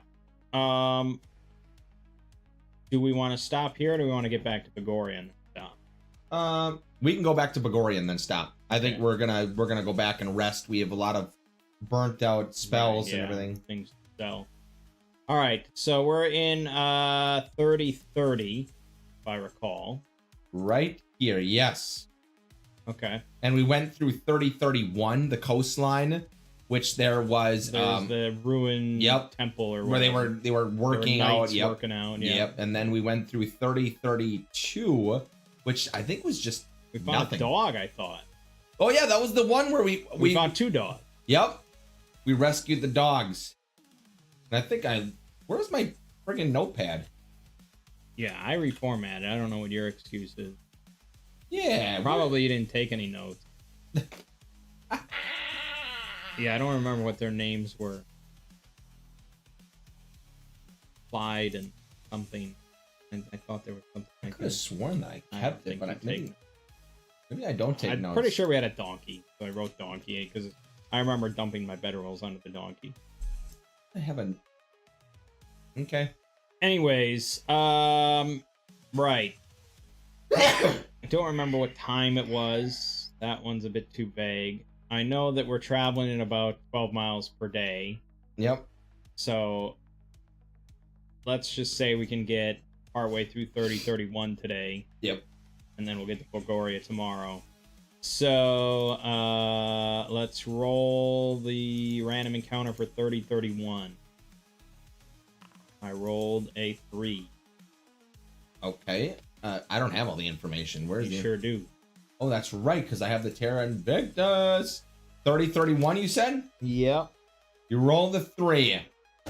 Do we want to stop here, or do we want to get back to Begorian? Stop. We can go back to Begorian and then stop. I think Okay. we're gonna go back and rest. We have a lot of burnt out spells Right, and yeah, everything. Things to sell. All right, so we're in 3030, if I recall. Right here, yes. Okay. And we went through 3031, the coastline, which there was There's the ruined yep, temple or where they whatever. were working out. knights Yep. working out. Yeah. Yep. And then we went through 3032, which I think was just We found nothing. a dog, I thought. Oh yeah, that was the one where We found 2 dogs. Yep. We rescued the dogs. And I think where's my friggin' notepad? Yeah, I reformatted. I don't know what your excuse is. Yeah. Probably you didn't take any notes. Yeah, I don't remember what their names were. Clyde and something. And I thought there was something I like could have that. sworn that I I kept don't it, but think you take maybe I don't take I'm notes. pretty sure we had a donkey, so I wrote donkey because I remember dumping my bedrolls onto the donkey. I haven't. Okay. Anyways, right. I don't remember what time it was. That one's a bit too vague. I know that we're traveling at about 12 miles per day. Yep. So let's just say we can get partway through 3031 today. Yep. And then we'll get to Bulgaria tomorrow. So let's roll the random encounter for 3031. I rolled a 3. Okay. I don't have all the information. Where is You it? sure do. Oh, that's right, because I have the Terra Invictus. 3031, you said? Yep. You roll the 3.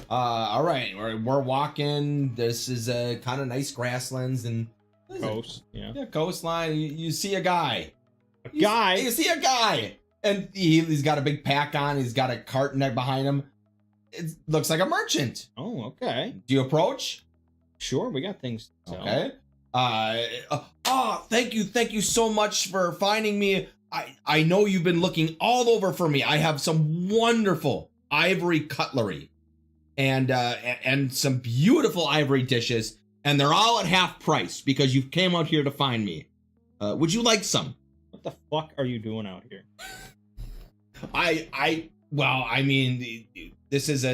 All right, we're walking. This is a kind of nice grasslands and Coast. Yeah. yeah, coastline. You see a guy. You see a guy, and he's got a big pack on. He's got a cart neck behind him. It looks like a merchant. Oh, okay. Do you approach? Sure, we got things to sell. Okay. Thank you so much for finding me. I know you've been looking all over for me. I have some wonderful ivory cutlery and some beautiful ivory dishes, and they're all at half price because you came out here to find me. Would you like some? What the fuck are you doing out here? Well, I mean, this is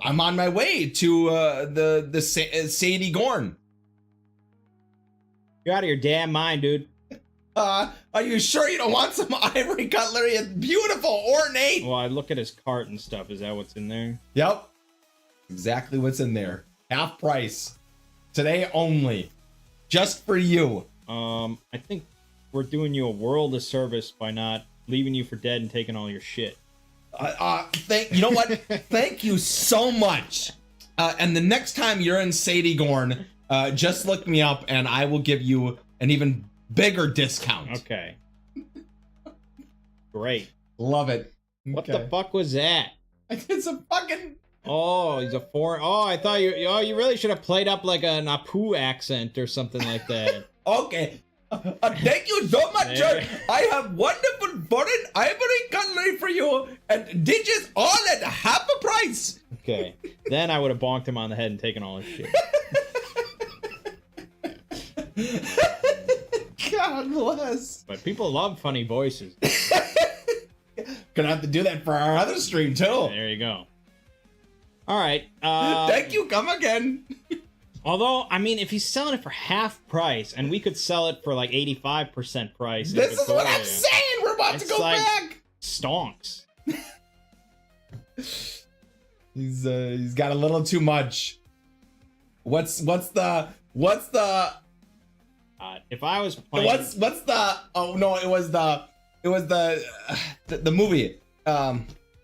I'm on my way to the Sadie Gorn. You're out of your damn mind, dude. Are you sure you don't want some ivory cutlery? It's beautiful, ornate. Well, I look at his cart and stuff. Is that what's in there? Yep. Exactly what's in there. Half price. Today only. Just for you. I think we're doing you a world of service by not leaving you for dead and taking all your shit. You know what? Thank you so much. And the next time you're in Sadie Gorn, just look me up and I will give you an even bigger discount. Okay. Great. Love it. What the fuck was that? It's a fucking... Oh, he's a foreign... Oh, I thought you... Oh, you really should have played up like an Apu accent or something like that. Okay. Thank you so much, George. I have wonderful foreign ivory cutlery for you and dishes all at half a price. Okay. Then I would have bonked him on the head and taken all his shit. God bless. But people love funny voices. Gonna have to do that for our other stream too. There you go. All right. Thank you. Come again. Although, I mean, if he's selling it for half price, and we could sell it for like 85% price. This is what I'm saying. We're about to go like back. Stonks. He's got a little too much. What's the if I was playing, what's the oh no, it was the movie.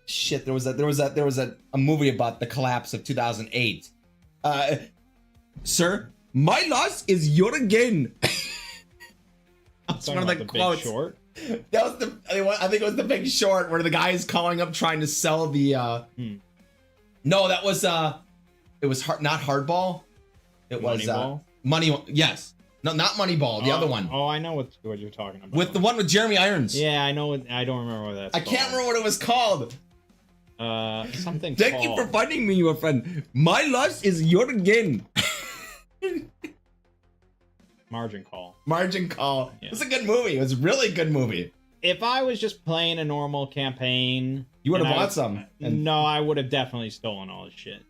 Shit, there was a movie about the collapse of 2008. Sir, my loss is your gain. That's one of the quotes. Big Short? That was I think it was The Big Short, where the guy is calling up trying to sell the No, that was it was not Hardball. It was Moneyball? Money. Yes. No, not Moneyball. The other one. Oh, I know what you're talking about. With the one with Jeremy Irons. Yeah, I know. I don't remember what that's. I can't remember what it was called. Something. Thank you for finding me, my friend. My loss is your gain. Margin Call. Margin Call. Yeah. It was a good movie. It was a really good movie. If I was just playing a normal campaign, you would have bought some. No, I would have definitely stolen all his shit.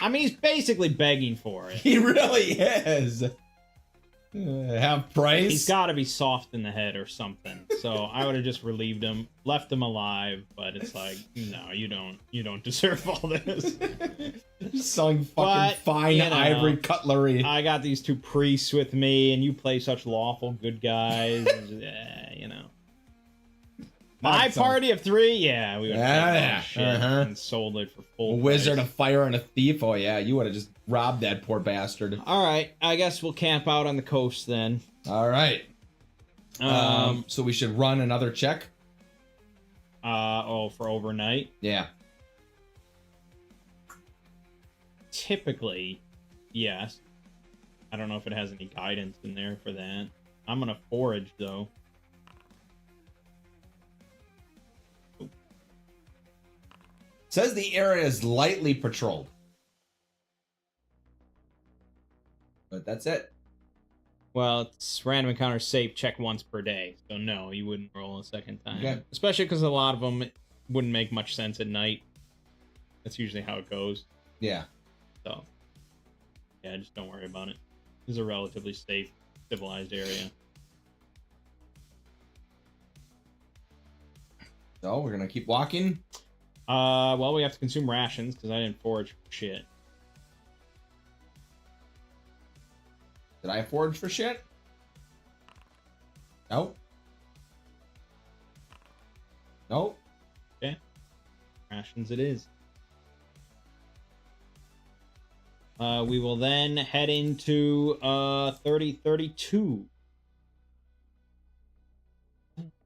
I mean, he's basically begging for it. He really is. Have price. He's got to be soft in the head or something. So I would have just relieved him, left him alive. But it's like, no, you don't deserve all this. Selling fucking fine ivory cutlery. I got these two priests with me, and you play such lawful good guys. You know. My party of 3, yeah, we would have shit and sold it for full. A wizard, price. a fire, and a thief. Oh yeah, you would have just robbed that poor bastard. All right, I guess we'll camp out on the coast then. All right. So we should run another check. For overnight. Yeah. Typically, yes. I don't know if it has any guidance in there for that. I'm gonna forage though. Says the area is lightly patrolled. But that's it. Well, it's random encounter safe, check once per day. So no, you wouldn't roll a second time. Okay. Especially because a lot of them wouldn't make much sense at night. That's usually how it goes. Yeah. So, yeah, just don't worry about it. This is a relatively safe, civilized area. So we're gonna keep walking. Well, we have to consume rations because I didn't forage shit. Did I forage for shit? Nope. Nope. Okay. Rations it is. We will then head into 3032.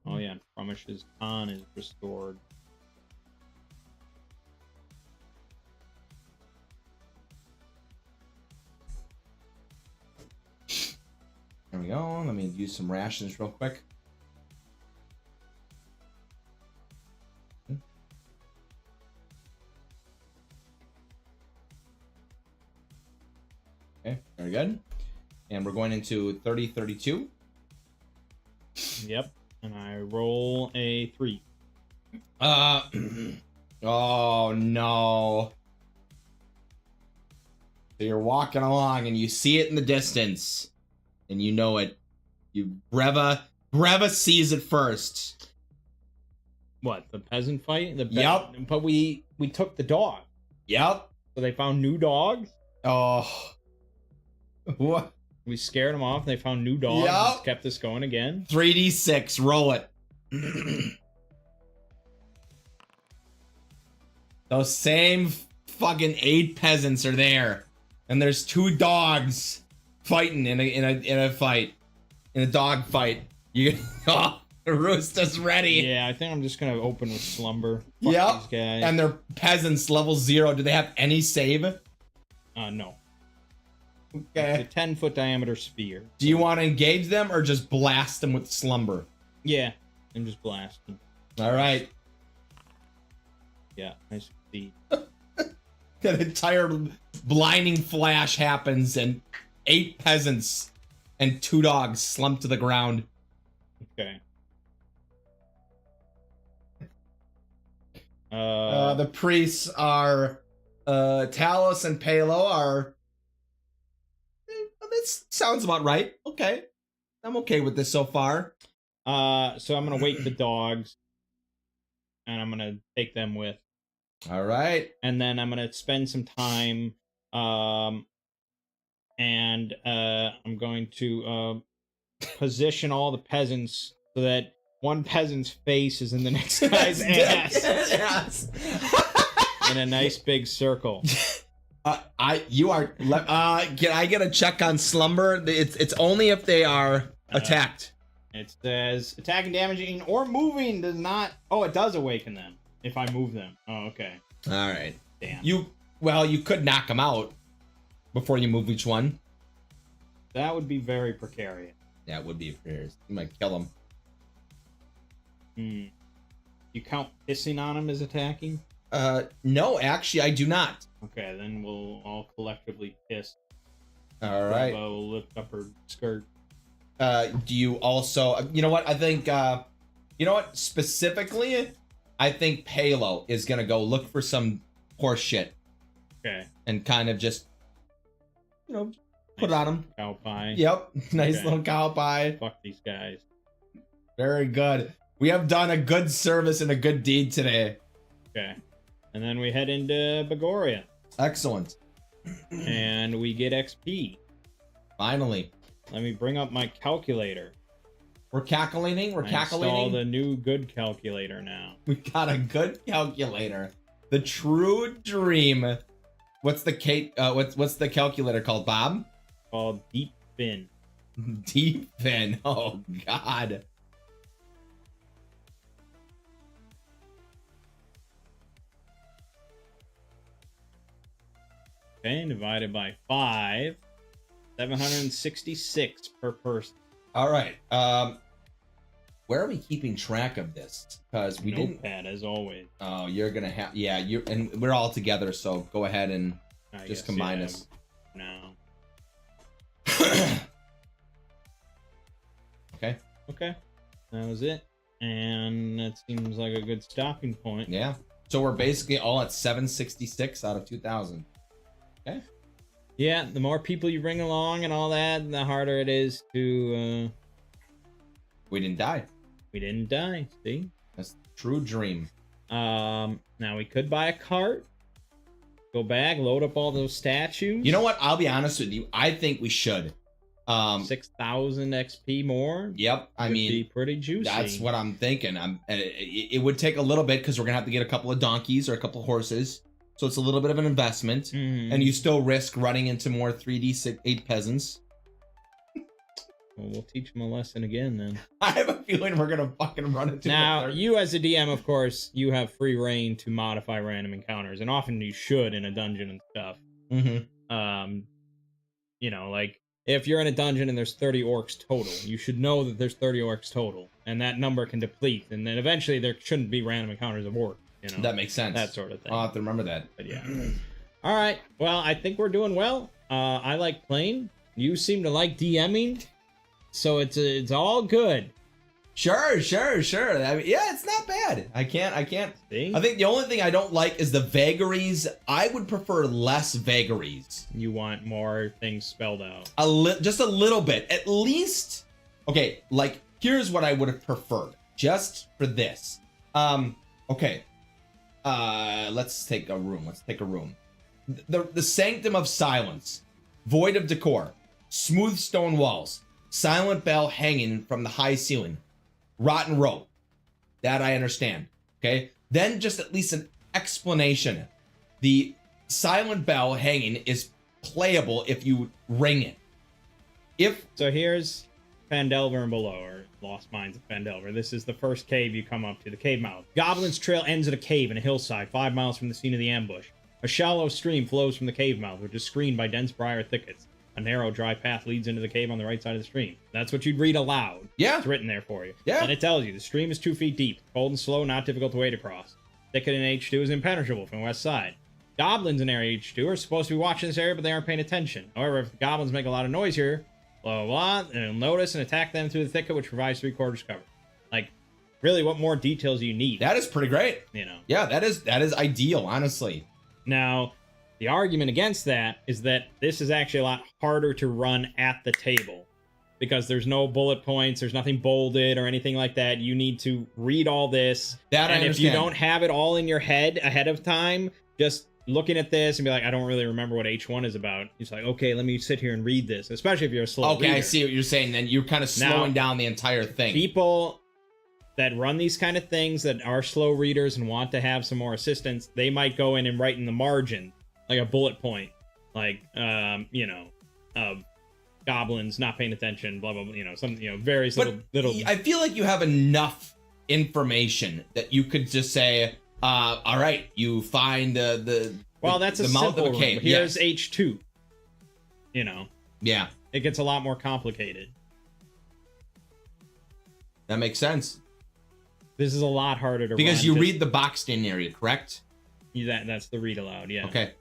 Oh yeah, Fromish's con is restored. There we go. Let me use some rations real quick. Okay, very good. And we're going into 3032. Yep, and I roll a 3. Oh no. So you're walking along and you see it in the distance. And you know it. Breva sees it first. What, the peasant fight? Yep. But we took the dog. Yep. So they found new dogs. Oh. What? We scared them off. They found new dogs. Yep. And kept this going again. 3d6. Roll it. Those same fucking 8 peasants are there. And there's 2 dogs fighting in a fight. In a dog fight. You oh, the rooster's ready. Yeah, I think I'm just gonna open with slumber. Fuck Yep. these guys. And they're peasants level 0. Do they have any save? No. Okay. It's a 10-foot diameter spear. Do you want to engage them or just blast them with slumber? Yeah, and just blast them. All right. Yeah, I succeed. An entire blinding flash happens and 8 peasants and 2 dogs slump to the ground. Okay. The priests are Talos and Palo are. This sounds about right. Okay, I'm okay with this so far. So I'm gonna wake the dogs, and I'm gonna take them with, All right. and then I'm gonna spend some time, and I'm going to position all the peasants so that one peasant's face is in the next guy's ass in a nice big circle. Can I get a check on slumber? It's only if they are attacked. It says attacking, damaging, or moving does not. Oh, it does awaken them if I move them. Oh, okay. All right. Damn. You could knock them out before you move each one. That would be very precarious. Yeah, it would be fierce. You might kill them. You count pissing on them as attacking? No, actually, I do not. Okay, then we'll all collectively piss. All right. Bravo will lift up her skirt. Do you also? You know what? I think. You know what? Specifically, I think Palo is gonna go look for some horse shit. Okay. And kind of just, put it on him. Cow pie. Yep. Nice Okay. little cow pie. Fuck these guys. Very good. We have done a good service and a good deed today. Okay. And then we head into Bagoria. Excellent. And we get XP. Finally. Let me bring up my calculator. We're calculating. We're I calculating. installed a new good calculator now. We got a good calculator. The true dream. What's the what's the calculator called, Bob? Called Deep Fin. Deep Fin. Oh God. Okay, divided by 5. 766 per person. All right. Where are we keeping track of this? Because we didn't. Notepad, as always. Oh, you're gonna have. Yeah, you and we're all together. So go ahead and I just guess, combine yeah, us. now. Okay. Okay. That was it. And that seems like a good stopping point. Yeah. So we're basically all at 766 out of 2,000. Okay. Yeah, the more people you bring along and all that, the harder it is to... We didn't die. We didn't die, see? That's the true dream. Now we could buy a cart. Go back, load up all those statues. You know what? I'll be honest with you. I think we should. 6,000 XP more. Yep. I Could mean, be pretty juicy. that's what I'm thinking. It would take a little bit because we're gonna have to get a couple of donkeys or a couple of horses. So it's a little bit of an investment, Mhm. and you still risk running into more 3D8 peasants. Well, we'll teach them a lesson again then. I have a feeling we're gonna fucking run into. Now, you as a DM, of course, you have free reign to modify random encounters, and often you should in a dungeon and stuff. Mm-hmm. You know, like if you're in a dungeon and there's 30 orcs total, you should know that there's 30 orcs total, and that number can deplete, and then eventually there shouldn't be random encounters of orcs. You know, That makes sense. that sort of thing. I'll have to remember that. But yeah. All right. Well, I think we're doing well. I like playing. You seem to like DMing, so it's all good. Sure. I mean, yeah, it's not bad. I can't. See? I think the only thing I don't like is the vagaries. I would prefer less vagaries. You want more things spelled out. Just a little bit, at least. Okay, like here's what I would have preferred, just for this. Okay. Let's take a room. The Sanctum of Silence, void of decor, smooth stone walls, silent bell hanging from the high ceiling, rotten rope. That I understand. Okay. Then just at least an explanation. The silent bell hanging is playable if you ring it. So here's Phandelver and below, or Lost Mines of Phandelver. This is the first cave you come up to, the cave mouth. Goblin's trail ends at a cave in a hillside 5 miles from the scene of the ambush. A shallow stream flows from the cave mouth, which is screened by dense briar thickets. A narrow, dry path leads into the cave on the right side of the stream. That's what you'd read aloud. Yeah. It's written there for you. Yeah. And it tells you the stream is 2 feet deep, cold and slow, not difficult to wade across. Thicket in H2 is impenetrable from the west side. Goblins in area H2 are supposed to be watching this area, but they aren't paying attention. However, if the goblins make a lot of noise here, blah, blah, blah, and you'll notice and attack them through the thicket, which provides 3/4 cover. Like, really, what more details do you need? That is pretty great. You know. Yeah, that is ideal, honestly. Now, the argument against that is that this is actually a lot harder to run at the table because there's no bullet points, there's nothing bolded or anything like that. You need to read all this. That and I if you understand. don't have it all in your head ahead of time, just looking at this and be like, I don't really remember what H1 is about. It's like, okay, let me sit here and read this, especially if you're a slow Okay, reader. I see what you're saying. Then you're kind of slowing down the entire thing. People that run these kind of things that are slow readers and want to have some more assistance, they might go in and write in the margin, like a bullet point, like, goblins not paying attention, blah, blah, blah, some, various But little. I feel like you have enough information that you could just say, all right, you find Well, that's the a mouth simple of a cave. room. Here's Yes. H2. Yeah, It gets a lot more complicated. that makes sense. This is a lot harder to Because run. you Just- read the boxed in area, correct? That's the read aloud, yeah. Okay.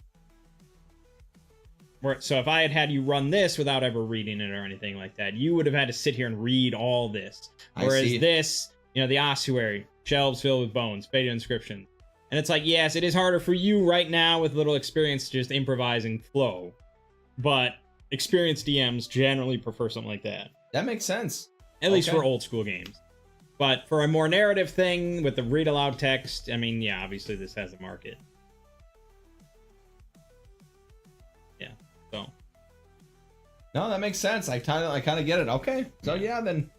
So if I had you run this without ever reading it or anything like that, you would have had to sit here and read all this. I Whereas see. this, the ossuary, shelves filled with bones, faded inscription. And it's like, yes, it is harder for you right now with little experience to just improvise and flow. But experienced DMs generally prefer something like that. That makes sense. At least Okay. for old school games. But for a more narrative thing with the read aloud text, I mean, yeah, obviously this has a market. Yeah, so. No, that makes sense. I kind of get it. Okay. So yeah, then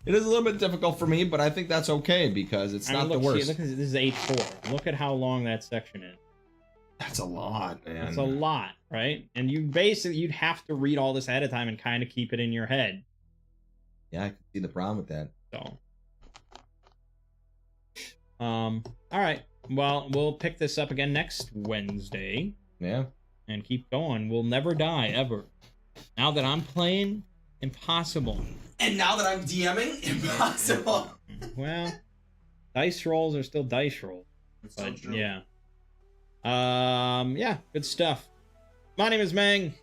it is a little bit difficult for me, but I think that's okay because it's not the worst. Look, this is H4. Look at how long that section is. That's a lot, man. That's a lot, right? And you'd have to read all this ahead of time and kind of keep it in your head. Yeah, I can see the problem with that. So. All right. Well, we'll pick this up again next Wednesday Yeah. and keep going. We'll never die, ever. Now that I'm playing, impossible. And now that I'm DMing, impossible. Well, dice rolls are still dice rolls. That's so But true. yeah. Yeah, good stuff. My name is Mang.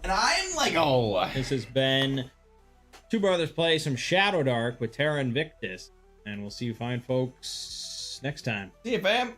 And I'm like, Oh. This has been Two brothers play some Shadowdark with Terra and Invictus. And we'll see you fine folks next time. See you, fam.